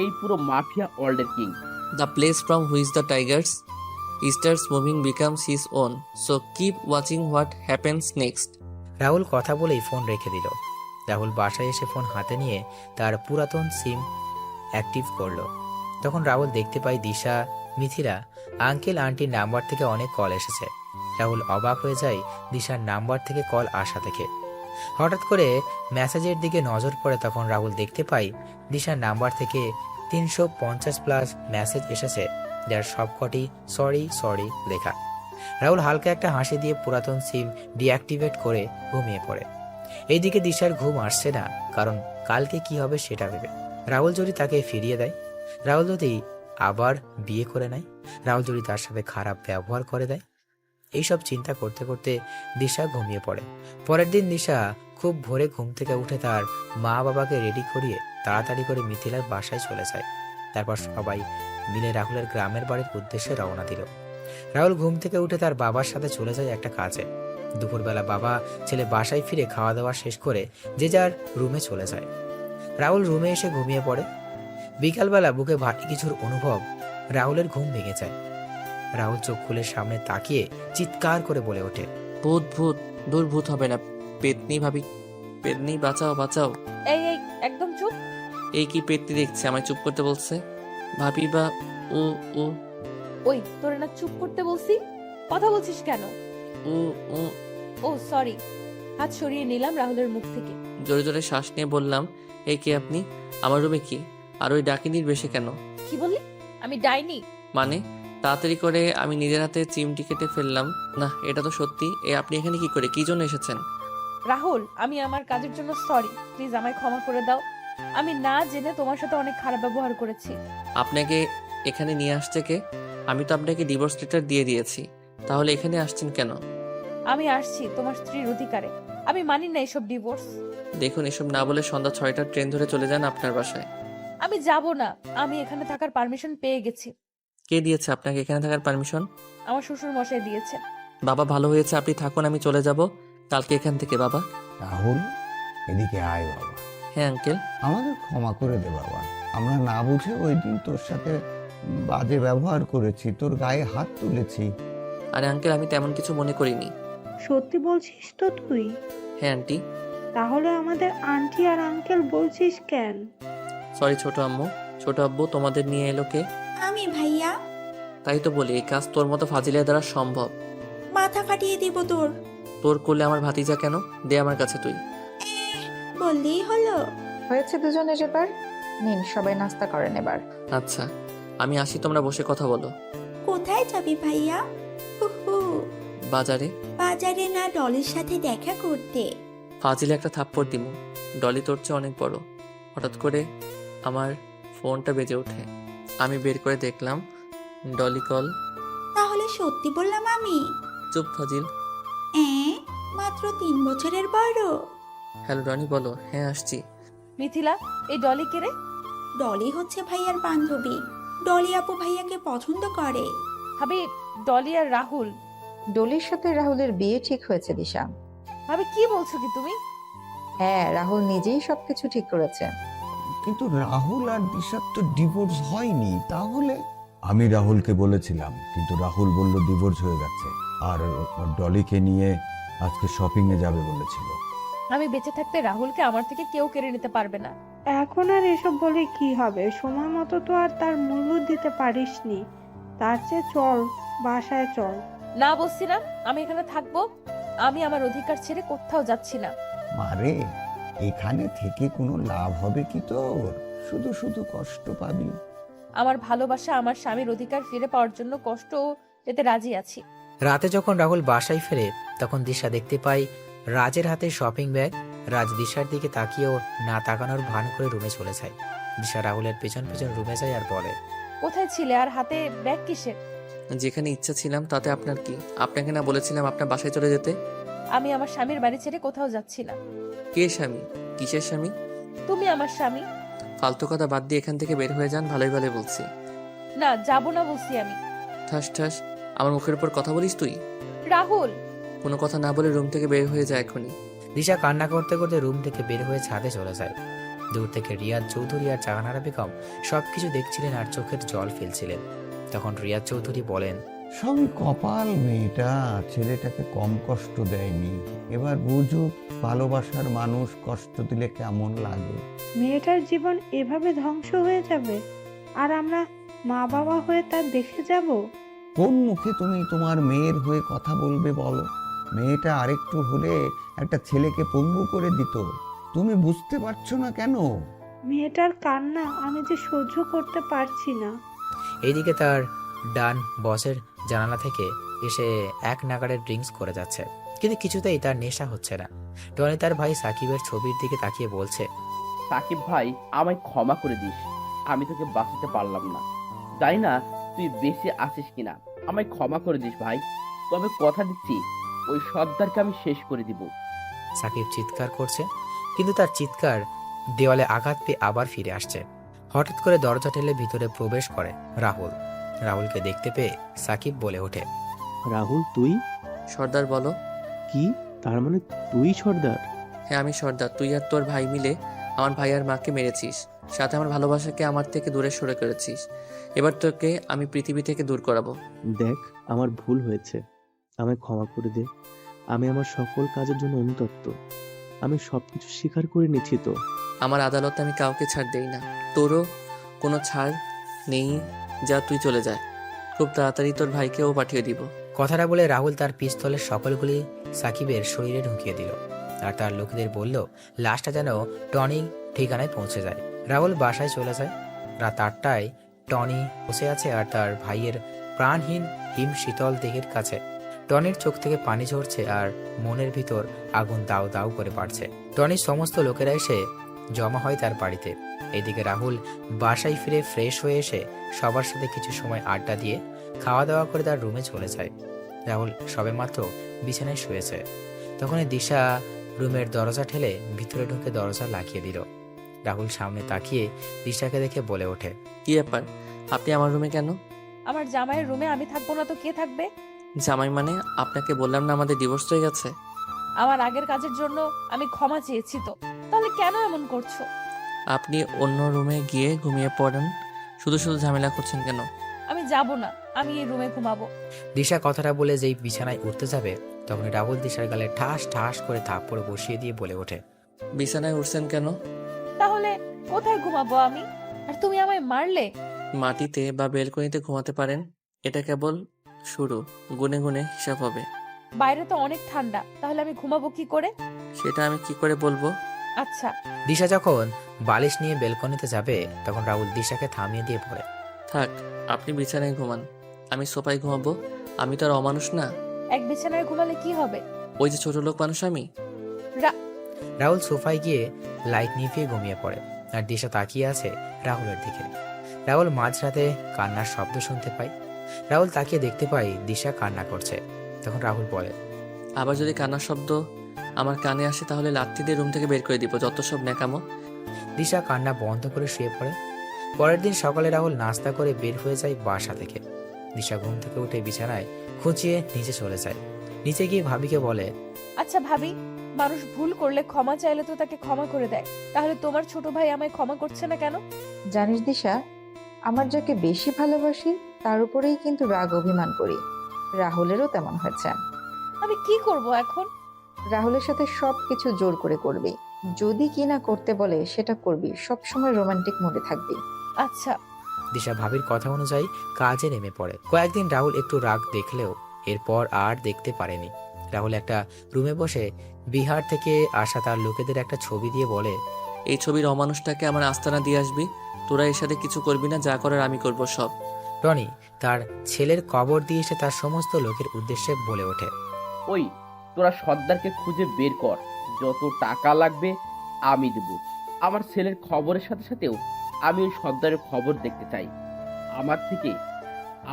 G: এই পুরো মাফিয়া ওয়ার্ল্ডের king.
C: The place from which the tigers starts moving becomes his own. So keep watching what happens next.
B: Rahul কথা বলেই ফোন রেখে দিল। রাহুল বাসায় এসে ফোন হাতে নিয়ে তার পুরাতন সিম অ্যাক্টিভ করলো। তখন রাহুল দেখতে পায় দিশা, মিথিলা, আঙ্কেল আন্টির নাম্বার থেকে অনেক কল এসেছে। রাহুল অবাক হয়ে যায় দিশার নাম্বার থেকে কল আসা থেকে। হঠাৎ করে মেসেজের দিকে নজর পড়ে, তখন রাহুল দেখতে পায় দিশার নাম্বার থেকে 350+ মেসেজ এসেছে, যার সবকটি সরি সরি লেখা। রাহুল হালকা একটা হাসি দিয়ে পুরাতন সিম ডিঅ্যাক্টিভেট করে ঘুমিয়ে পড়ে। এইদিকে দিশার ঘুম আসছে না, কারণ কালকে কি হবে সেটা ভেবে। রাহুল যদি তাকে ফিরিয়ে দেয়, রাহুল যদি আবার বিয়ে করে নেয়, রাহুল যদি তার সাথে খারাপ ব্যবহার করে দেয়, এইসব চিন্তা করতে করতে দিশা ঘুমিয়ে পড়ে। পরের দিন দিশা খুব ভোরে ঘুম থেকে উঠে তার মা বাবাকে রেডি করিয়ে তাড়াতাড়ি করে মিথিলার বাসায় চলে যায়। তারপর সবাই মিলে রাহুলের গ্রামের বাড়ির উদ্দেশ্যে রওনা দিল। রাহুল ঘুম থেকে উঠে তার বাবার সাথে চলে যায় একটা কাজে। দুপুরবেলা বাবা ছেলে বাসায় ফিরে খাওয়া দাওয়া শেষ করে যে যার রুমে চলে যায়। রাহুল রুমে এসে ঘুমিয়ে পড়ে। বিকালবেলা বুকে ভারী কিছুর অনুভব রাহুলের ঘুম ভেঙে যায়। রাহুল চোখ খুলে সামনে তাকিয়ে চিৎকার করে বলে ওঠে,
C: ভূত ভূত, দূর ভূত হবে না। পেতনি ভাবি, পেতনি বাঁচাও বাঁচাও।
A: এই এই একদম চুপ।
C: এই কি পেতনি দেখছে আমায় চুপ করতে বলছে? ভাবি বা ও ও
A: ওই তোরে না চুপ করতে বলছি, কথা বলছিস কেন?
C: ও ও
A: ও সরি। হাত সরিয়ে নিলাম রাহুলের মুখ থেকে।
C: জোরে জোরে শ্বাস নিয়ে বললাম, এই কে আপনি? আমার রুমে কি? আর ওই ডাকিনির বেশে কেন?
A: কি বললি? আমি ডাইনি?
C: মানে? তাড়াতাড়ি করে আমি নিজের হাতে চিমটি কেটে ফেললাম। না, এটা তো সত্যি। আপনি এখানে কি করে, কি জন্য এসেছেন?
A: রাহুল, আমি আমার কাজের জন্য সরি, প্লিজ আমায় ক্ষমা করে দাও। আমি না জেনে তোমার সাথে অনেক খারাপ ব্যবহার করেছি।
C: আপনাকে এখানে নিয়ে আসছে কে? আমি তো আপনাকে ডিভোর্স লেটার দিয়ে দিয়েছি, তাহলে এখানে আসছেন কেন?
A: আমি আসছি তোমার স্ত্রীর অধিকারে। আমি মানি না এসব ডিভোর্স।
C: দেখুন, এসব না বলে সন্ধ্যা 6টার ট্রেন ধরে চলে যান আপনার বাসায়।
A: আমি যাব না, আমি এখানে থাকার পারমিশন পেয়ে গেছি।
C: কে দিয়েছে আপনাকে এখানে থাকার পারমিশন?
A: আমার শ্বশুর মশাই দিয়েছে।
C: বাবা, ভালো হয়েছে আপনি থাকুন, আমি চলে যাব কালকে এখান থেকে। বাবা।
F: রাহুল, এদিকে আয় বাবা।
C: হ্যাঁ আঙ্কেল।
F: আমাদের ক্ষমা করে দে বাবা। আমরা না বুঝে ওই দিন তোর সাথে বাজে ব্যবহার করেছি, তোর গায়ে হাত তুলেছি।
C: আরে আঙ্কেল, আমি তেমন কিছু মনে করিনি।
D: সত্যি বলছিস তো তুই?
C: হ্যাঁ আন্টি।
D: তাহলে আমাদের আন্টি আর আঙ্কেল বলছিস কেন?
C: সরি ছোট আম্মু। ছোট আব্বু তোমাদের নিয়ে এলো কে?
H: আমি ভাইয়া।
C: তাই তো বলি, এই কাজ তোর মতো ফাজিলের দ্বারা সম্ভব।
H: মাথা ফাটিয়ে দিব তোর।
C: তোর করলে আমার ভাতিজা কেন? দে আমার কাছে তুই।
H: বললেই হলো।
I: হয়েছে দুজনের এবার। নিন, সবাই নাস্তা করেন এবার।
C: আচ্ছা, আমি আসি, তোমরা বসে কথা বলো।
H: কোথায় যাবি ভাইয়া? হু হু।
C: বাজারে।
H: বাজারে না, ডলির সাথে দেখা করতে।
C: ফাজিলে একটা থাপ্পড় দিমু। ডলি তোর চেয়ে অনেক বড়। হঠাৎ করে আমার ফোনটা বেজে ওঠে। আমি বের করে দেখলাম ডলি কল।
H: তাহলে সত্যি বললাম আমি?
C: চুপ ফাজিল।
H: মাত্র 3 বছরের বড়।
C: হ্যালো রনি, বলো। হ্যাঁ আসছি।
A: মিথিলা, এই ডলি কে রে?
H: ডলি হচ্ছে ভাইয়ার বান্ধবী। ডলি আপু ভাইয়াকে পছন্দ করে।
A: ভাবি, ডলি আর রাহুল।
I: ডলির সাথে রাহুলের বিয়ে ঠিক হয়েছে দিশা।
A: ভাবি কি বলছো কি তুমি?
I: হ্যাঁ, রাহুল নিজেই সবকিছু ঠিক করেছে।
F: কিন্তু রাহুল আর দিশার তো ডিভোর্স হয়নি, তাহলে? আমি রাহুলকে বলেছিলাম, কিন্তু রাহুল বলল ডিভোর্স হয়ে গেছে, আর ডলিকে নিয়ে আজকে শপিং এ যাবে বলেছিল।
A: আমি বেঁচে থাকতে রাহুলকে আমার থেকে কেউ কেড়ে নিতে পারবে না।
D: এখন আর এসব বলে কি হবে? সময় মতো তো আর তার মূল্য দিতে পারিসনি। তার চেয়ে চল, বাসায় চল।
A: না বলছি না, আমি এখানে থাকবো। আমি আমার অধিকার ছেড়ে কোথাও যাচ্ছি না।
F: মারে, এখানে থেকে কোনো লাভ হবে কি তোর? শুধু শুধু কষ্ট পাবি।
A: আমার ভালোবাসা, আমার স্বামীর অধিকার ফিরে পাওয়ার জন্য কষ্ট পেতে রাজি আছি।
B: রাতে যখন রাহুল বাসায় ফেরে তখন দিশা দেখতে পায় রাজের হাতে শপিং ব্যাগ। রাজ দিশার দিকে তাকিয়েও না তাকানোর ভান করে রুমে চলে যায়। দিশা রাহুলের পেছন পেছন রুমে যায় আর বলে,
A: কোথায় ছিলে আর হাতে ব্যাগ কিসের?
C: যেখানে ইচ্ছা ছিলাম, তাতে আপনার কি? আপনাকে না বলেছিলাম আপনার বাসায় চলে যেতে?
A: আমি আমার স্বামীর বাড়ি ছেড়ে কোথাও যাচ্ছি না।
C: কে স্বামী? কিসের স্বামী?
A: তুমি আমার স্বামী।
C: ফালতু কথা বাদ দিয়ে এখান থেকে বের হয়ে যান, ভালোই ভালোই বলছি।
A: না, যাব না বলছি আমি।
C: ঠাস ঠাস, আমার মুখের উপর কথা বলিস তুই?
A: রাহুল,
C: কোনো কথা না বলে রুম থেকে বের হয়ে যায় এখনই।
B: দিশা কান্না করতে করতে রুম থেকে বের হয়ে ছাদে চলে যায়। দূর থেকে রিয়াজ চৌধুরী আর জাহানারা বেগম সবকিছু দেখছিলেন আর চোখের জল ফেলছিলেন। তখন রিয়াজ চৌধুরী বলেন,
F: সবই কপাল, মেয়েটা ছেলেটাকে কম কষ্ট দেয়নি। এবার বুঝুক ভালোবাসার মানুষ কষ্ট দিলে কেমন লাগে।
D: মেয়েটার জীবন এভাবে ধ্বংস হয়ে যাবে, আর আমরা মা বাবা হয়ে তার দেখে যাব?
F: কোন মুখে তুমি তোমার মেয়ের হয়ে কথা বলবে বলো? মেয়েটা আরেকটু হলে একটা ছেলেকে পঙ্গু করে দিত। তুমি বুঝতে পারছো না কেন?
D: মেয়েটার কান্না আমি যে সহ্য করতে পারছি না।
B: এইদিকে তার ডান বসের জানালা থেকে এসে এক নাগাড়ে ড্রিঙ্কস করে যাচ্ছে, কিন্তু কিছুতেই তার নেশা হচ্ছে না। টনি তার ভাই সাকিবের ছবির দিকে তাকিয়ে বলছে,
G: সাকিব ভাই, আমায় ক্ষমা করে দিস। আমি তোকে বাঁচাতে পারলাম না। জানি না তুই বেঁচে আছিস কিনা, আমায় ক্ষমা করে দিস ভাই। তবে কথা দিচ্ছি ওই সর্দারকে আমি শেষ করে দিব।
B: সাকিব চিৎকার করছে, কিন্তু তার চিৎকার দেওয়ালে আঘাত পেয়ে আবার ফিরে আসছে। হঠাৎ করে দরজা ঠেলে ভিতরে প্রবেশ করে রাহুল। রাহুলকে দেখতে পেয়ে সাকিব বলে ওঠে,
E: রাহুল তুই?
C: সর্দার বলো।
E: কি তার মানে তুই সর্দার?
C: হ্যাঁ আমি সর্দার। তুই আর তোর ভাই মিলে আমার ভাই আর মাকে মেরেছিস, সাথে আমার ভালোবাসাকে আমার থেকে দূরে সরে করেছিস। এবার তোকে আমি পৃথিবী থেকে দূর করাবো।
E: দেখ, আমার ভুল হয়েছে, আমায় ক্ষমা করে দে। আমি আমার সকল কাজের জন্য অনুতপ্ত। আমি সবকিছু স্বীকার করে নিচ্ছি তো।
C: আমার আদালতে আমি কাউকে ছাড় দেই না, তোরও কোনো ছাড় নেই। যা তুই চলে যায়, খুব তাড়াতাড়ি তোর ভাইকেও পাঠিয়ে দিব।
B: কথাটা বলে রাহুল তার পিস্তলের সকলগুলি সাকিবের শরীরে ঢুকিয়ে দিল আর তার লোকেদের বলল লাশটা যেন টনি ঠিকানায় পৌঁছে যায়। রাহুল বাসায় চলে যায়। রাত 8টায় টনি বসে আছে আর তার ভাইয়ের প্রাণহীন হিম শীতল দেহের কাছে। টনির চোখ থেকে পানি ঝরছে আর মনের ভিতর আগুন দাউ দাউ করে বাড়ছে। টনির সমস্ত লোকেরা এসে জমা হয় তার বাড়িতে। এদিকে রাহুল বাসায় ফিরে ফ্রেশ হয়ে এসে সবার সাথে কিছু সময় আড্ডা দিয়ে খাওয়া দাওয়া করে তার রুমে চলে যায়। রাহুল সবেমাত্র বিছানায় শুয়েছে, তখনই দিশা রুমের দরজা ঠেলে ভিতরে ঢুকে দরজা লাগিয়ে দিল। রাহুল সামনে তাকিয়ে দিশাকে দেখে বলে ওঠে,
C: কি ব্যাপার, আপনি আমার রুমে কেন?
A: আমার জামাইয়ের রুমে আমি থাকবো না তো কে থাকবে?
C: জামাই মানে? আপনাকে বললাম না আমাদের ডিভোর্স হয়ে গেছে।
A: আমার আগের কাজের জন্য আমি ক্ষমা চেয়েছি তো, তাহলে কেন এমন করছো?
C: আপনি অন্য রুমে গিয়ে ঘুমিয়ে পড়েন, শুধু শুধু ঝামেলা করছেন কেন?
A: আমি যাব না, আমি এই রুমে ঘুমাবো।
B: দিশা কথাটা বলে যেই বিছানায় উঠতে যাবে তখন রাহুল দিশার গালে ঠাস ঠাস করে থাপ্পড় বসিয়ে দিয়ে বলে ওঠে,
C: বিছানায় উঠছেন কেন?
A: তাহলে কোথায় ঘুমাবো আমি? আর তুমি আমায় মারলে?
C: মাটিতে বা বেলকনিতে ঘুমাতে পারেন, এটা কেবল শুরু, গুনে গুনে হিসাব হবে।
A: বাইরে তো অনেক ঠান্ডা, তাহলে আমি ঘুমাবো কি করে?
C: সেটা আমি কি করে বলবো?
A: আচ্ছা।
B: দিশা যখন বালিশ নিয়ে বেলকনিতে যাবে তখন রাহুল দিশাকে থামিয়ে দিয়ে পড়ে,
C: থাক, আপনি বিছানায় ঘুমান, আমি সোফায় ঘুমাবো। আমি তো আর অমানুষ না।
A: এক বিছানায় ঘুমালে কি হবে?
C: ওই যে ছোট লোক মানুষ আমি।
B: রাহুল সোফায় গিয়ে লাইট নিভিয়ে ঘুমিয়ে পড়ে আর দিশা তাকিয়ে আছে রাহুলের দিকে। রাহুল মাঝরাতে কান্নার শব্দ শুনতে পায়। রাহুল তাকিয়ে দেখতে পায় দিশা কান্না করছে। তখন রাহুল বলে,
C: আবার যদি কান্নার শব্দ আমার কানে আসে তাহলে লাথি দিয়ে রুম থেকে বের করে দিব, যত সব ন্যাকামো।
B: দিশা কান্না বন্ধ করে শুয়ে পড়ে। পরের দিন সকালে রাহুল নাস্তা করে বের হয়ে যায় বাসা থেকে। দিশা ঘুম থেকে উঠে বিছানায় খুঁচিয়ে নিচে চলে যায়। নিচে গিয়ে ভাবিকে বলে,
A: আচ্ছা ভাবি, মানুষ ভুল করলে ক্ষমা চাইলে তো তাকে ক্ষমা করে দেয়, তাহলে তোমার ছোট ভাই আমায় ক্ষমা করছে না কেন?
I: জানিস দিশা, আমার যাকে বেশি ভালোবাসি তার উপরেই কিন্তু রাগ অভিমান করি। রাহুলেরও তেমন হয়েছে।
A: আমি কি করব এখন?
I: রাহুলের সাথে সবকিছু জোর করে করবি, যদি কি না করতে বলে সেটা করবি, সবসময় রোমান্টিক মোডে থাকবি।
A: আচ্ছা।
B: দিশা ভাবির কথা অনুযায়ী কাজে নেমে পড়ে। কয়েকদিন রাহুল একটু রাগ দেখলেও এরপর আর দেখতে পারেনি। রাহুল একটা রুমে বসে বিহার থেকে আসা তার লোকেদের একটা ছবি দিয়ে বলে,
C: এই ছবির অমানুষটাকে আমার আস্তানা দিয়ে আসবি, তোরা এর সাথে কিছু করবি না, যা করার আমি করব সব।
B: টনি তার ছেলের কবর দিয়ে এসে তার সমস্ত লোকের উদ্দেশ্যে বলে ওঠে,
G: ওই তোরা সর্দারকে খুঁজে বের কর, যত টাকা লাগবে আমি দেব। আমার ছেলের খবরের সাথে সাথেও আমি ওই সর্দারের খবর দেখতে চাই। আমার থেকে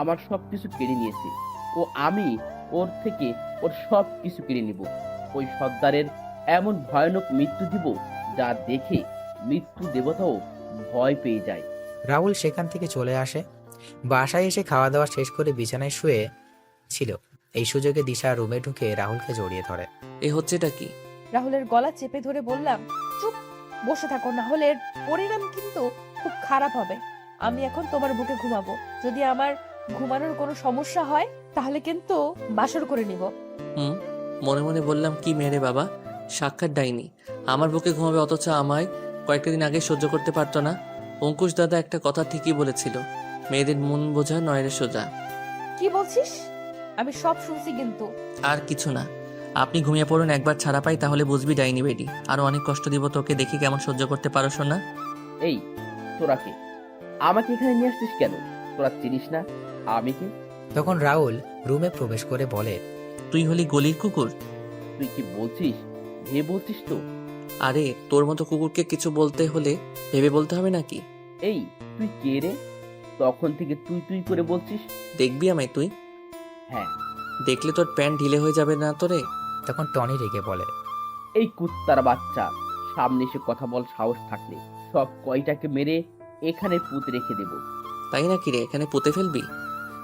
G: আমার সব কিছু কেড়ে নিয়েছে ও, আমি ওর থেকে ওর সব কিছু কেড়ে নিব। ওই সর্দারের এমন ভয়ানক মৃত্যু দিব যা দেখে মৃত্যু দেবতাও ভয় পেয়ে যায়।
B: রাহুল সেখান থেকে চলে আসে। বাসায় এসে খাওয়া দাওয়া শেষ করে বিছানায় শুয়ে ছিল। এই সুযোগে দিশা রুমে ঢুকে রাহুলকে জড়িয়ে ধরে।
C: এ হচ্ছেটা কি?
A: রাহুলের গলা চেপে ধরে বললাম, চুপ বসে থাকো, না হলে এর পরিণাম কিন্তু খুব খারাপ হবে। আমি এখন তোমার বুকে ঘুমাবো, যদি আমার ঘুমানোর কোনো সমস্যা হয় তাহলে কিন্তু বাসর করে নিব।
C: মনে মনে বললাম, কি মেরে বাবা, সাক্ষাৎ ডাইনি আমার বুকে ঘুমাবে, অথচ আমায় কয়েকটা দিন আগে সহ্য করতে পারতো না। অঙ্কুশ দাদা একটা কথা ঠিকই বলেছিল, মেয়েদের মন বোঝা নয় রে সোজা।
A: কি বলছিস? আমি সব শুনছি কিন্তু।
C: আর কিছু না, আপনি ঘুমিয়ে পড়ুন, একবার ছাড়া পাই তাহলে বুঝবি ডাইনি বেডি। আরো অনেক কষ্ট দিব তোকে, দেখি কেমন সহ্য করতে পারো শোনা।
G: এই তোরা কে? আমাকে এখানে নিয়ে আসছিস কেন? তোরা চিনিস না আমি কে?
B: তখন রাহুল রুমে প্রবেশ করে বলে,
C: তুই হলি গলির কুকুর।
G: তুই কি বলছিস? ভেবে বলছিস তো?
C: আরে তোর মতো কুকুরকে কিছু বলতে হলে ভেবে বলতে হবে নাকি?
G: এই তুই কে রে? তখন থেকে তুই তুই করে বলছিস।
C: দেখবি আমায় তুই?
G: হ্যাঁ
C: দেখলে তোর প্যান্ট ঢিলে হয়ে যাবে না তোরে?
B: তখন টনি রেগে বলে,
G: এই কুত্তার বাচ্চা, সামনে এসে কথা বল সাহস থাকলে সব কয়টাকে মেরে এখানে পুঁতে রেখে দেব।
C: তাই নাকি রে, এখানে পুঁতে ফেলবি?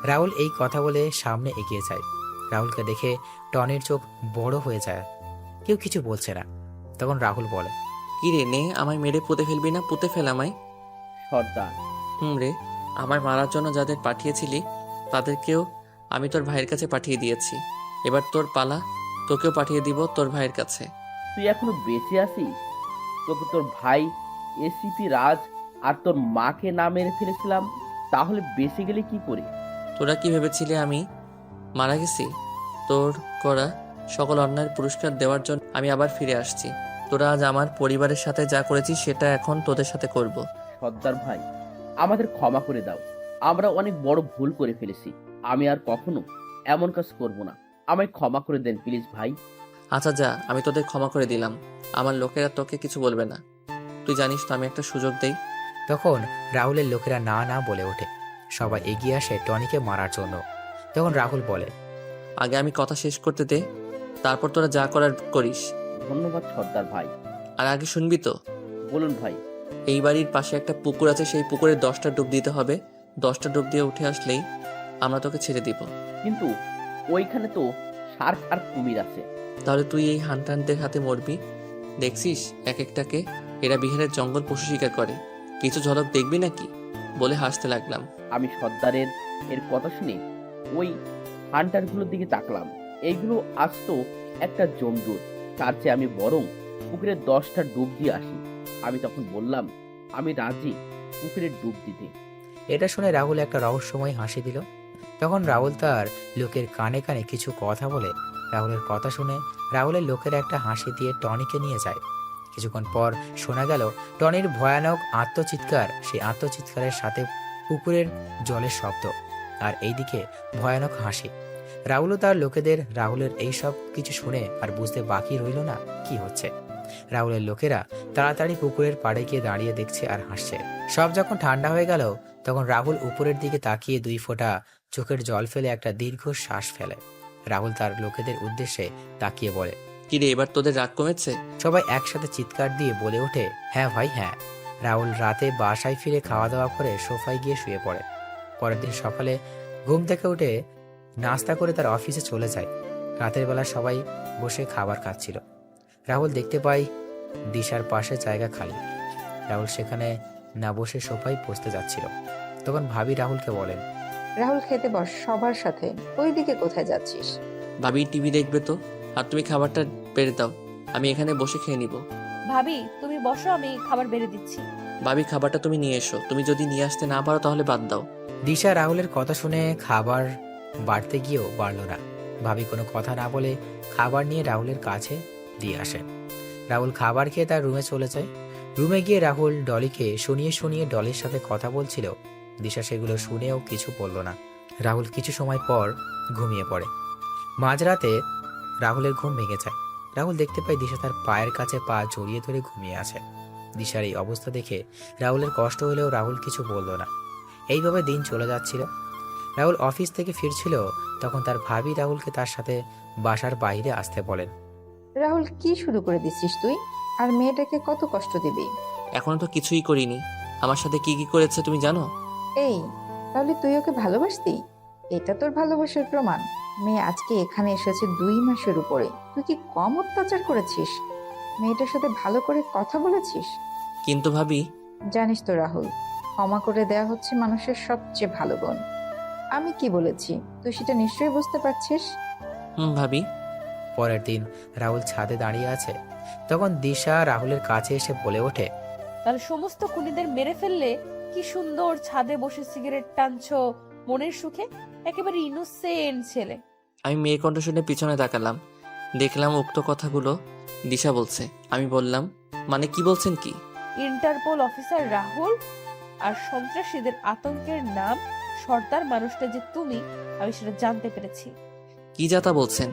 B: রাহুল এই কথা বলে সামনে এগিয়ে যায়। রাহুলকে দেখে টনির চোখ বড় হয়ে যায়। কেউ কিছু বলছে না। তখন রাহুল বলে,
C: কি রে, নে আমায় মেরে পুঁতে ফেলবি না? পুঁতে ফেল আমায়।
G: সর্দার,
C: রে, আমায় মারার জন্য যাদের পাঠিয়েছিলি তাদেরকেও আমি তোর ভাইয়ের কাছে পাঠিয়ে দিয়েছি। এবার তোর পালা, তোকেও পাঠিয়ে দিব তোর ভাইয়ের কাছে।
G: তুই এখনো বেঁচে আছিস? তোকে তোর ভাই এসিপি রাজ আর তোর মাকে না মেরে ফেলেছিলাম, তাহলে বেঁচে গেলে কি করে?
C: তোরা কি ভেবেছিলি আমি মারা গেছি? তোর করা সকল অন্যায়ের পুরস্কার দেওয়ার জন্য আমি আবার ফিরে আসছি। তোরা আজ আমার পরিবারের সাথে যা করেছিস সেটা এখন তোদের সাথে করব।
G: সর্দার ভাই, আমাদের ক্ষমা করে দাও, আমরা অনেক বড় ভুল করে ফেলেছি। আমি আর কখনো এমন কাজ করব না, আমায় ক্ষমা করে দেন প্লিজ ভাই।
C: আচ্ছা যা, আমি তোদের ক্ষমা করে দিলাম। আমার লোকেরা তোকে কিছু বলবে না। তুই জানিস তো আমি একটা সুযোগ দেই।
B: তখন রাহুলের লোকেরা না না বলে ওঠে। সবাই এগিয়ে আসে টনিকে মারার জন্য। তখন রাহুল বলে,
C: আগে আমি কথা শেষ করতে দে, তারপর তোরা যা করার করিস।
G: ধন্যবাদ সর্দার ভাই।
C: আর আগে শুনবি তো?
G: বলুন ভাই।
C: এই বাড়ির পাশে একটা পুকুর আছে, সেই পুকুরে 10টা ডুব দিতে হবে। 10টা ডুব দিয়ে উঠে আসলেই আমরা তোকে ছেড়ে দিব।
G: কিন্তু ওইখানে তো শার্ক আর কুমির আছে।
C: তাহলে তুই এই হান্টারদের হাতে মরবি। দেখছিস এক একটাকে, এরা বিহারের জঙ্গল পশু শিকার করে। কিছু ঝলক দেখবি নাকি? বলে হাসতে লাগলাম।
G: আমি সর্দারের এর কথা শুনে ওই হান্টারগুলোর দিকে তাকলাম। এইগুলো আসতো একটা জমদূর, তার চেয়ে আমি বরং পুকুরে 10টা ডুব দিয়ে আসি। আমি তখন বললাম, আমি রাজি পুকুরে ডুব দিতে।
B: এটা শুনে রাহুল একটা রহস্যময় হাসি দিল। তখন রাহুল তার লোকের কানে কানে কিছু কথা বলে। রাহুলের কথা শুনে রাহুলের লোকেরা একটা হাসি দিয়ে টনিকে নিয়ে যায়। কিছুক্ষণ পর শোনা গেল টনির ভয়ানক আত্মচিৎকার। সেই আত্মচিৎকারের সাথে পুকুরের জলের শব্দ, আর এইদিকে ভয়ানক হাসি। রাহুলও তার লোকেদের রাহুলের এই সব কিছু শুনে আর বুঝতে বাকি রইল না কি হচ্ছে। রাহুলের লোকেরা তাড়াতাড়ি পুকুরের পাড়ে গিয়ে দাঁড়িয়ে দেখছে আর হাসছে। সব যখন ঠান্ডা হয়ে গেল তখন রাহুল উপরের দিকে তাকিয়ে 2 ফোঁটা চোখের জল ফেলে একটা দীর্ঘ শ্বাস ফেলে। রাহুল তার লোকেদের উদ্দেশ্যে তাকিয়ে বলে,
C: কিরে, এবার তোদের রাগ কমেছে?
B: সবাই একসাথে চিৎকার দিয়ে বলে ওঠে, হ্যাঁ ভাই হ্যাঁ। রাহুল রাতে বাসায় ফিরে খাওয়া দাওয়া করে সোফায় গিয়ে শুয়ে পড়ে। পরের দিন সকালে ঘুম থেকে উঠে নাস্তা করে তার অফিসে চলে যায়। রাতের বেলা সবাই বসে খাবার খাচ্ছিল। রাহুল দেখতে পায় দিশার পাশে জায়গা খালি। রাহুল সেখানে না বসে সোফায় বসতে যাচ্ছিল। তখন ভাবি রাহুলকে বলেন,
I: রাহুল খেতে বস সবার সাথে, ওইদিকে কোথায় যাচ্ছিস?
C: ভাবি টিভি দেখবে তো, আর তুমি খাবারটা বেড়ে দাও, আমি এখানে বসে খেয়ে নিব।
A: ভাবি তুমি বসো, আমি খাবার বেড়ে দিচ্ছি।
C: ভাবি খাবারটা তুমি নিয়ে এসো, তুমি যদি নিয়ে আসতে না পারো তাহলে বাদ দাও।
B: দিশা রাহুলের কথা শুনে খাবার বাড়তে গিয়েও বাড়ল না। ভাবি কোনো কথা না বলে খাবার নিয়ে রাহুলের কাছে দিয়ে আসে। রাহুল খাবার খেয়ে তার রুমে চলে যায়। রুমে গিয়ে রাহুল ডলিকে শুনিয়ে শুনিয়ে ডলির সাথে কথা বলছিল। দিশা সেগুলো শুনেও কিছু বলল না। রাহুল কিছু সময় পর ঘুমিয়ে পড়ে। মাঝরাতে রাহুলের ঘুম ভেঙে যায়। রাহুল দেখতে পায় দিশা তার পায়ের কাছে পা জড়িয়ে ধরে ঘুমিয়ে আছে। দিশার এই অবস্থা দেখে রাহুলের কষ্ট হলেও রাহুল কিছু বলল না। এইভাবে দিন চলে যাচ্ছিল। রাহুল অফিস থেকে ফিরছিল, তখন তার ভাবি রাহুলকে তার সাথে বাসার বাইরে আসতে বলেন।
I: রাহুল, কি শুরু করে দিচ্ছিস তুই? আর মেয়েটাকে কত কষ্ট দিবি?
C: এখনো তো কিছুই করিনি। আমার সাথে কি কি করেছে তুমি জানো?
I: এই, তাহলে তুই ওকে ভালোবাসতি? এটা তোর ভালোবাসার প্রমাণ। মেয়ে আজকে এখানে এসেছে 2 মাসের উপরে, তুই কি কম অত্যাচার করেছিস? মেয়েটার সাথে ভালো করে কথা বলেছিস?
C: কিন্তু ভাবি,
I: জানিস তো রাহুল, ক্ষমা করে দেয়া হচ্ছে মানুষের সবচেয়ে ভালো গুণ। আমি কি বলেছি তুই সেটা নিশ্চয়ই বুঝতে পারছিস।
C: ভাবি।
B: পরের দিন রাহুল ছাদে দাঁড়িয়ে আছে। তখন দিশা রাহুলের কাছে এসে বলে ওঠে,
A: তাহলে সমস্ত খুনিদের মেরে ফেললে কি সুন্দর ছাদে বসে সিগারেট টানছো মনের সুখে, একেবারে ইনোসেন্ট ছেলে।
C: আমি মেয়ে কণ্ঠ শুনে পিছনে তাকালাম, দেখলাম উক্ত কথাগুলো দিশা বলছে। আমি বললাম, মানে কি বলছেন কি?
A: ইন্টারপোল অফিসার রাহুল আর সন্ত্রাসীদের আতঙ্কের নাম সর্দার মানুষটা যে তুমি, আমি সেটা জানতে পেরেছি।
C: কি যাতা বলছেন?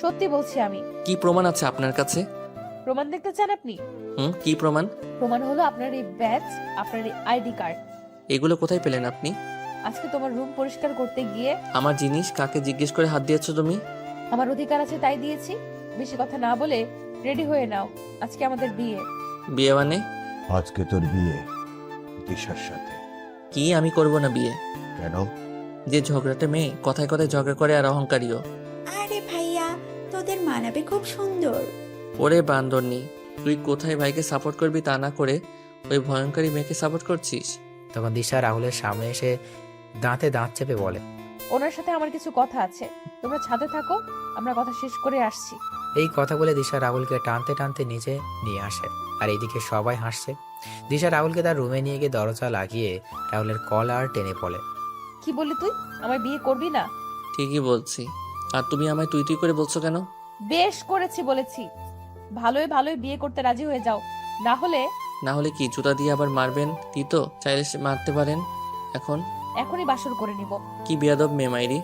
A: সত্যি বলছি আমি।
C: কি প্রমাণ আছে আপনার কাছে?
A: প্রমাণ দেখতে চান আপনি?
C: কি প্রমাণ?
A: প্রমাণ হলো আপনার এই ব্যাজ, আপনার এই আইডি কার্ড।
C: এগুলো কোথায় পেলেন আপনি?
A: আজকে তোমার রুম পরিষ্কার করতে গিয়ে
C: আমার জিনিস কাকে জিজ্ঞেস করে হাত দিয়েছো তুমি?
A: আমার অধিকার আছে তাই দিয়েছি। বেশি কথা না বলে রেডি হয়ে নাও, আজকে আমাদের বিয়ে।
C: বিয়ে মানে?
F: আজকে তোর বিয়ে দিশার সাথে।
C: কি আমি করব না বিয়ে?
F: কেন?
C: যে ঝগড়াটে মেয়ে, কথায় কথায় ঝগড়া করে আর অহংকারীও।
H: আরে ভাইয়া, তোদের মানাবে খুব সুন্দর।
C: ওরে বান্দরনি, তুই কোথায় ভাইকে সাপোর্ট করবি তা না করে ওই ভয়ঙ্করী মেয়েকে সাপোর্ট করছিস?
B: তখন দিশা রাহুলের সামনে এসে দাঁতে দাঁত চেপে বলে,
A: ওনার সাথে আমার কিছু কথা আছে, তোমরা ছাদে থাকো, আমরা কথা শেষ করে আসছি।
B: এই কথা বলে দিশা রাহুলকে টানতে টানতে নিচে নিয়ে আসে। আর এইদিকে সবাই হাসছে। দিশা রাহুলকে তার রুমে নিয়ে গিয়ে দরজা লাগিয়ে রাহুলের কলার টেনে পড়ে।
A: কি বললি তুই? আমায় বিয়ে করবি না?
C: ঠিকই বলছি। আর তুমি আমায় তুই তুই করে বলছো কেন?
A: বেশ করেছি বলেছি। ভালোই ভালোই বিয়ে করতে রাজি হয়ে যাও, না হলে
C: না হলে কি জুতা দিয়ে আবার মারবেন? তো চাইলে সে মারতে পারেন। এখন
A: এখনই বাসর করে নিব।
C: কি বিয়াদব মেয়ে মাইরি।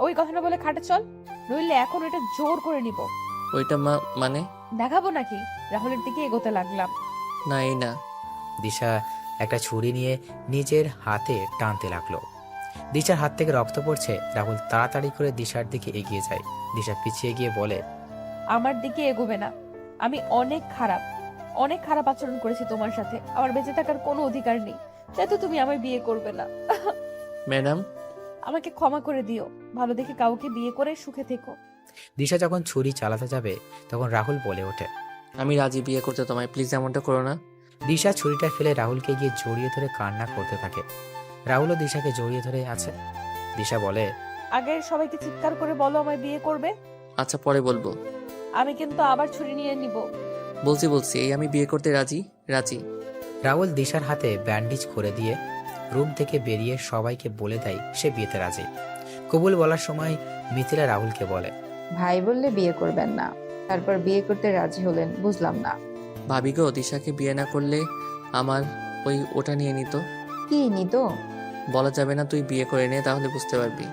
A: ওই কথাটা বলে খাটে চল, নইলে এখন এটা জোর করে নিব।
C: ওইটা মানে?
A: দেখাবো নাকি? রাহুলের দিকে এগোতে লাগলাম।
C: না, এই না।
B: দিশা একটা ছুরি নিয়ে নিজের হাতে টানতে লাগলো। দিশার হাত থেকে রক্ত পড়ছে। রাহুল তাড়াতাড়ি করে দিশার দিকে এগিয়ে যায়। দিশা পিছিয়ে গিয়ে বলে,
A: আমার দিকে এগোবে না। আমি অনেক খারাপ আচরণ করেছি তোমার সাথে। আমার বেঁচে থাকার কোনো অধিকার নেই, তাই তো তুমি আমায় বিয়ে করবে না।
C: ম্যাডাম,
A: আমাকে ক্ষমা করে দিও। ভালো দেখে কাউকে বিয়ে করে সুখে থেকো।
B: দিশা যখন ছুরি চালাতে যাবে তখন রাহুল বলে ওঠে,
C: আমি রাজি বিয়ে করতে, তোমায় প্লিজ এমনটা করো না।
B: দিশা ছুরিটা ফেলে রাহুলকে গিয়ে জড়িয়ে ধরে কান্না করতে থাকে। রাহুলও দিশাকে জড়িয়ে ধরে আছে। দিশা বলে,
A: আগে সবাইকে চিৎকার করে বলো আমায় বিয়ে করবে।
C: আচ্ছা, পরে বলবো।
A: আমি কিন্তু আবার ছুরি নিয়ে নিব।
C: বলছি এই আমি বিয়ে করতে রাজি।
B: রাহুল দিশার হাতে ব্যান্ডেজ করে দিয়ে রুম থেকে বেরিয়ে সবাইকে বলে দেয় সে বিয়েতে রাজি। কবুল বলার সময় মিথিলা রাহুলকে বলে,
I: ভাই বললে বিয়ে করবেন না, তারপর বিয়ে করতে রাজি হলেন, বুঝলাম না।
C: ভাবি গো, দিশাকে বিয়ে না করলে আমার ওটা নিয়ে নিত।
I: কি নিত?
C: বলা যাবে না, তুই বিয়ে করে নে, তাহলে বুঝতে পারবি।